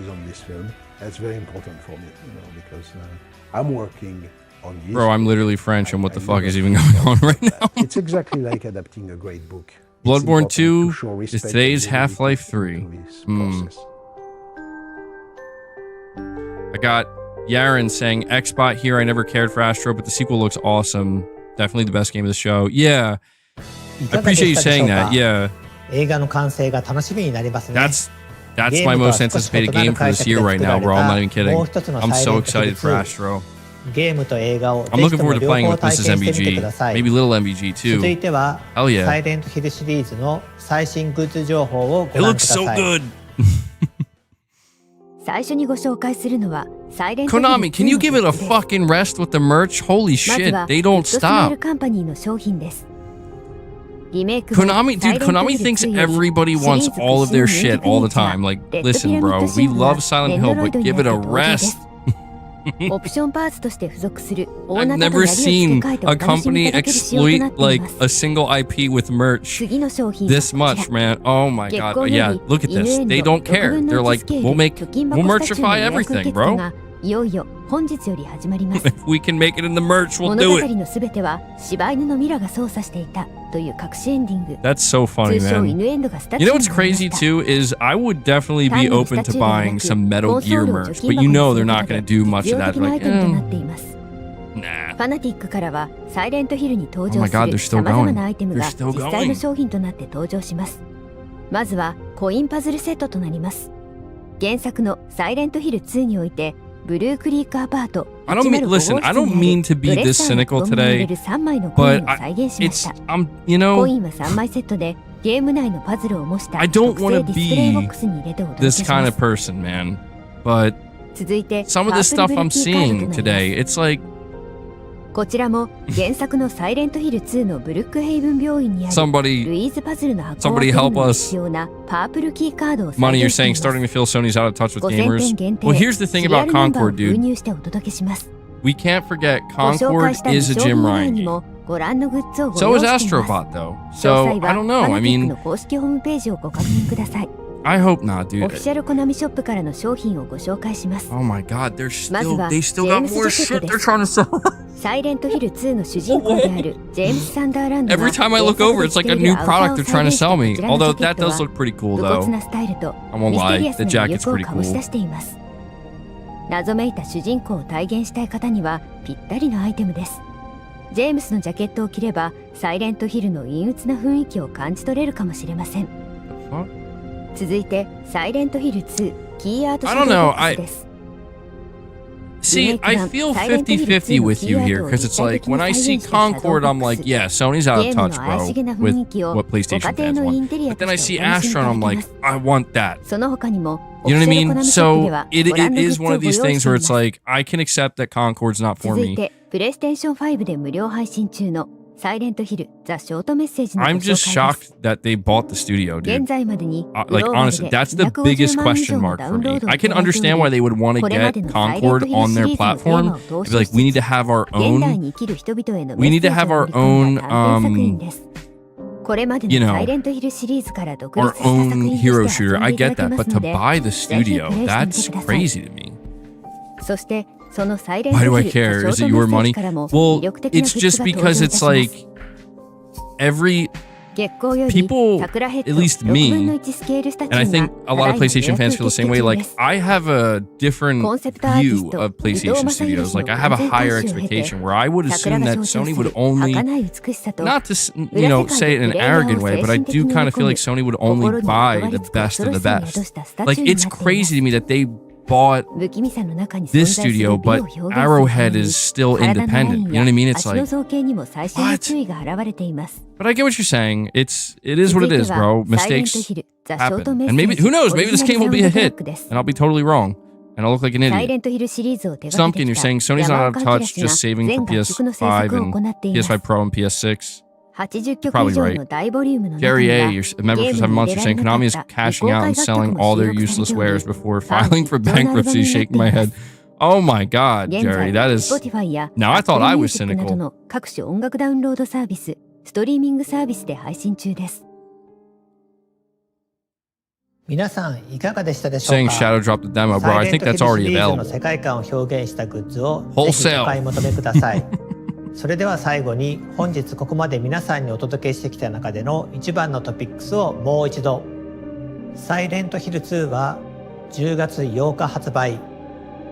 on this film. That's very important for me, because I'm working on this. Bro, I'm literally French, and what the fuck is even going on right now? It's exactly like adapting a great book. Bloodborne 2 is today's Half-Life 3. I got Yaren saying, Xbot here, I never cared for Astro, but the sequel looks awesome. Definitely the best game of the show. Yeah. I appreciate you saying that, yeah. That's my most anticipated game for this year right now, bro. I'm not even kidding. I'm so excited for Astro. I'm looking forward to playing with Mrs. MBG. Maybe little MBG too. Hell yeah. It looks so good. Konami, can you give it a fucking rest with the merch? Holy shit, they don't stop. Konami thinks everybody wants all of their shit all the time. Like, listen, bro, we love Silent Hill, but give it a rest. I've never seen a company exploit like a single IP with merch this much, man. Oh my god. Yeah, look at this. They don't care. They're like, we'll merchify everything, bro. If we can make it in the merch, we'll do it. That's so funny, man. You know what's crazy too is I would definitely be open to buying some Metal Gear merch, but you know they're not going to do much of that. Like, nah. Oh my god, they're still going. They're still going. まずはコインパズルセットとなります。原作のサイレントヒル2においてブルークリークアパート I don't mean to be this cynical today, but you know, コインは3枚セットでゲーム内のパズルを模した I don't want to be this kind of person, man. But some of the stuff I'm seeing today, it's like こちらも原作のサイレントヒル2のブルックヘイブン病院にあるルイーズパズルの箱を開けるのに必要なパープルキーカードを Money, you're saying starting to feel Sony's out of touch with gamers. Well, here's the thing about Concord, dude. We can't forget Concord is a Jim Ryan game. So is Astro Bot, though. So, I don't know. I mean, I hope not, dude. オフィシャルコナミショップからの商品をご紹介します。 Oh my god, they still got more shit they're trying to sell. サイレントヒル2の主人公であるジェームス・サンダーランド Every time I look over, it's like a new product they're trying to sell me. Although that does look pretty cool, though. I won't lie, the jacket's pretty cool. 謎めいた主人公を体現したい方にはぴったりのアイテムです。ジェームスのジャケットを着ればサイレントヒルの陰鬱な雰囲気を感じ取れるかもしれません。続いてサイレントヒル2キーアートシャドウボックスです。 See, I feel 50-50 with you here, because it's like, when I see Concord, I'm like, yeah, Sony's out of touch, bro, with what PlayStation fans want. But then I see Astro, and I'm like, I want that. You know what I mean? So, it is one of these things where it's like, I can accept that Concord's not for me. I'm just shocked that they bought the studio, dude. Like, honestly, that's the biggest question mark for me. I can understand why they would want to get Concord on their platform. To be like, we need to have our own, you know, our own hero shooter. I get that, but to buy the studio, that's crazy to me. Why do I care? Is it your money? Well, it's just because it's like people, at least me, and I think a lot of PlayStation fans feel the same way. Like, I have a different view of PlayStation Studios. Like, I have a higher expectation where I would assume that Sony would only, not to, you know, say it in an arrogant way, but I do kind of feel like Sony would only buy the best of the best. Like, it's crazy to me that they bought this studio, but Arrowhead is still independent. You know what I mean? It's like, what? But I get what you're saying. It is what it is, bro. Mistakes happen. And maybe, who knows? Maybe this game will be a hit, and I'll be totally wrong. And I'll look like an idiot. Stumpkin, you're saying Sony's not out of touch, just saving for PS5 and PS5 Pro and PS6. Probably right. Gary A, you're a member for 7 months. You're saying Konami is cashing out and selling all their useless wares before filing for bankruptcy. Shaking my head. Oh my god, Jerry, that is... Now I thought I was cynical. Saying Shadow dropped the demo, bro. I think that's already available. Wholesale. それでは最後に本日ここまで皆さんにお届けしてきた中での一番のトピックスをもう一度。サイレントヒル2は10月8日発売。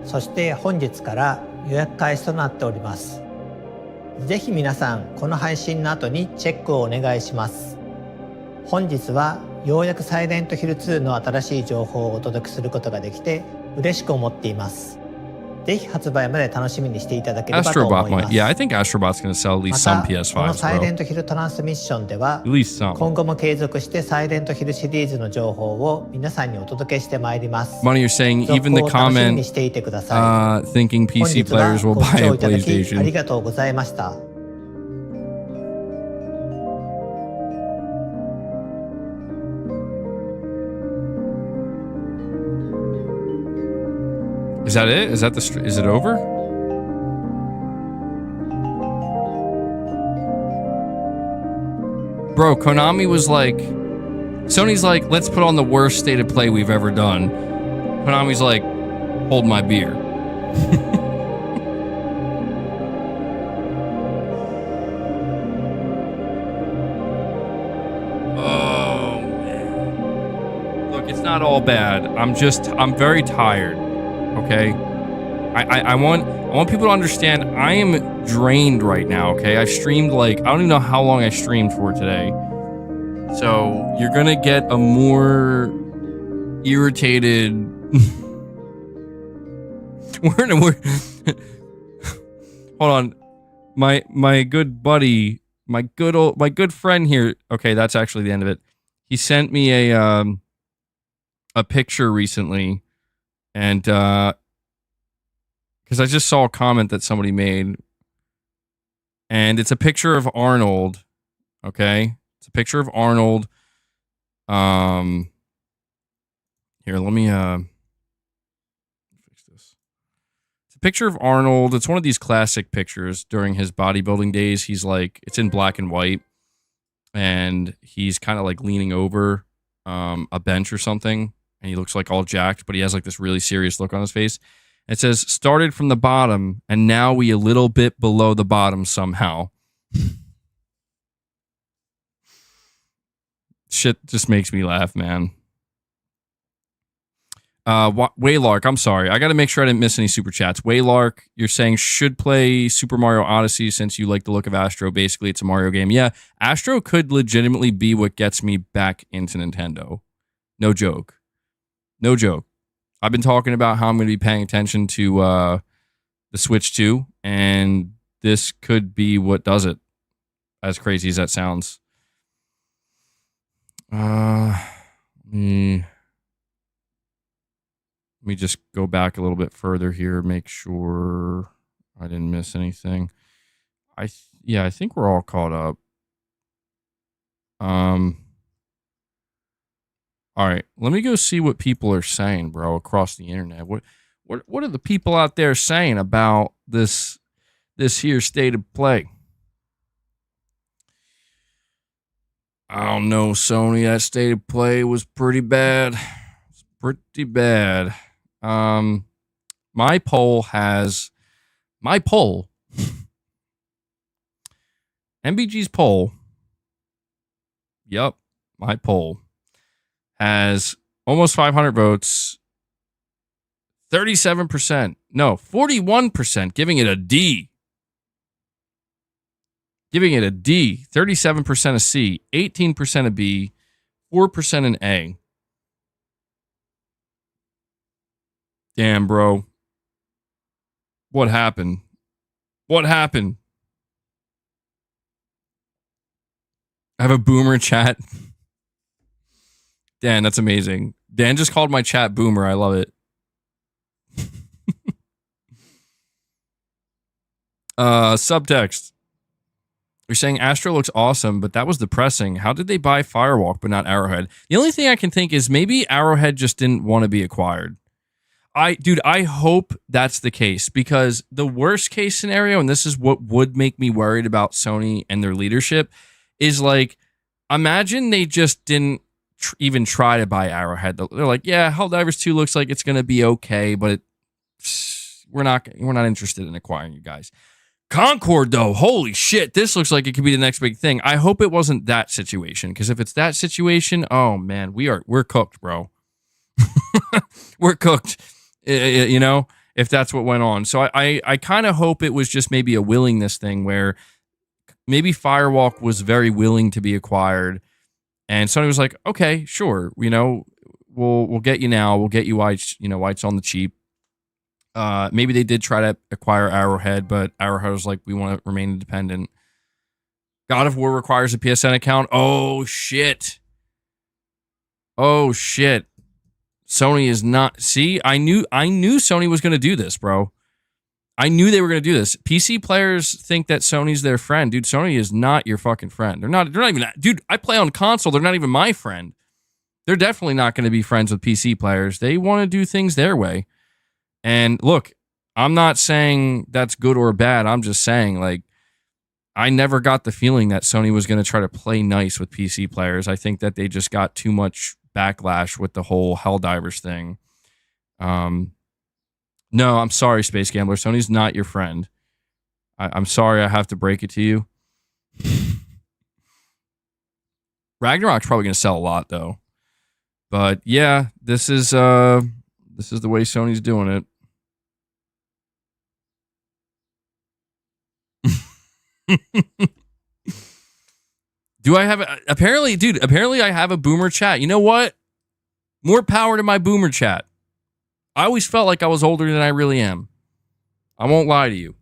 そして本日から予約開始となっております。ぜひ皆さんこの配信の後にチェックをお願いします。本日はようやくサイレントヒル2の新しい情報をお届けすることができて嬉しく思っています。ぜひ発売まで楽しみにしていただければと思います。Yeah, I think Astro Bot's going to sell at least some PS5s, このサイレントヒルトランスミッションでは、今後も継続してサイレントヒルシリーズの情報を皆さんにお届けしてまいります。Money, you're saying even the comment thinking PC players will buy a PlayStation. ありがとうございました。Is that it? Is that is it over? Bro, Konami was like, Sony's like, let's put on the worst state of play we've ever done. Konami's like, hold my beer. Oh, man. Look, it's not all bad. I'm very tired. Okay? I want people to understand I am drained right now, okay? I've streamed like, I don't even know how long I streamed for today. So you're gonna get a more irritated. Hold on, my good buddy, my good friend here. Okay, that's actually the end of it. He sent me a picture recently, and because I just saw a comment that somebody made, and it's a picture of Arnold. Okay. A picture of Arnold. Here, let me fix this. It's a picture of Arnold. It's one of these classic pictures during his bodybuilding days. He's like, it's in black and white, and he's kind of like leaning over a bench or something, and he looks like all jacked, but he has like this really serious look on his face. It says, started from the bottom, and now we a little bit below the bottom somehow. Shit just makes me laugh, man. Waylark, I'm sorry. I got to make sure I didn't miss any super chats. Waylark, you're saying should play Super Mario Odyssey since you like the look of Astro. Basically, it's a Mario game. Yeah, Astro could legitimately be what gets me back into Nintendo. No joke. No joke. I've been talking about how I'm going to be paying attention to the Switch 2, and this could be what does it, as crazy as that sounds. Let me just go back a little bit further here, make sure I didn't miss anything. I think we're all caught up. All right, let me go see what people are saying, bro, across the internet. What are the people out there saying about this here state of play? I don't know, Sony. That state of play was pretty bad. It's pretty bad. My poll, MBG's poll. Yup, my poll has almost 500 votes. 37%. No, 41% giving it a D. Giving it a D, 37% a C, 18% a B, 4% an A. Damn, bro. What happened? What happened? I have a boomer chat. Dan, that's amazing. Dan just called my chat boomer. I love it. Subtext. You're saying Astro looks awesome, but that was depressing. How did they buy Firewalk but not Arrowhead? The only thing I can think is maybe Arrowhead just didn't want to be acquired. I hope that's the case, because the worst case scenario, and this is what would make me worried about Sony and their leadership, is like, imagine they just didn't even try to buy Arrowhead. They're like, yeah, Helldivers 2 looks like it's going to be okay, but we're not interested in acquiring you guys. Concord, though, holy shit, this looks like it could be the next big thing. I hope it wasn't that situation, because if it's that situation, oh man, we're cooked, bro. We're cooked, you know, if that's what went on. So I kind of hope it was just maybe a willingness thing where maybe Firewalk was very willing to be acquired, and Sony was like, okay, sure, you know, we'll get you now, we'll get you while it's on the cheap. Maybe they did try to acquire Arrowhead, but Arrowhead was like, we want to remain independent. God of War requires a PSN account. Oh, shit. Oh, shit. Sony is not... See, I knew Sony was going to do this, bro. I knew they were going to do this. PC players think that Sony's their friend. Dude, Sony is not your fucking friend. They're not even... Dude, I play on console. They're not even my friend. They're definitely not going to be friends with PC players. They want to do things their way. And look, I'm not saying that's good or bad. I'm just saying, like, I never got the feeling that Sony was going to try to play nice with PC players. I think that they just got too much backlash with the whole Helldivers thing. No, I'm sorry, Space Gambler. Sony's not your friend. I'm sorry I have to break it to you. Ragnarok's probably going to sell a lot, though. But yeah, this is the way Sony's doing it. Do I have apparently I have a boomer chat. You know what? More power to my boomer chat. I always felt like I was older than I really am. I won't lie to you.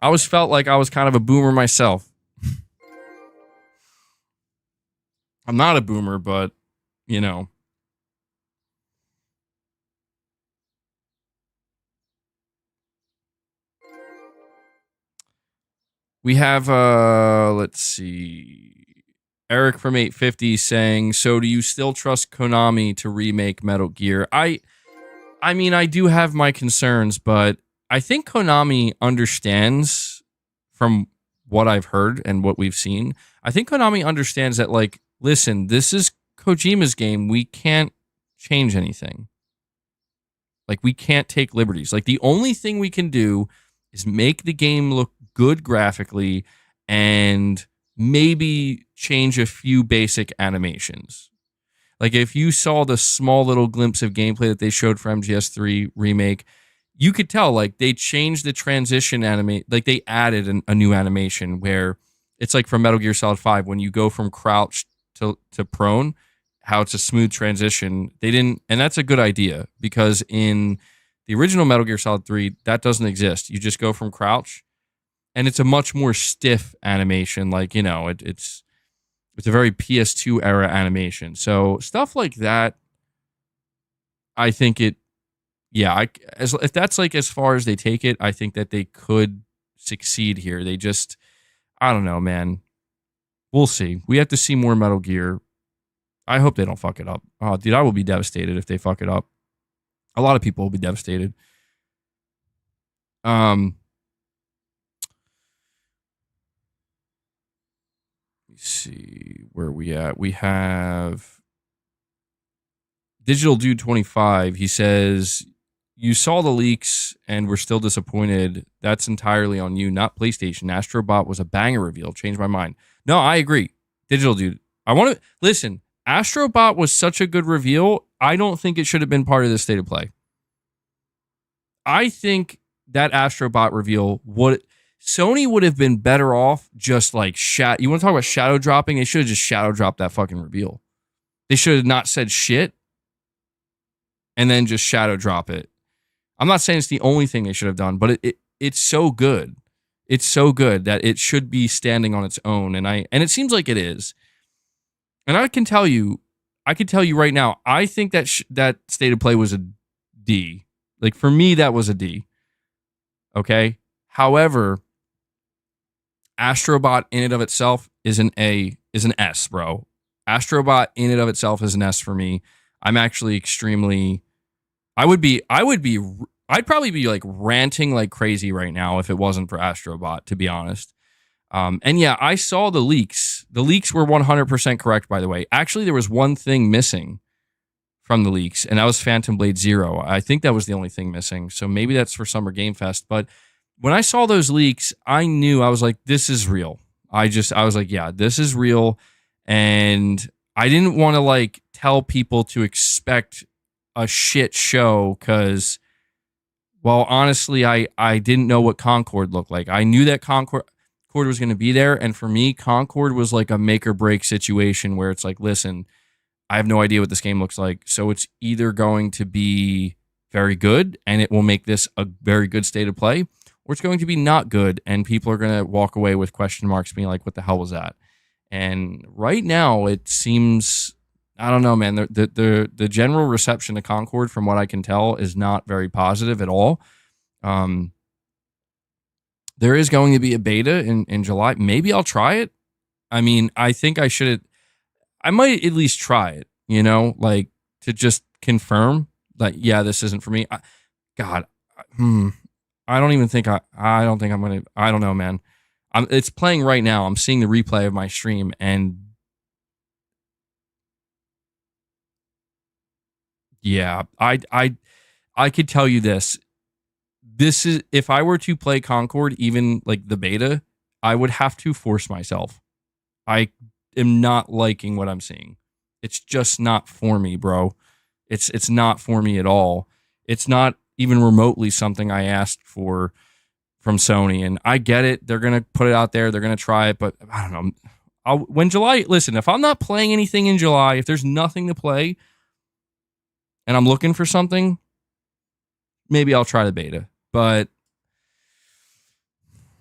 I always felt like I was kind of a boomer myself. I'm not a boomer, but you know. We have, let's see, Eric from 850 saying, so do you still trust Konami to remake Metal Gear? I mean, I do have my concerns, but I think Konami understands, from what I've heard and what we've seen, I think Konami understands that, like, listen, this is Kojima's game. We can't change anything. Like, we can't take liberties. Like, the only thing we can do is make the game look good graphically and maybe change a few basic animations. Like, if you saw the small little glimpse of gameplay that they showed for MGS3 Remake, you could tell, like, they changed the transition like, they added a new animation where it's like from Metal Gear Solid 5, when you go from crouch to prone, how it's a smooth transition. They didn't, and that's a good idea, because in the original Metal Gear Solid 3, that doesn't exist. You just go from crouch, and it's a much more stiff animation. Like, you know, it's a very PS2 era animation. So stuff like that, I think if that's like as far as they take it, I think that they could succeed here. They just, I don't know, man. We'll see. We have to see more Metal Gear. I hope they don't fuck it up. Oh, dude, I will be devastated if they fuck it up. A lot of people will be devastated. Let me see where we at. We have Digital Dude 25. He says, you saw the leaks and were still disappointed. That's entirely on you, not PlayStation. Astro Bot was a banger reveal. Changed my mind. No, I agree. Digital Dude. I want to listen. Astro Bot was such a good reveal. I don't think it should have been part of the state of play. I think that Astro Bot reveal Sony would have been better off just like you want to talk about shadow dropping? They should have just shadow dropped that fucking reveal. They should have not said shit and then just shadow drop it. I'm not saying it's the only thing they should have done, but it's so good. It's so good that it should be standing on its own, and it seems like it is. And I can tell you right now, I think that that state of play was a D. Like, for me, that was a D. Okay? However, Astro Bot in and of itself is an S, bro. Astro Bot in and of itself is an S for me. I'm actually extremely... I'd probably be like ranting like crazy right now if it wasn't for Astro Bot, to be honest. And yeah, I saw the leaks. The leaks were 100% correct, by the way. Actually, there was one thing missing from the leaks, and that was Phantom Blade Zero. I think that was the only thing missing. So maybe that's for Summer Game Fest. But when I saw those leaks, I knew, I was like, this is real. I was like, yeah, this is real. And I didn't want to like tell people to expect a shit show because, well, honestly, I didn't know what Concord looked like. I knew that Concord was going to be there. And for me, Concord was like a make or break situation where it's like, listen, I have no idea what this game looks like. So it's either going to be very good and it will make this a very good state of play, or it's going to be not good and people are going to walk away with question marks being like, what the hell was that? And right now it seems, I don't know, man, the general reception to Concord, from what I can tell, is not very positive at all. There is going to be a beta in July. Maybe I'll try it. I mean, I think I might at least try it, you know, like to just confirm like, yeah, this isn't for me. God, I don't even think I don't think I'm gonna. I don't know, man. It's playing right now. I'm seeing the replay of my stream, and yeah, I could tell you this. This is, if I were to play Concord, even like the beta, I would have to force myself. I am not liking what I'm seeing. It's just not for me, bro. It's not for me at all. It's not even remotely something I asked for from Sony, and I get it. They're gonna put it out there. They're gonna try it, but I don't know. When July, listen, if I'm not playing anything in July, if there's nothing to play, and I'm looking for something, maybe I'll try the beta. But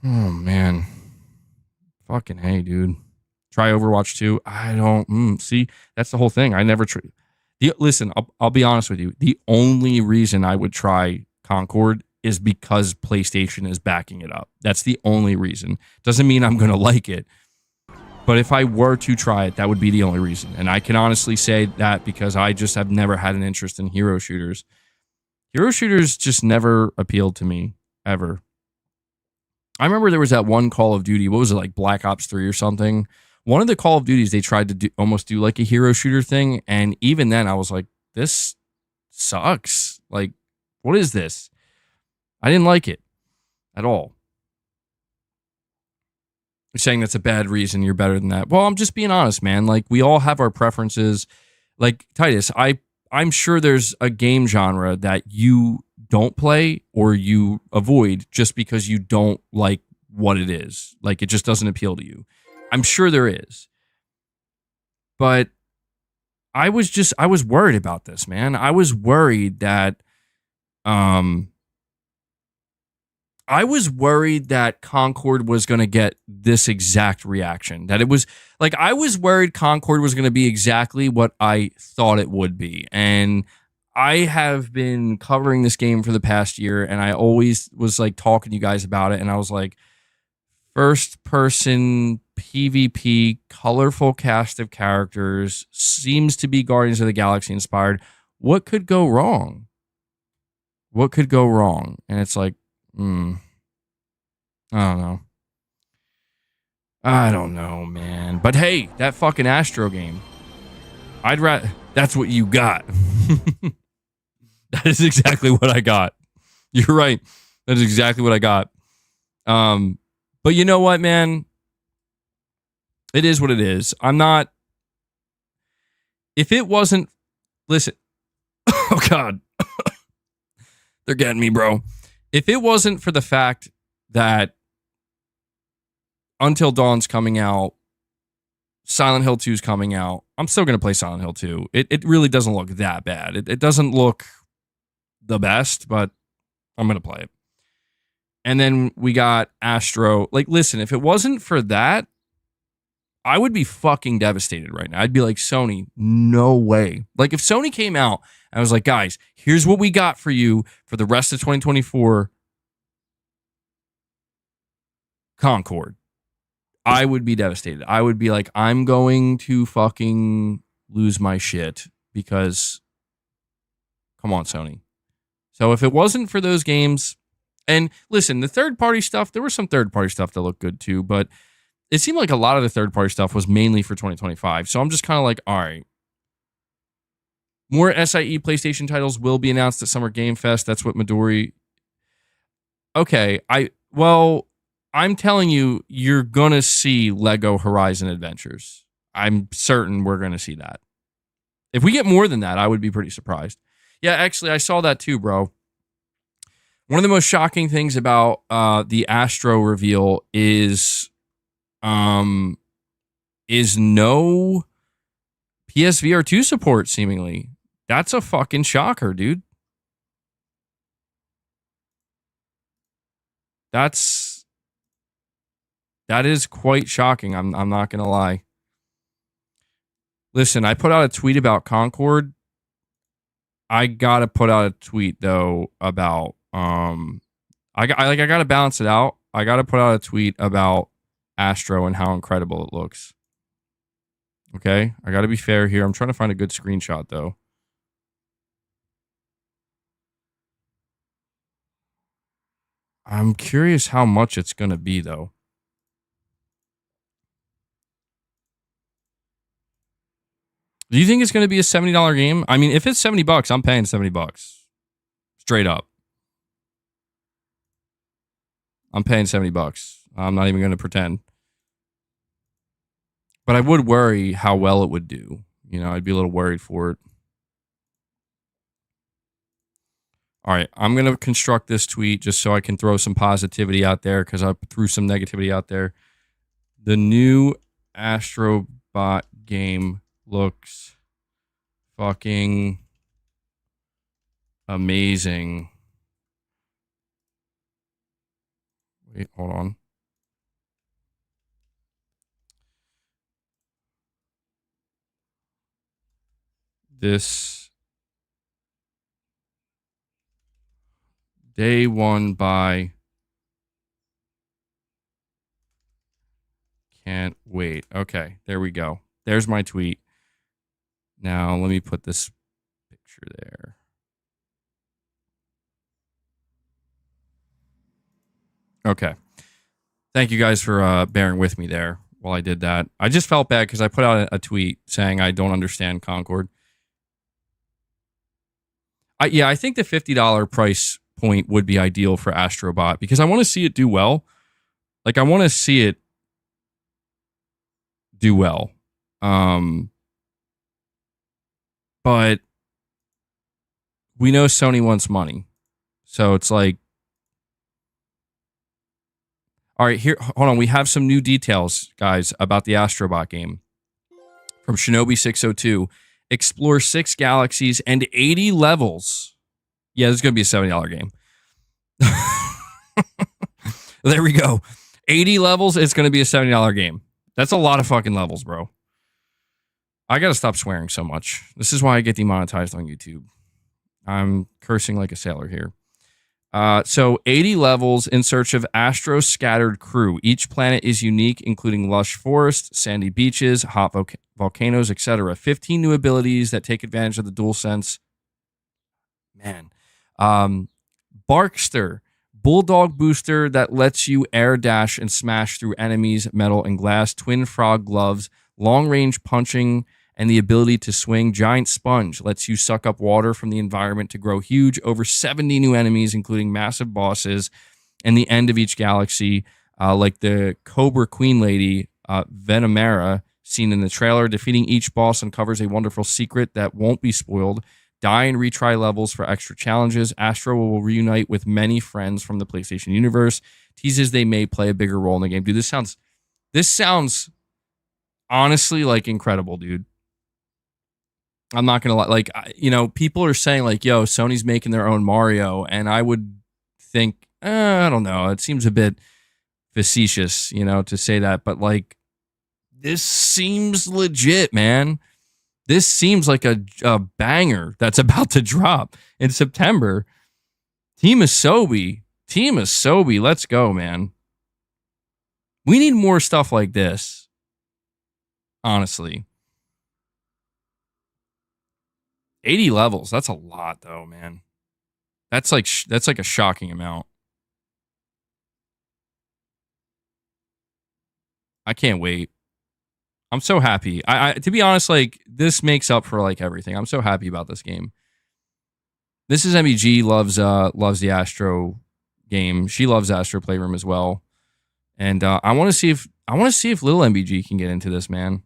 oh man, fucking hey, dude. Try Overwatch 2. I don't see. That's the whole thing. I never try. Listen, I'll be honest with you. The only reason I would try Concord is because PlayStation is backing it up. That's the only reason. Doesn't mean I'm going to like it. But if I were to try it, that would be the only reason. And I can honestly say that because I just have never had an interest in hero shooters. Hero shooters just never appealed to me, ever. I remember there was that one Call of Duty, what was it, like Black Ops 3 or something? One of the Call of Duties, they tried to almost do like a hero shooter thing. And even then, I was like, this sucks. Like, what is this? I didn't like it at all. You're saying that's a bad reason, you're better than that. Well, I'm just being honest, man. Like, we all have our preferences. Like, Titus, I'm sure there's a game genre that you don't play or you avoid just because you don't like what it is. Like, it just doesn't appeal to you. I'm sure there is. But I was worried about this, man. I was worried that Concord was going to get this exact reaction. That it was like, I was worried Concord was going to be exactly what I thought it would be. And I have been covering this game for the past year, and I always was like talking to you guys about it. And I was like, first person PvP, colorful cast of characters, seems to be Guardians of the Galaxy inspired. What could go wrong? What could go wrong? And it's like, I don't know. I don't know, man. But hey, that fucking Astro game. I'd rather. That's what you got. That is exactly what I got. You're right. That is exactly what I got. But you know what, man? It is what it is. I'm not. If it wasn't. Listen. Oh, God. They're getting me, bro. If it wasn't for the fact that Until Dawn's coming out, Silent Hill 2's coming out, I'm still going to play Silent Hill 2. It really doesn't look that bad. It doesn't look the best, but I'm going to play it. And then we got Astro. Like, listen, if it wasn't for that, I would be fucking devastated right now. I'd be like, Sony, no way. Like, if Sony came out and I was like, guys, here's what we got for you for the rest of 2024, Concord, I would be devastated. I would be like, I'm going to fucking lose my shit because, come on, Sony. So if it wasn't for those games, and listen, the third-party stuff, there was some third-party stuff that looked good too, but it seemed like a lot of the third-party stuff was mainly for 2025. So I'm just kind of like, all right. More SIE PlayStation titles will be announced at Summer Game Fest. That's what Midori. Okay, I'm telling you, you're going to see Lego Horizon Adventures. I'm certain we're going to see that. If we get more than that, I would be pretty surprised. Yeah, actually, I saw that too, bro. One of the most shocking things about the Astro reveal is no PSVR 2 support, seemingly. That's a fucking shocker, dude. That is quite shocking. I'm not gonna lie. Listen, I put out a tweet about Concord. I gotta put out a tweet though about I gotta balance it out. I gotta put out a tweet about Astro and how incredible it looks. Okay, I gotta be fair here. I'm trying to find a good screenshot though. I'm curious how much it's going to be, though. Do you think it's going to be a $70 game? I mean, if it's $70, I'm paying $70. Straight up. I'm paying $70. I'm not even going to pretend. But I would worry how well it would do. You know, I'd be a little worried for it. All right, I'm going to construct this tweet just so I can throw some positivity out there because I threw some negativity out there. The new Astro Bot game looks fucking amazing. Wait, hold on. This day one buy. Can't wait. Okay, there we go. There's my tweet. Now let me put this picture there. Okay. Thank you guys for bearing with me there while I did that. I just felt bad because I put out a tweet saying I don't understand Concord. I think the $50 price point would be ideal for Astro Bot because I want to see it do well. Like, I want to see it do well. But we know Sony wants money. So it's like, all right, here, hold on. We have some new details, guys, about the Astro Bot game. From Shinobi 602. Explore 6 galaxies and 80 levels. Yeah, this is going to be a $70 game. There we go. 80 levels, it's going to be a $70 game. That's a lot of fucking levels, bro. I got to stop swearing so much. This is why I get demonetized on YouTube. I'm cursing like a sailor here. So 80 levels in search of Astro's scattered crew. Each planet is unique, including lush forests, sandy beaches, hot volcanoes, etc. 15 new abilities that take advantage of the DualSense. Man. Barkster, Bulldog Booster that lets you air dash and smash through enemies, metal and glass. Twin Frog Gloves, long-range punching, and the ability to swing. Giant Sponge lets you suck up water from the environment to grow huge. Over 70 new enemies, including massive bosses, and the end of each galaxy, like the Cobra Queen Lady, Venomera, seen in the trailer. Defeating each boss uncovers a wonderful secret that won't be spoiled. Die and retry levels for extra challenges. Astro will reunite with many friends from the PlayStation universe. Teases they may play a bigger role in the game. Dude, this sounds honestly like incredible, dude. I'm not gonna lie. Like, you know, people are saying like, "Yo, Sony's making their own Mario," and I would think, I don't know. It seems a bit facetious, you know, to say that, but like, this seems legit, man. This seems like a banger that's about to drop in September. Team Asobi, let's go, man. We need more stuff like this. Honestly. 80 levels. That's a lot, though, man. That's like a shocking amount. I can't wait. I'm so happy. I to be honest, like, this makes up for like everything. I'm so happy about this game. This is MBG loves the Astro game. She loves Astro Playroom as well. And I want to see if little MBG can get into this, man.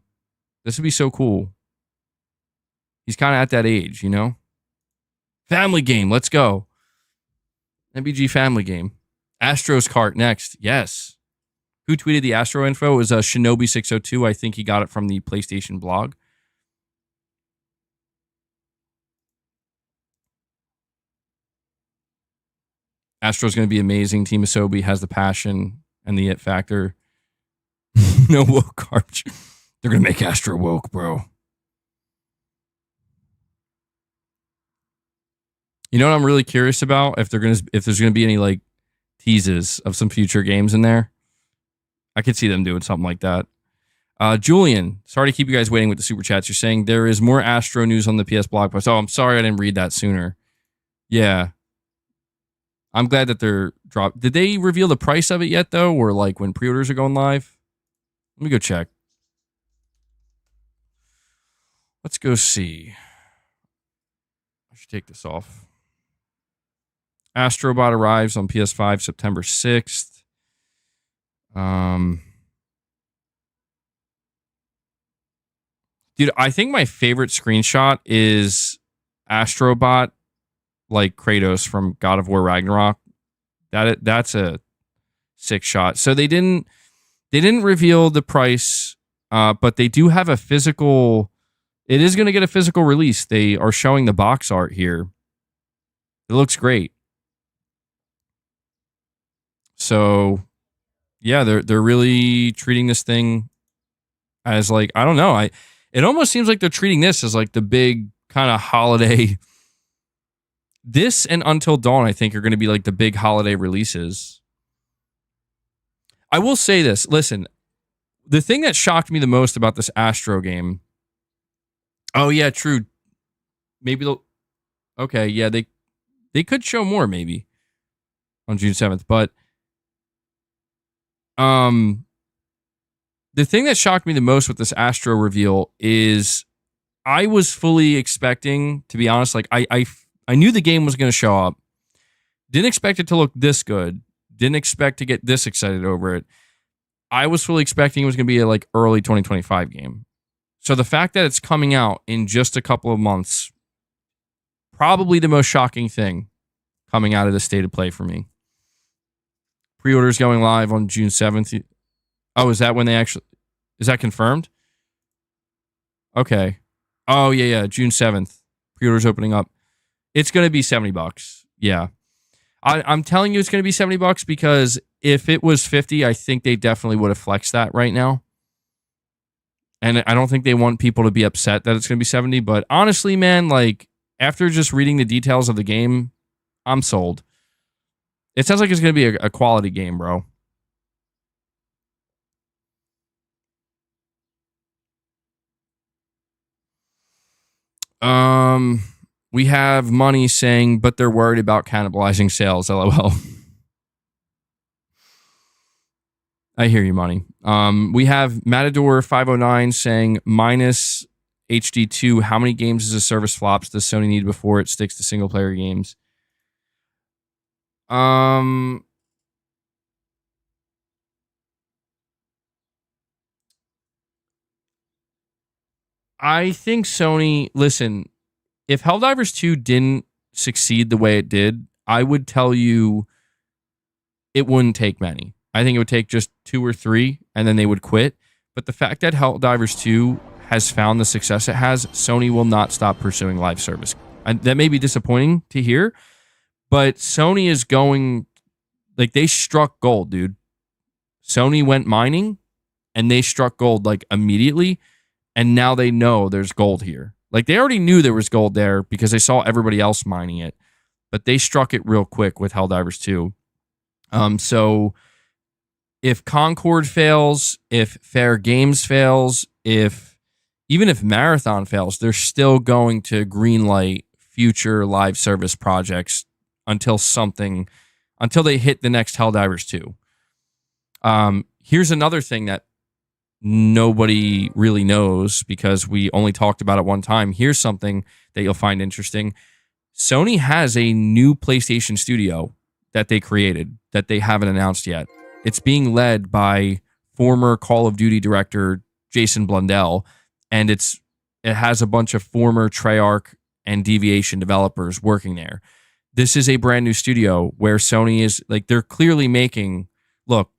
This would be so cool. He's kind of at that age, you know? Family game, let's go. MBG family game. Astro's Cart next. Yes. Who tweeted the Astro info? It was Shinobi602. I think he got it from the PlayStation blog. Astro's going to be amazing. Team Asobi has the passion and the it factor. No woke garbage. They're going to make Astro woke, bro. You know what I'm really curious about? If there's gonna be any like teases of some future games in there. I could see them doing something like that. Julian, sorry to keep you guys waiting with the super chats. You're saying there is more Astro news on the PS blog post. Oh, I'm sorry I didn't read that sooner. Yeah. I'm glad that they're dropped. Did they reveal the price of it yet, though, or like when pre-orders are going live? Let me go check. Let's go see. I should take this off. Astro Bot arrives on PS5 September 6th. Dude, I think my favorite screenshot is Astro Bot, like Kratos from God of War Ragnarok. That's a sick shot. So they didn't reveal the price, but they do have a physical. It is going to get a physical release. They are showing the box art here. It looks great. So, yeah, they're really treating this thing as like, I don't know. It almost seems like they're treating this as like the big kind of holiday. This and Until Dawn, I think, are going to be like the big holiday releases. I will say this. Listen, the thing that shocked me the most about this Astro game. Oh, yeah, true. Maybe they'll. Okay, yeah, they could show more maybe on June 7th. But the thing that shocked me the most with this Astro reveal is I was fully expecting, to be honest, like I knew the game was going to show up. Didn't expect it to look this good. Didn't expect to get this excited over it. I was fully expecting it was going to be a like early 2025 game. So the fact that it's coming out in just a couple of months, probably the most shocking thing coming out of the state of play for me. Pre-orders going live on June 7th. Oh, is that when they actually... Is that confirmed? Okay. Oh, yeah. June 7th. Pre-orders opening up. It's going to be $70. Yeah. I'm telling you it's going to be $70 because if it was 50, I think they definitely would have flexed that right now. And I don't think they want people to be upset that it's going to be 70. But honestly, man, like after just reading the details of the game, I'm sold. It sounds like it's going to be a quality game, bro. We have Money saying, but they're worried about cannibalizing sales. LOL. I hear you, Money. We have Matador 509 saying minus HD2. How many games as a service flops does Sony need before it sticks to single player games? I think Sony, listen, if Helldivers 2 didn't succeed the way it did, I would tell you it wouldn't take many. I think it would take just 2 or 3 and then they would quit. But the fact that Helldivers 2 has found the success it has, Sony will not stop pursuing live service. And that may be disappointing to hear, but Sony is going, like they struck gold, dude. Sony went mining and they struck gold like immediately. And now they know there's gold here. Like they already knew there was gold there because they saw everybody else mining it, but they struck it real quick with Helldivers 2. So if Concord fails, if Fair Games fails, even if Marathon fails, they're still going to greenlight future live service projects until they hit the next Helldivers 2. Here's another thing that nobody really knows because we only talked about it one time. Here's something that you'll find interesting. Sony has a new PlayStation studio that they created that they haven't announced yet. It's being led by former Call of Duty director Jason Blundell, and it has a bunch of former Treyarch and Deviation developers working there. This is a brand new studio where Sony is like, they're clearly making, look,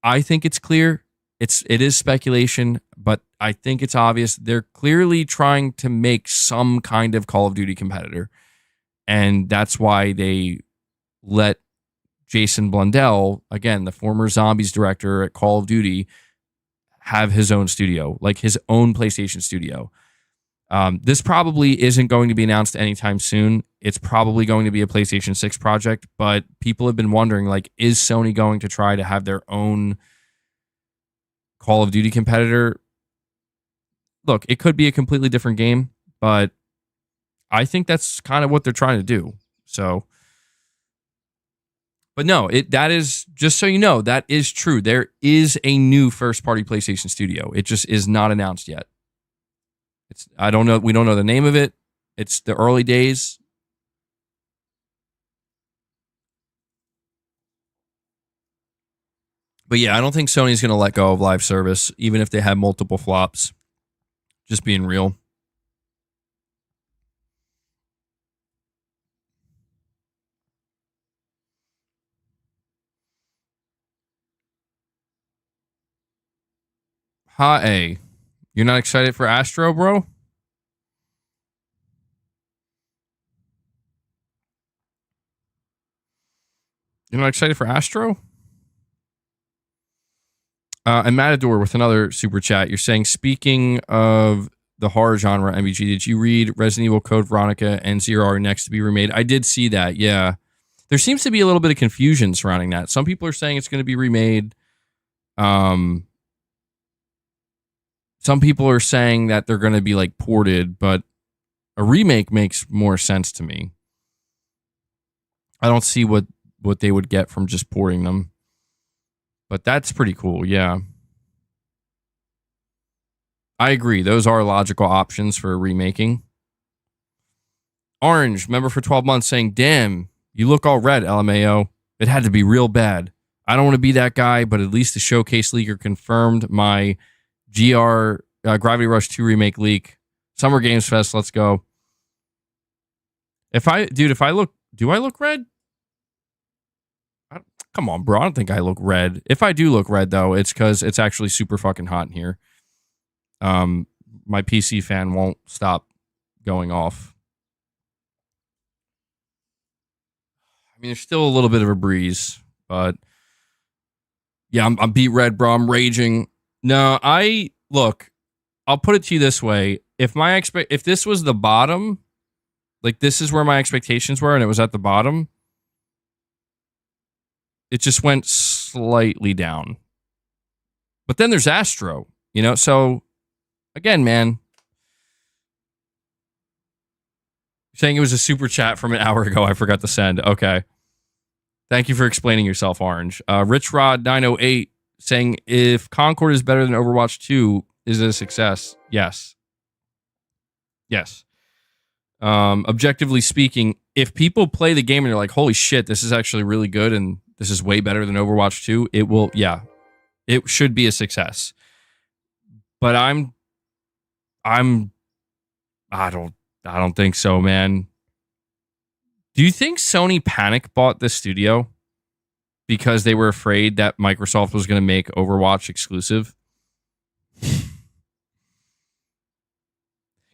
I think it's clear. It is speculation, but I think it's obvious. They're clearly trying to make some kind of Call of Duty competitor. And that's why they let Jason Blundell, again, the former Zombies director at Call of Duty, have his own studio, like his own PlayStation studio. This probably isn't going to be announced anytime soon. It's probably going to be a PlayStation 6 project, but people have been wondering, like, is Sony going to try to have their own Call of Duty competitor? Look, it could be a completely different game, but I think that's kind of what they're trying to do. So But no, that is, just so you know, that is true. There is a new first-party PlayStation studio. It just is not announced yet. I don't know. We don't know the name of it. It's the early days. But yeah, I don't think Sony's going to let go of live service, even if they have multiple flops. Just being real. Hi, you're not excited for Astro, bro? You're not excited for Astro? And Matador with another super chat. You're saying, speaking of the horror genre, MBG, did you read Resident Evil Code Veronica and Zero are next to be remade? I did see that, yeah. There seems to be a little bit of confusion surrounding that. Some people are saying it's going to be remade. Some people are saying that they're going to be like ported, but a remake makes more sense to me. I don't see what they would get from just porting them. But that's pretty cool, yeah. I agree. Those are logical options for remaking. Orange, member for 12 months, saying, damn, you look all red, LMAO. It had to be real bad. I don't want to be that guy, but at least the showcase leaker confirmed my Gravity Rush 2 remake leak. Summer Games Fest, let's go. Do I look red? Come on, bro. I don't think I look red. If I do look red, though, it's because it's actually super fucking hot in here. My PC fan won't stop going off. I mean, there's still a little bit of a breeze, but yeah, I'm beat red, bro. I'm raging. No, I'll put it to you this way. If this was the bottom, like this is where my expectations were and it was at the bottom, it just went slightly down. But then there's Astro, so again, man. Saying it was a super chat from an hour ago I forgot to send. Okay. Thank you for explaining yourself, Orange. Rich Rod 908 saying, if Concord is better than Overwatch 2, is it a success? Yes. Yes. Objectively speaking, if people play the game and they're like, holy shit, this is actually really good and this is way better than Overwatch 2, it should be a success. But I don't think so, man. Do you think Sony panic bought this studio because they were afraid that Microsoft was going to make Overwatch exclusive?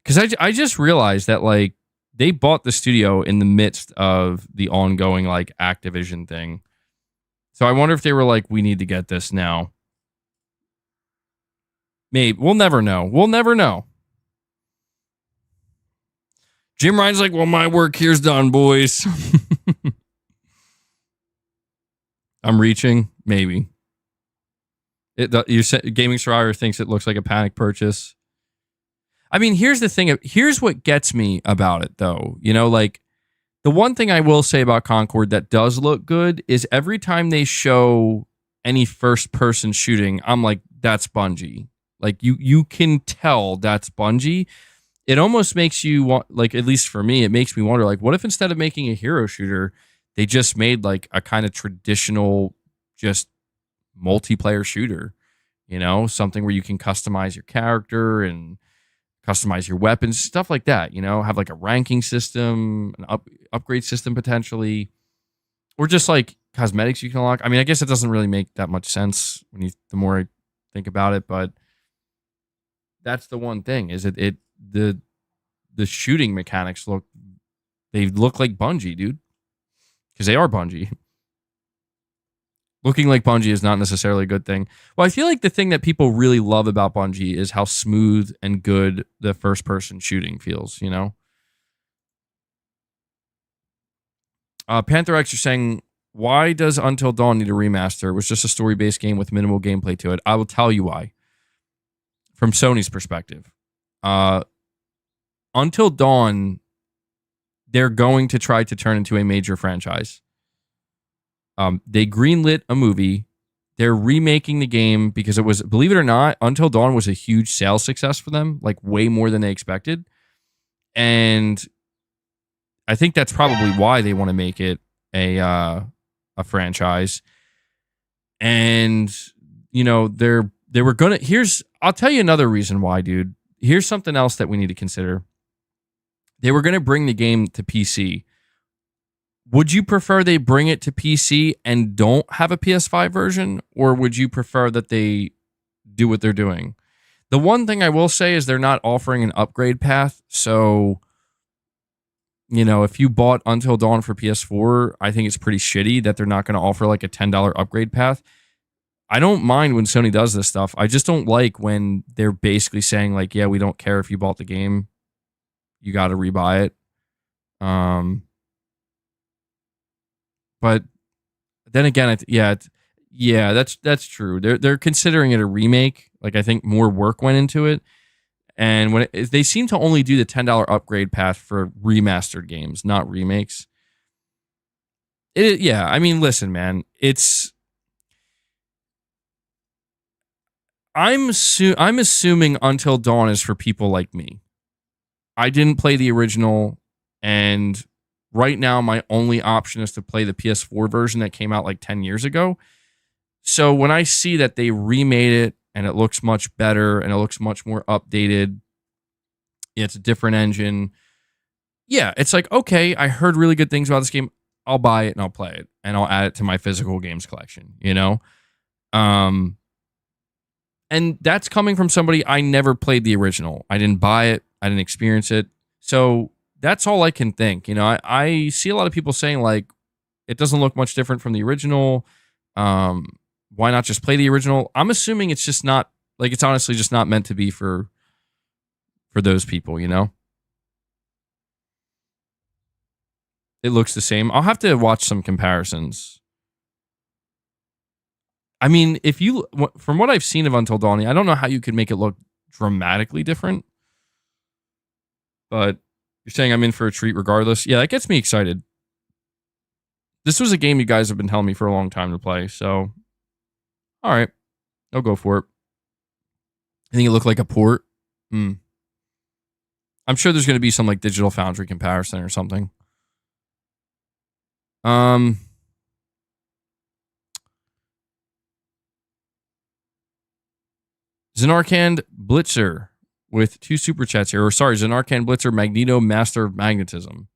Because I just realized that, like, they bought the studio in the midst of the ongoing, like, Activision thing. So I wonder if they were like, we need to get this now. Maybe. We'll never know. We'll never know. Jim Ryan's like, well, my work here's done, boys. I'm reaching. Maybe. Gaming Survivor thinks it looks like a panic purchase. I mean, here's the thing. Here's what gets me about it, though. Like, the one thing I will say about Concord that does look good is every time they show any first-person shooting, I'm like, that's Bungie. Like, you can tell that's Bungie. It almost makes you want, like, at least for me, it makes me wonder, like, what if instead of making a hero shooter, they just made, like, a kind of traditional, just multiplayer shooter, something where you can customize your character and customize your weapons, stuff like that, have like a ranking system, an upgrade system potentially, or just like cosmetics you can unlock. I mean, I guess it doesn't really make that much sense the more I think about it, but that's the one thing is the shooting mechanics look like Bungie, dude, because they are Bungie. Looking like Bungie is not necessarily a good thing. Well, I feel like the thing that people really love about Bungie is how smooth and good the first-person shooting feels, Panther X, you're saying, why does Until Dawn need a remaster? It was just a story-based game with minimal gameplay to it. I will tell you why. From Sony's perspective. Until Dawn, they're going to try to turn into a major franchise. They greenlit a movie. They're remaking the game because it was, believe it or not, Until Dawn was a huge sales success for them, like way more than they expected. And I think that's probably why they want to make it a franchise. And, you know, they were going to, I'll tell you another reason why, dude. Here's something else that we need to consider. They were going to bring the game to PC. Would you prefer they bring it to PC and don't have a PS5 version? Or would you prefer that they do what they're doing? The one thing I will say is they're not offering an upgrade path. So, you know, if you bought Until Dawn for PS4, I think it's pretty shitty that they're not going to offer like a $10 upgrade path. I don't mind when Sony does this stuff. I just don't like when they're basically saying like, yeah, we don't care if you bought the game. You got to rebuy it. But then again, that's true. They're considering it a remake. Like I think more work went into it, and they seem to only do the $10 upgrade path for remastered games, not remakes. I mean, listen, man, I'm assuming Until Dawn is for people like me. I didn't play the original, and right now my only option is to play the PS4 version that came out like 10 years ago. So when I see that they remade it and it looks much better and it looks much more updated, it's a different engine. Yeah, it's like, okay, I heard really good things about this game. I'll buy it and I'll play it and I'll add it to my physical games collection, you know? And that's coming from somebody, I never played the original. I didn't buy it. I didn't experience it. So that's all I can think. You know, I see a lot of people saying like, it doesn't look much different from the original. Why not just play the original? I'm assuming it's just not, like, it's honestly just not meant to be for those people, you know? It looks the same. I'll have to watch some comparisons. I mean, from what I've seen of Until Dawn, I don't know how you could make it look dramatically different. But you're saying I'm in for a treat regardless. Yeah, that gets me excited. This was a game you guys have been telling me for a long time to play. So, all right, I'll go for it. I think it looked like a port. I'm sure there's going to be some like Digital Foundry comparison or something. Zenarkand Blitzer with 2 super chats here. Or sorry, Zenarkand Blitzer Magneto Master of Magnetism.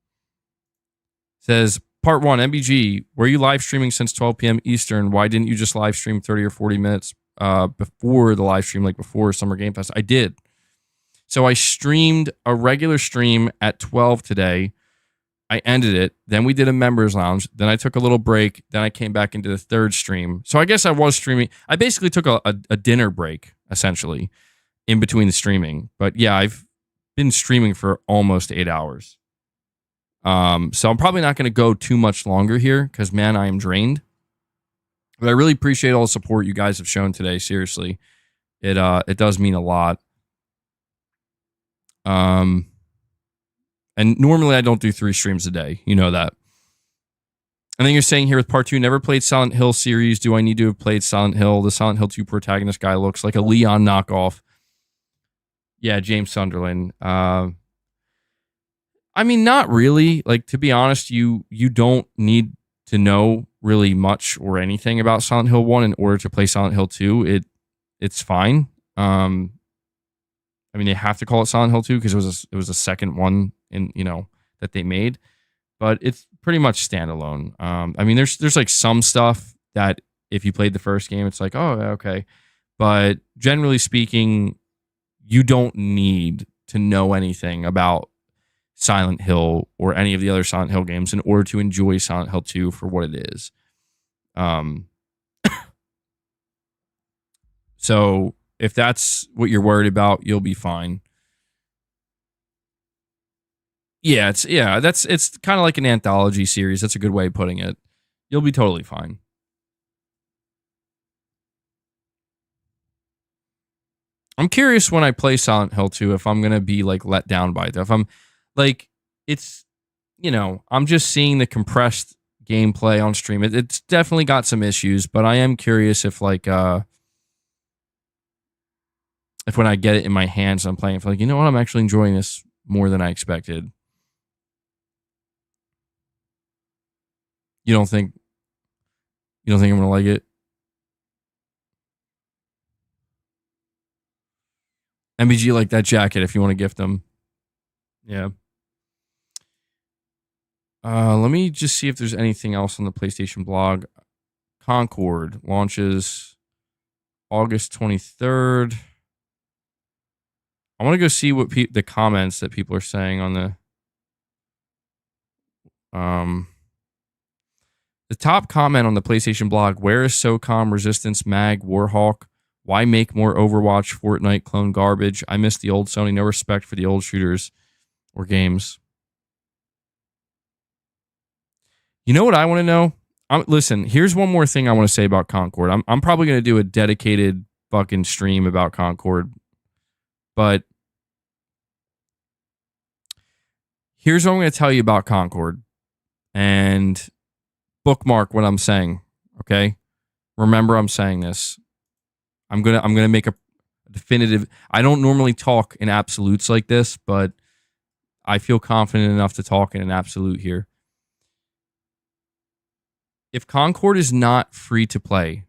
Says, Part 1, MBG, were you live streaming since 12 p.m. Eastern? Why didn't you just live stream 30 or 40 minutes before the live stream, like before Summer Game Fest? I did. So I streamed a regular stream at 12 today. I ended it. Then we did a members lounge. Then I took a little break. Then I came back into the third stream. So I guess I was streaming. I basically took a dinner break, essentially, in between the streaming. But yeah, I've been streaming for almost 8 hours. So I'm probably not going to go too much longer here because, man, I am drained. But I really appreciate all the support you guys have shown today. Seriously, it does mean a lot. And normally I don't do 3 streams a day. You know that. And then you're saying here with Part 2, never played Silent Hill series. Do I need to have played Silent Hill? The Silent Hill 2 protagonist guy looks like a Leon knockoff. Yeah, James Sunderland. I mean, not really. Like, to be honest, you don't need to know really much or anything about Silent Hill 1 in order to play Silent Hill 2. It's fine. I mean, they have to call it Silent Hill 2 because it was a second one that they made, but it's pretty much standalone. I mean, there's like some stuff that if you played the first game, it's like, oh, okay. But generally speaking, you don't need to know anything about Silent Hill or any of the other Silent Hill games in order to enjoy Silent Hill 2 for what it is. So if that's what you're worried about, you'll be fine. Yeah, it's kind of like an anthology series. That's a good way of putting it. You'll be totally fine. I'm curious when I play Silent Hill 2 if I'm going to be like let down by it. If I'm like, it's, I'm just seeing the compressed gameplay on stream. It's definitely got some issues, but I am curious if like if when I get it in my hands, I'm playing, if like, you know what, I'm actually enjoying this more than I expected. You don't think I'm gonna like it? MBG, like that jacket if you want to gift them. Yeah. Let me just see if there's anything else on the PlayStation blog. Concord launches August 23rd. I want to go see what the comments that people are saying on the top comment on the PlayStation blog. Where is SOCOM, Resistance, MAG, Warhawk? Why make more Overwatch, Fortnite clone garbage? I miss the old Sony. No respect for the old shooters or games. You know what I want to know? Listen, here's one more thing I want to say about Concord. I'm probably going to do a dedicated fucking stream about Concord. But here's what I'm going to tell you about Concord. And bookmark what I'm saying, okay? Remember I'm saying this. I'm gonna make a definitive. I don't normally talk in absolutes like this, but I feel confident enough to talk in an absolute here. If Concord is not free to play,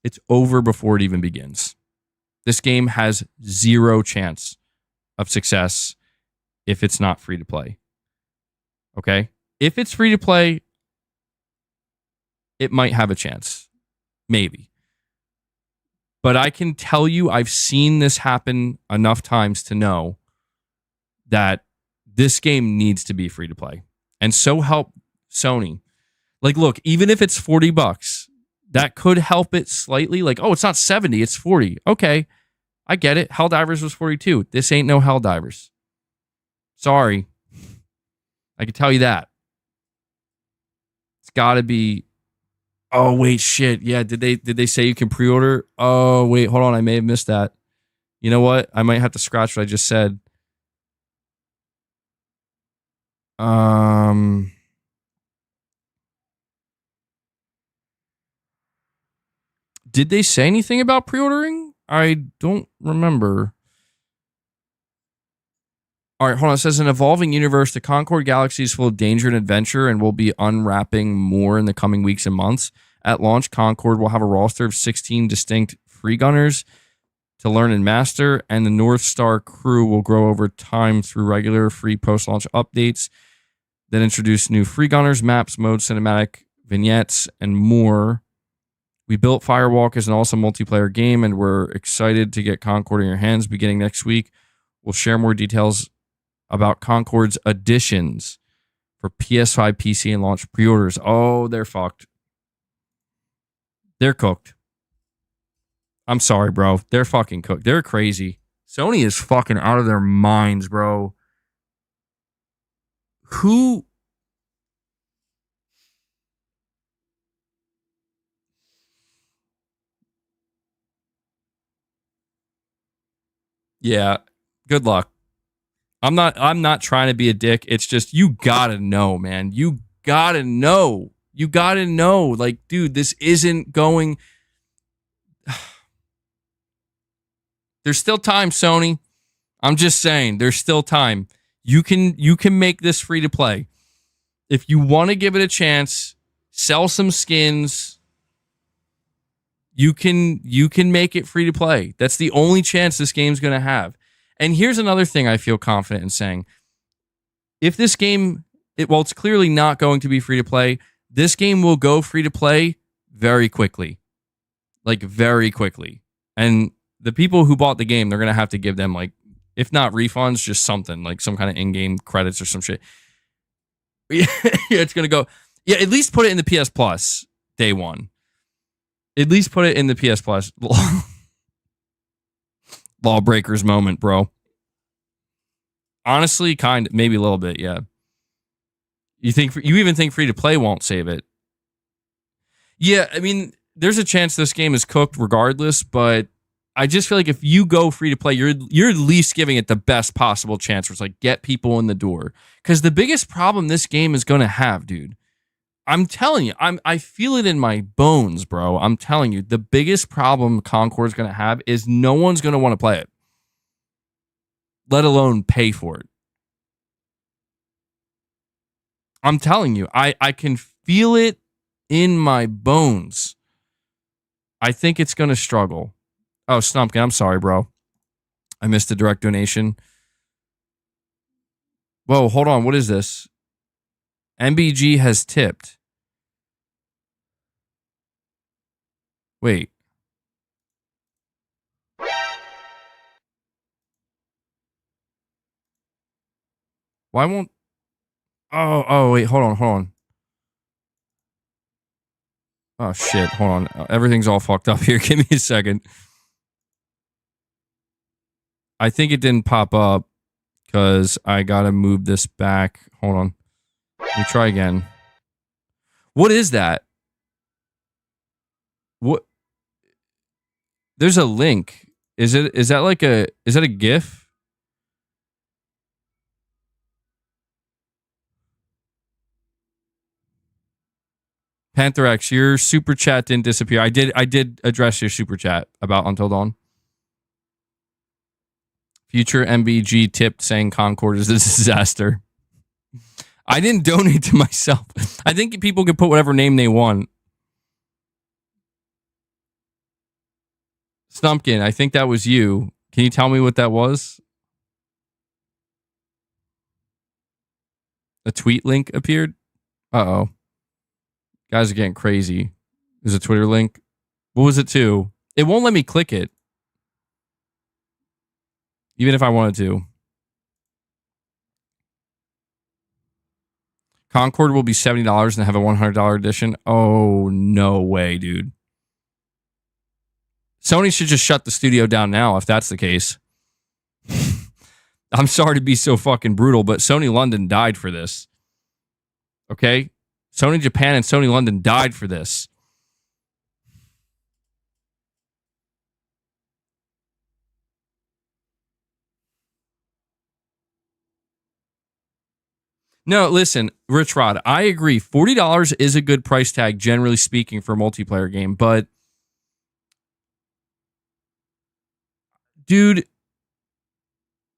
it's over before it even begins. This game has zero chance of success if it's not free to play. Okay? If it's free to play, it might have a chance. Maybe. But I can tell you, I've seen this happen enough times to know that this game needs to be free to play. And so help Sony. Like, look, even if it's $40, that could help it slightly. Like, oh, it's not 70, it's 40. Okay, I get it. Helldivers was 42. This ain't no Helldivers. Sorry. I can tell you that. It's got to be... Oh, wait, shit. Yeah, did they say you can pre-order? Oh, wait, hold on. I may have missed that. You know what? I might have to scratch what I just said. Did they say anything about pre-ordering? I don't remember. All right, hold on. It says an evolving universe, the Concord Galaxy is full of danger and adventure and will be unwrapping more in the coming weeks and months. At launch, Concord will have a roster of 16 distinct free gunners to learn and master, and the North Star crew will grow over time through regular free post-launch updates that introduce new free gunners, maps, modes, cinematic vignettes, and more. We built Firewalk as an awesome multiplayer game, and we're excited to get Concord in your hands beginning next week. We'll share more details about Concord's additions for PS5, PC, and launch pre-orders. Oh, they're fucked. They're cooked. I'm sorry, bro. They're fucking cooked. They're crazy. Sony is fucking out of their minds, bro. Who... Yeah, good luck. I'm not trying to be a dick. It's just, you gotta know, man. You gotta know. You gotta know. Like, dude, this isn't going... There's still time, Sony. I'm just saying, there's still time. You can make this free to play. If you want to give it a chance, sell some skins. You can make it free to play. That's the only chance this game's going to have. And here's another thing I feel confident in saying. If this game, it's clearly not going to be free to play, this game will go free to play very quickly. Like, very quickly. And the people who bought the game, they're going to have to give them, like, if not refunds, just something, like some kind of in-game credits or some shit. Yeah, it's going to go. Yeah, at least put it in the PS Plus day one. At least put it in the PS Plus. Lawbreakers moment, bro. Honestly, maybe a little bit, yeah. You even think free to play won't save it? Yeah, I mean, there's a chance this game is cooked regardless, but I just feel like if you go free to play, you're at least giving it the best possible chance, where it's like, get people in the door. Because the biggest problem this game is going to have, dude, I'm telling you, I feel it in my bones, bro. I'm telling you, the biggest problem Concord's going to have is no one's going to want to play it, let alone pay for it. I'm telling you, I can feel it in my bones. I think it's going to struggle. Oh, Snumpkin, I'm sorry, bro. I missed the direct donation. Whoa, hold on. What is this? MBG has tipped. Wait. Why won't... Oh, wait. Hold on. Oh, shit. Hold on. Everything's all fucked up here. Give me a second. I think it didn't pop up because I got to move this back. Hold on. Let me try again. What is that? What? There's a link. Is that a GIF? Pantherax, your super chat didn't disappear. I did address your super chat about Until Dawn. Future MBG tipped saying Concord is a disaster. I didn't donate to myself. I think people can put whatever name they want. Snumpkin, I think that was you. Can you tell me what that was? A tweet link appeared? Uh-oh. Guys are getting crazy. There's a Twitter link. What was it to? It won't let me click it. Even if I wanted to. Concord will be $70 and have a $100 edition. Oh, no way, dude. Sony should just shut the studio down now if that's the case. I'm sorry to be so fucking brutal, but Sony London died for this. Okay? Sony Japan and Sony London died for this. No, listen, Rich Rod, I agree. $40 is a good price tag, generally speaking, for a multiplayer game, but dude,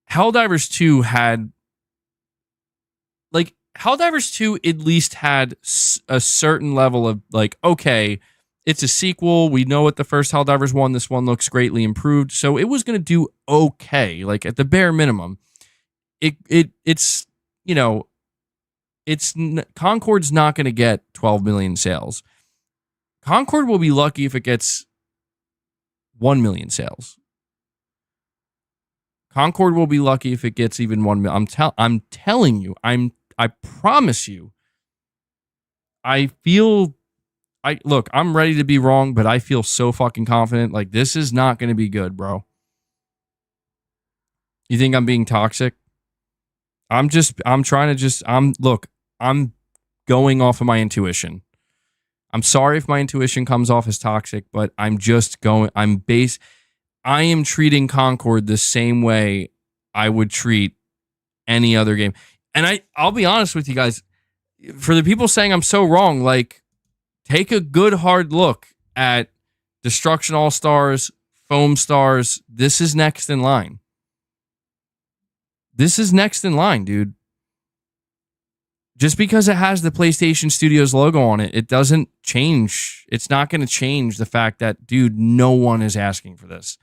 Helldivers 2 had Helldivers 2 at least had a certain level of okay, it's a sequel. We know what the first Helldivers 1, this one looks greatly improved. So it was going to do okay, at the bare minimum. It's Concord's not going to get 12 million sales. Concord will be lucky if it gets 1 million sales. Concord will be lucky if it gets even 1 million. I'm telling you, I promise you. Look, I'm ready to be wrong, but I feel so fucking confident. This is not going to be good, bro. You think I'm being toxic? I'm going off of my intuition. I'm sorry if my intuition comes off as toxic, but I am treating Concord the same way I would treat any other game. And I'll be honest with you guys, for the people saying I'm so wrong, take a good hard look at Destruction All-Stars, Foam Stars. This is next in line. This is next in line, dude. Just because it has the PlayStation Studios logo on it, it doesn't change. It's not going to change the fact that, dude, no one is asking for this.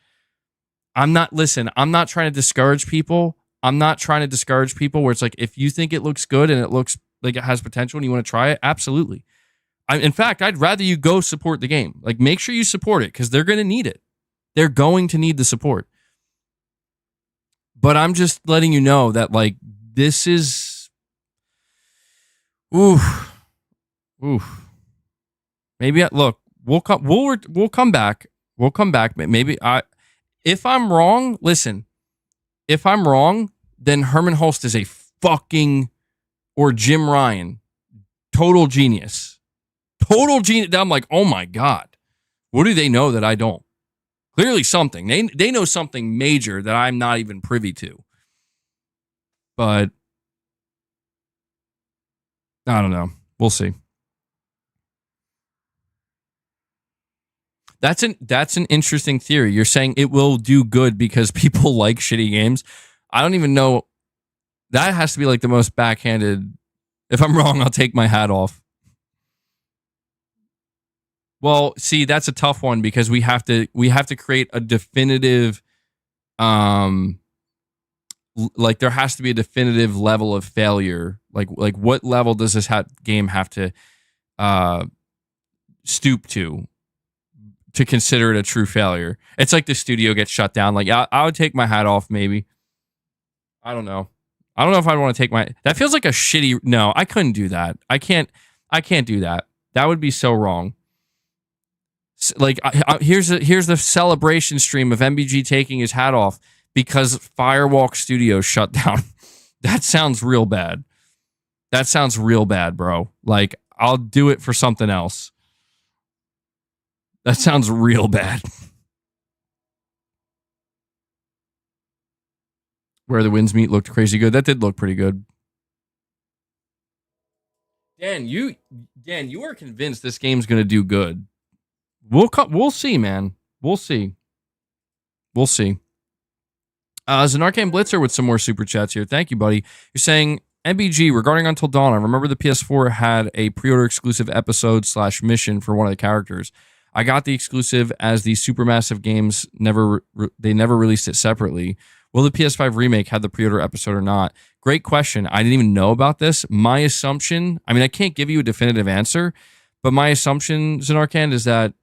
I'm not trying to discourage people. I'm not trying to discourage people where it's if you think it looks good and it looks like it has potential and you want to try it, absolutely. In fact, I'd rather you go support the game. Make sure you support it because they're going to need it. They're going to need the support. But I'm just letting you know that this is... Oof. Maybe look, we'll come back. We'll come back. Maybe if I'm wrong, listen. If I'm wrong, then Herman Hulst is a fucking, or Jim Ryan, total genius. Total genius. I'm oh my God. What do they know that I don't? Clearly something. They know something major that I'm not even privy to. But I don't know. We'll see. That's an interesting theory. You're saying it will do good because people like shitty games. I don't even know. That has to be like the most backhanded. If I'm wrong, I'll take my hat off. Well, see, that's a tough one because we have to create a definitive, like there has to be a definitive level of failure. Like what level does this game have to stoop to consider it a true failure? It's like the studio gets shut down. Like I would take my hat off, maybe. I don't know. I don't know if I'd want to take my. That feels like a shitty. No, I couldn't do that. I can't do that. That would be so wrong. Like here's the celebration stream of MBG taking his hat off because Firewalk Studios shut down. That sounds real bad. That sounds real bad, bro. Like I'll do it for something else. That sounds real bad. Where the Winds Meet looked crazy good. That did look pretty good. Dan, you are convinced this game's going to do good. We'll see, man. We'll see. Zanarkhan Blitzer with some more super chats here. Thank you, buddy. You're saying, MBG, regarding Until Dawn, I remember the PS4 had a pre-order exclusive episode / mission for one of the characters. I got the exclusive as the Supermassive games never released it separately. Will the PS5 remake have the pre-order episode or not? Great question. I didn't even know about this. My assumption, I mean, I can't give you a definitive answer, but my assumption, Zanarkhan, is that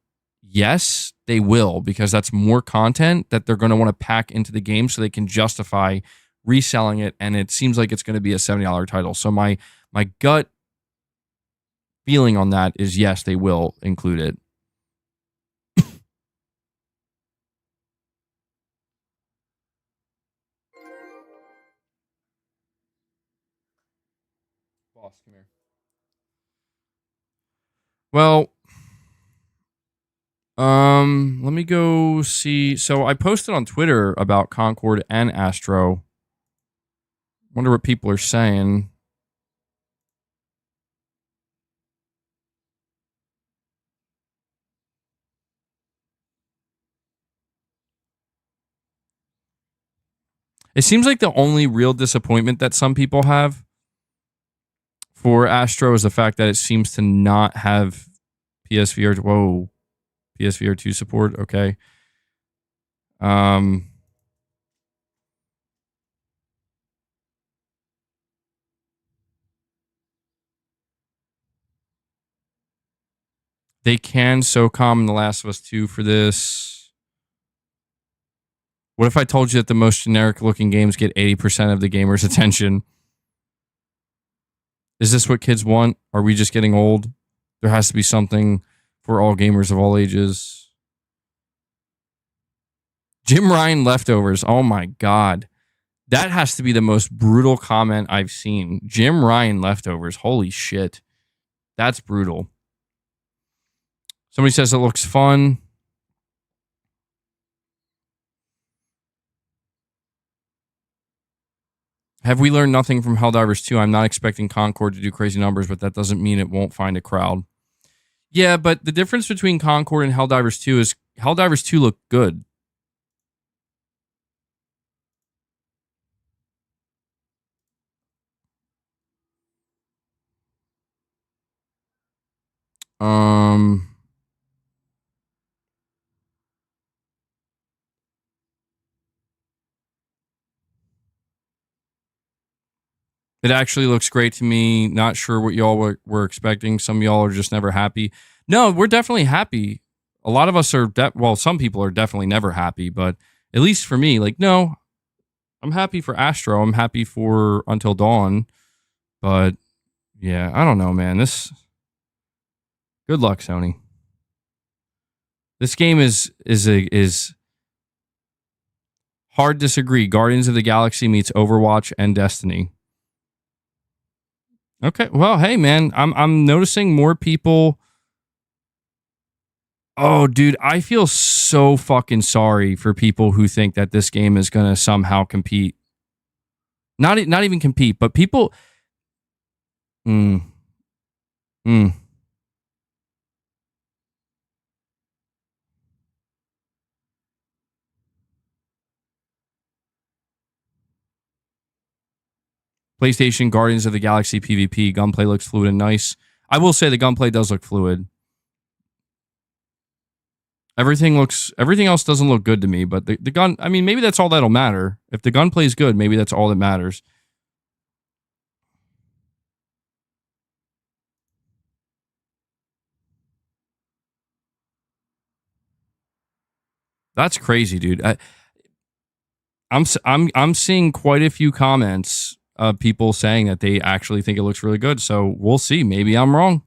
yes, they will, because that's more content that they're going to want to pack into the game so they can justify reselling it, and it seems like it's going to be a $70 title. So my gut feeling on that is yes, they will include it. Boss, come here. Well, let me go see. So I posted on Twitter about Concord and Astro. Wonder what people are saying. It seems like the only real disappointment that some people have for Astro is the fact that it seems to not have PSVR. Whoa, PSVR 2 support. Okay. They can SOCOM in The Last of Us 2 for this. What if I told you that the most generic looking games get 80% of the gamer's attention? Is this what kids want? Are we just getting old? There has to be something for all gamers of all ages. Jim Ryan leftovers. Oh my God. That has to be the most brutal comment I've seen. Jim Ryan leftovers. Holy shit. That's brutal. Somebody says it looks fun. Have we learned nothing from Helldivers 2? I'm not expecting Concord to do crazy numbers, but that doesn't mean it won't find a crowd. Yeah, but the difference between Concord and Helldivers 2 is Helldivers 2 looked good. It actually looks great to me. Not sure what y'all were expecting. Some of y'all are just never happy. No, we're definitely happy. A lot of us are, well, some people are definitely never happy, but at least for me, like, no, I'm happy for Astro. I'm happy for Until Dawn. But yeah, I don't know, man. Good luck, Sony. This game is hard to disagree. Guardians of the Galaxy meets Overwatch and Destiny. Okay, well, hey, man, I'm noticing more people. Oh, dude, I feel so fucking sorry for people who think that this game is gonna somehow compete. Not even compete, but people. PlayStation Guardians of the Galaxy PvP. Gunplay looks fluid and nice. I will say the gunplay does look fluid. Everything else doesn't look good to me, but the gun, I mean, maybe that's all that'll matter. If the gunplay is good, maybe that's all that matters. That's crazy, dude. I'm seeing quite a few comments of people saying that they actually think it looks really good. So we'll see. Maybe I'm wrong.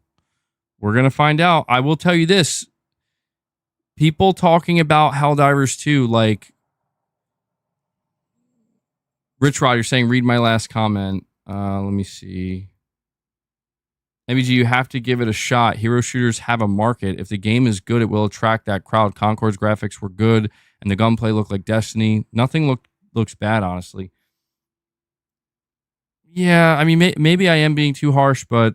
We're gonna find out. I will tell you this. People talking about Helldivers 2, like Rich Rod, you're saying read my last comment. Let me see. MBG, you have to give it a shot. Hero shooters have a market. If the game is good, it will attract that crowd. Concord's graphics were good, and the gunplay looked like Destiny. Nothing looks bad, honestly. Yeah, I mean, maybe I am being too harsh, but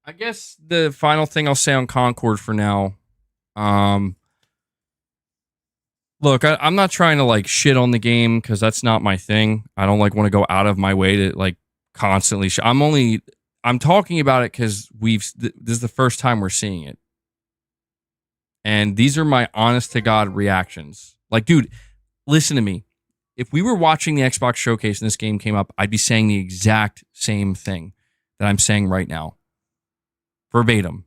I guess the final thing I'll say on Concord for now. Look, I'm not trying to like shit on the game because that's not my thing. I don't like want to go out of my way to like constantly. I'm talking about it because this is the first time we're seeing it, and these are my honest to God reactions. Like, dude, listen to me. If we were watching the Xbox showcase and this game came up, I'd be saying the exact same thing that I'm saying right now. Verbatim.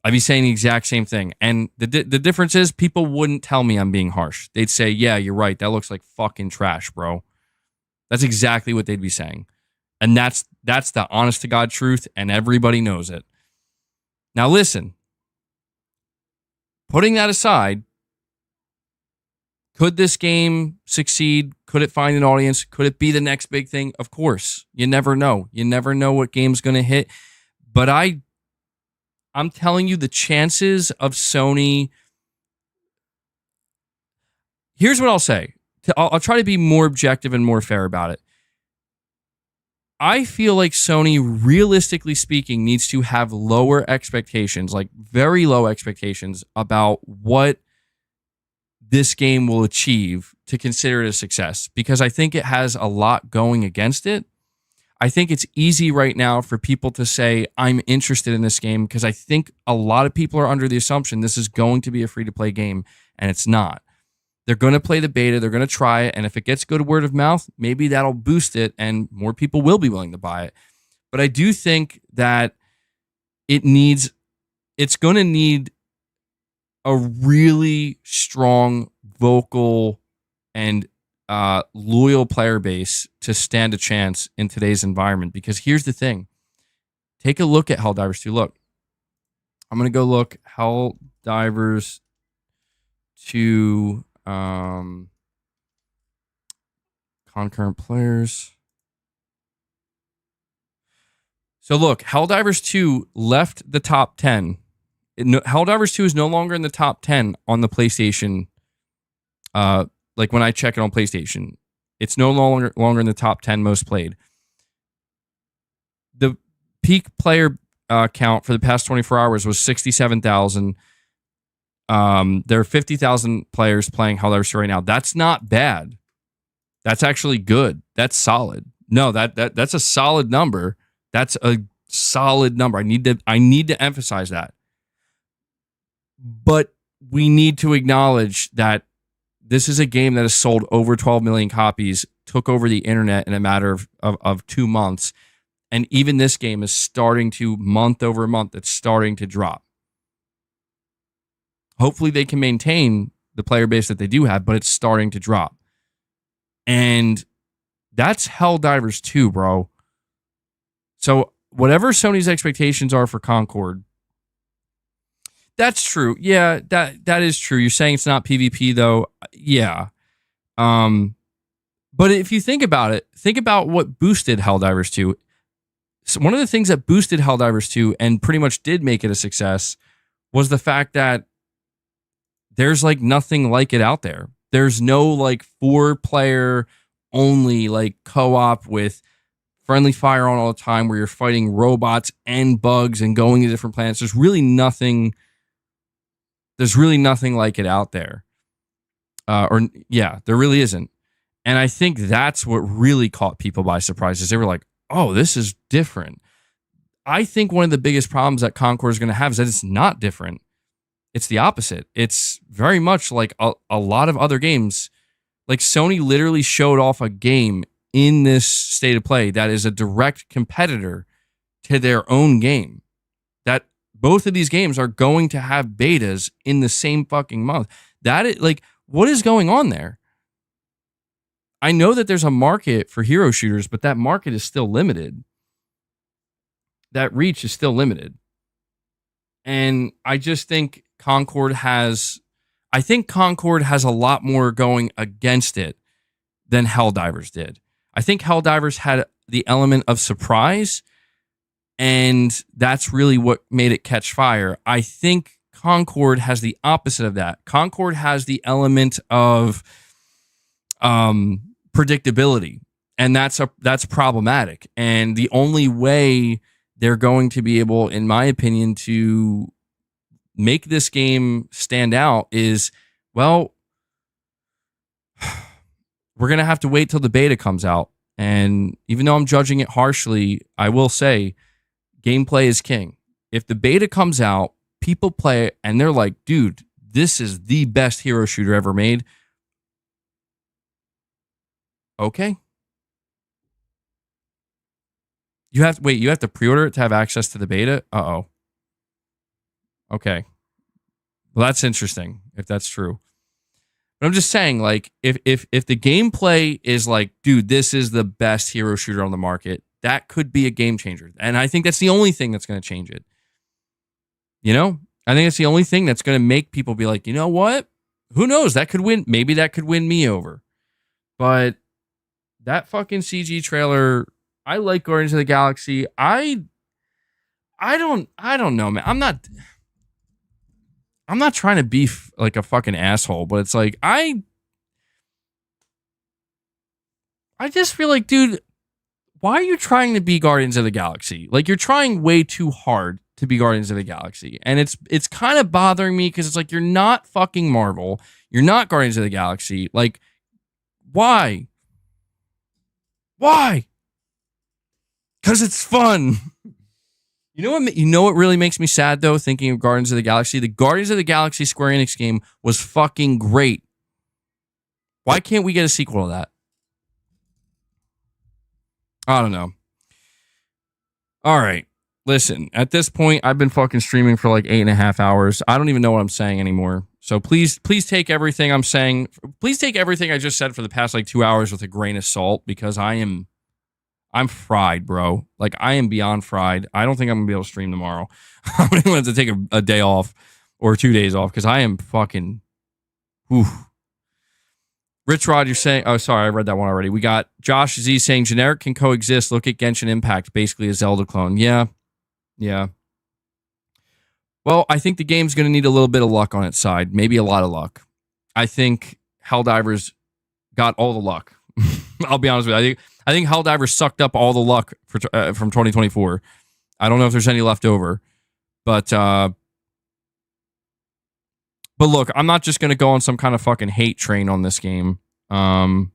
I'd be saying the exact same thing. And the difference is people wouldn't tell me I'm being harsh. They'd say, yeah, you're right. That looks like fucking trash, bro. That's exactly what they'd be saying. And that's the honest to God truth, and everybody knows it. Now listen, putting that aside, could this game succeed? Could it find an audience? Could it be the next big thing? Of course. You never know. You never know what game's going to hit. But I'm telling you, the chances of Sony... Here's what I'll say. I'll try to be more objective and more fair about it. I feel like Sony, realistically speaking, needs to have lower expectations, like very low expectations about what this game will achieve to consider it a success, because I think it has a lot going against it. I think it's easy right now for people to say, I'm interested in this game, because I think a lot of people are under the assumption this is going to be a free-to-play game, and it's not. They're going to play the beta, they're going to try it, and if it gets good word of mouth, maybe that'll boost it, and more people will be willing to buy it. But I do think that it's going to need a really strong, vocal, and loyal player base to stand a chance in today's environment. Because here's the thing. Take a look at Helldivers 2. Look. I'm going to go look Helldivers 2 concurrent players. So look, Helldivers 2 left the top 10. Helldivers 2 is no longer in the top 10 on the PlayStation. Like when I check it on PlayStation, it's no longer in the top 10 most played. The peak player count for the past 24 hours was 67,000. There are 50,000 players playing Helldivers 2 right now. That's not bad. That's actually good. That's solid. No, that's a solid number. That's a solid number. I need to emphasize that. But we need to acknowledge that this is a game that has sold over 12 million copies, took over the internet in a matter of 2 months. And even this game is starting to, month over month, it's starting to drop. Hopefully they can maintain the player base that they do have, but it's starting to drop. And that's Helldivers 2, bro. So whatever Sony's expectations are for Concord, that's true. Yeah, that is true. You're saying it's not PvP though. Yeah. But if you think about it, think about what boosted Helldivers 2. So one of the things that boosted Helldivers 2 and pretty much did make it a success was the fact that there's like nothing like it out there. There's no like 4-player only like co-op with friendly fire on all the time where you're fighting robots and bugs and going to different planets. There's really nothing like it out there. There really isn't. And I think that's what really caught people by surprise is they were like, oh, this is different. I think one of the biggest problems that Concord is going to have is that it's not different. It's the opposite. It's very much like a lot of other games. Like Sony literally showed off a game in this state of play that is a direct competitor to their own game. That both of these games are going to have betas in the same fucking month. That is like, what is going on there? I know that there's a market for hero shooters, but that market is still limited. That reach is still limited. And I just think Concord has a lot more going against it than Helldivers did. I think Helldivers had the element of surprise, and that's really what made it catch fire. I think Concord has the opposite of that. Concord has the element of predictability, and that's problematic. And the only way they're going to be able, in my opinion, to make this game stand out is, well, we're going to have to wait till the beta comes out. And even though I'm judging it harshly, I will say gameplay is king. If the beta comes out, people play it and they're like, dude, this is the best hero shooter ever made. Okay. You have to pre-order it to have access to the beta? Uh-oh. Okay. Well, that's interesting if that's true. But I'm just saying, like, if the gameplay is like, dude, this is the best hero shooter on the market, that could be a game changer. And I think that's the only thing that's going to change it. You know? I think it's the only thing that's going to make people be like, you know what? Who knows? That could win. Maybe that could win me over. But that fucking CG trailer, I like Guardians of the Galaxy. I don't know, man. I'm not trying to be like a fucking asshole, but it's like I just feel like, dude, why are you trying to be Guardians of the Galaxy? Like, you're trying way too hard to be Guardians of the Galaxy. And it's kind of bothering me because it's like, you're not fucking Marvel. You're not Guardians of the Galaxy. Like, why? Why? Because it's fun. You know what really makes me sad, though, thinking of Guardians of the Galaxy? The Guardians of the Galaxy Square Enix game was fucking great. Why can't we get a sequel to that? I don't know. All right. Listen, at this point, I've been fucking streaming for like 8.5 hours. I don't even know what I'm saying anymore. So please take everything I'm saying. Please take everything I just said for the past like 2 hours with a grain of salt, because I'm fried, bro. Like, I am beyond fried. I don't think I'm gonna be able to stream tomorrow. I'm gonna have to take a day off or 2 days off because I am fucking. Oof. Rich Rod, you're saying, oh, sorry, I read that one already. We got Josh Z saying generic can coexist. Look at Genshin Impact, basically a Zelda clone. Yeah. Well, I think the game's going to need a little bit of luck on its side, maybe a lot of luck. I think Helldivers got all the luck. I'll be honest with you. I think Helldivers sucked up all the luck from 2024. I don't know if there's any left over, but look, I'm not just going to go on some kind of fucking hate train on this game. I'm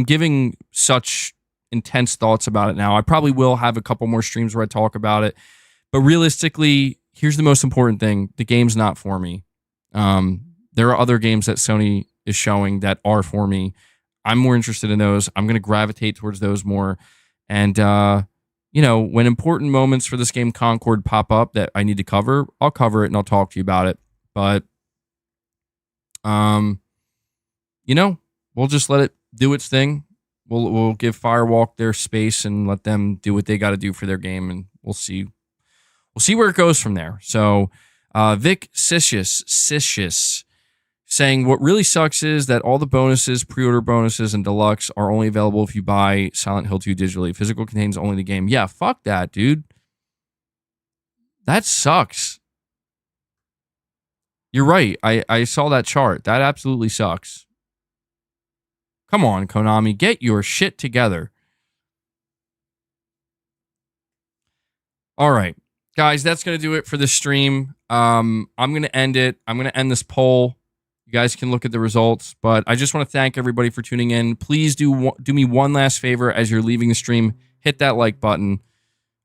giving such intense thoughts about it now. I probably will have a couple more streams where I talk about it. But realistically, here's the most important thing. The game's not for me. There are other games that Sony is showing that are for me. I'm more interested in those. I'm going to gravitate towards those more. And, when important moments for this game Concord pop up that I need to cover, I'll cover it and I'll talk to you about it. But, we'll just let it do its thing. We'll give Firewalk their space and let them do what they got to do for their game, and we'll see. We'll see where it goes from there. So, Vic Sicious saying, what really sucks is that all the bonuses, pre-order bonuses, and deluxe are only available if you buy Silent Hill 2 digitally. Physical contains only the game. Yeah, fuck that, dude. That sucks. You're right. I saw that chart. That absolutely sucks. Come on, Konami. Get your shit together. All right. Guys, that's going to do it for this stream. I'm going to end it. I'm going to end this poll. You guys can look at the results, but I just want to thank everybody for tuning in. Please do me one last favor as you're leaving the stream. Hit that like button.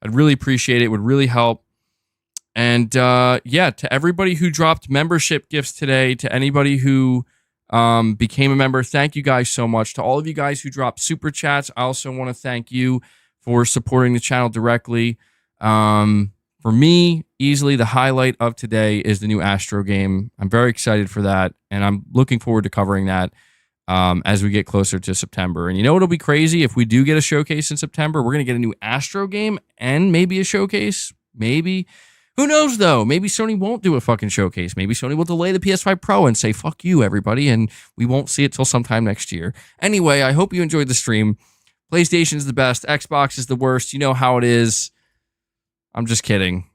I'd really appreciate it. It would really help. And yeah, to everybody who dropped membership gifts today, to anybody who became a member, thank you guys so much. To all of you guys who dropped super chats, I also want to thank you for supporting the channel directly. For me, easily the highlight of today is the new Astro game. I'm very excited for that, and I'm looking forward to covering that as we get closer to September. And you know what'll be crazy? If we do get a showcase in September, we're going to get a new Astro game and maybe a showcase. Maybe. Who knows, though? Maybe Sony won't do a fucking showcase. Maybe Sony will delay the PS5 Pro and say, fuck you, everybody, and we won't see it till sometime next year. Anyway, I hope you enjoyed the stream. PlayStation's the best. Xbox is the worst. You know how it is. I'm just kidding.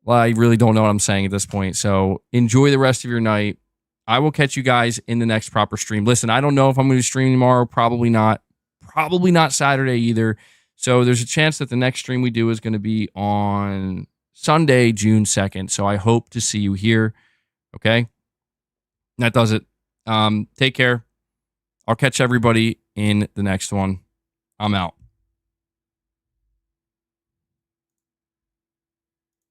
Well, I really don't know what I'm saying at this point. So enjoy the rest of your night. I will catch you guys in the next proper stream. Listen, I don't know if I'm going to stream tomorrow. Probably not. Probably not Saturday either. So there's a chance that the next stream we do is going to be on Sunday, June 2nd. So I hope to see you here. Okay? That does it. Take care. I'll catch everybody in the next one. I'm out.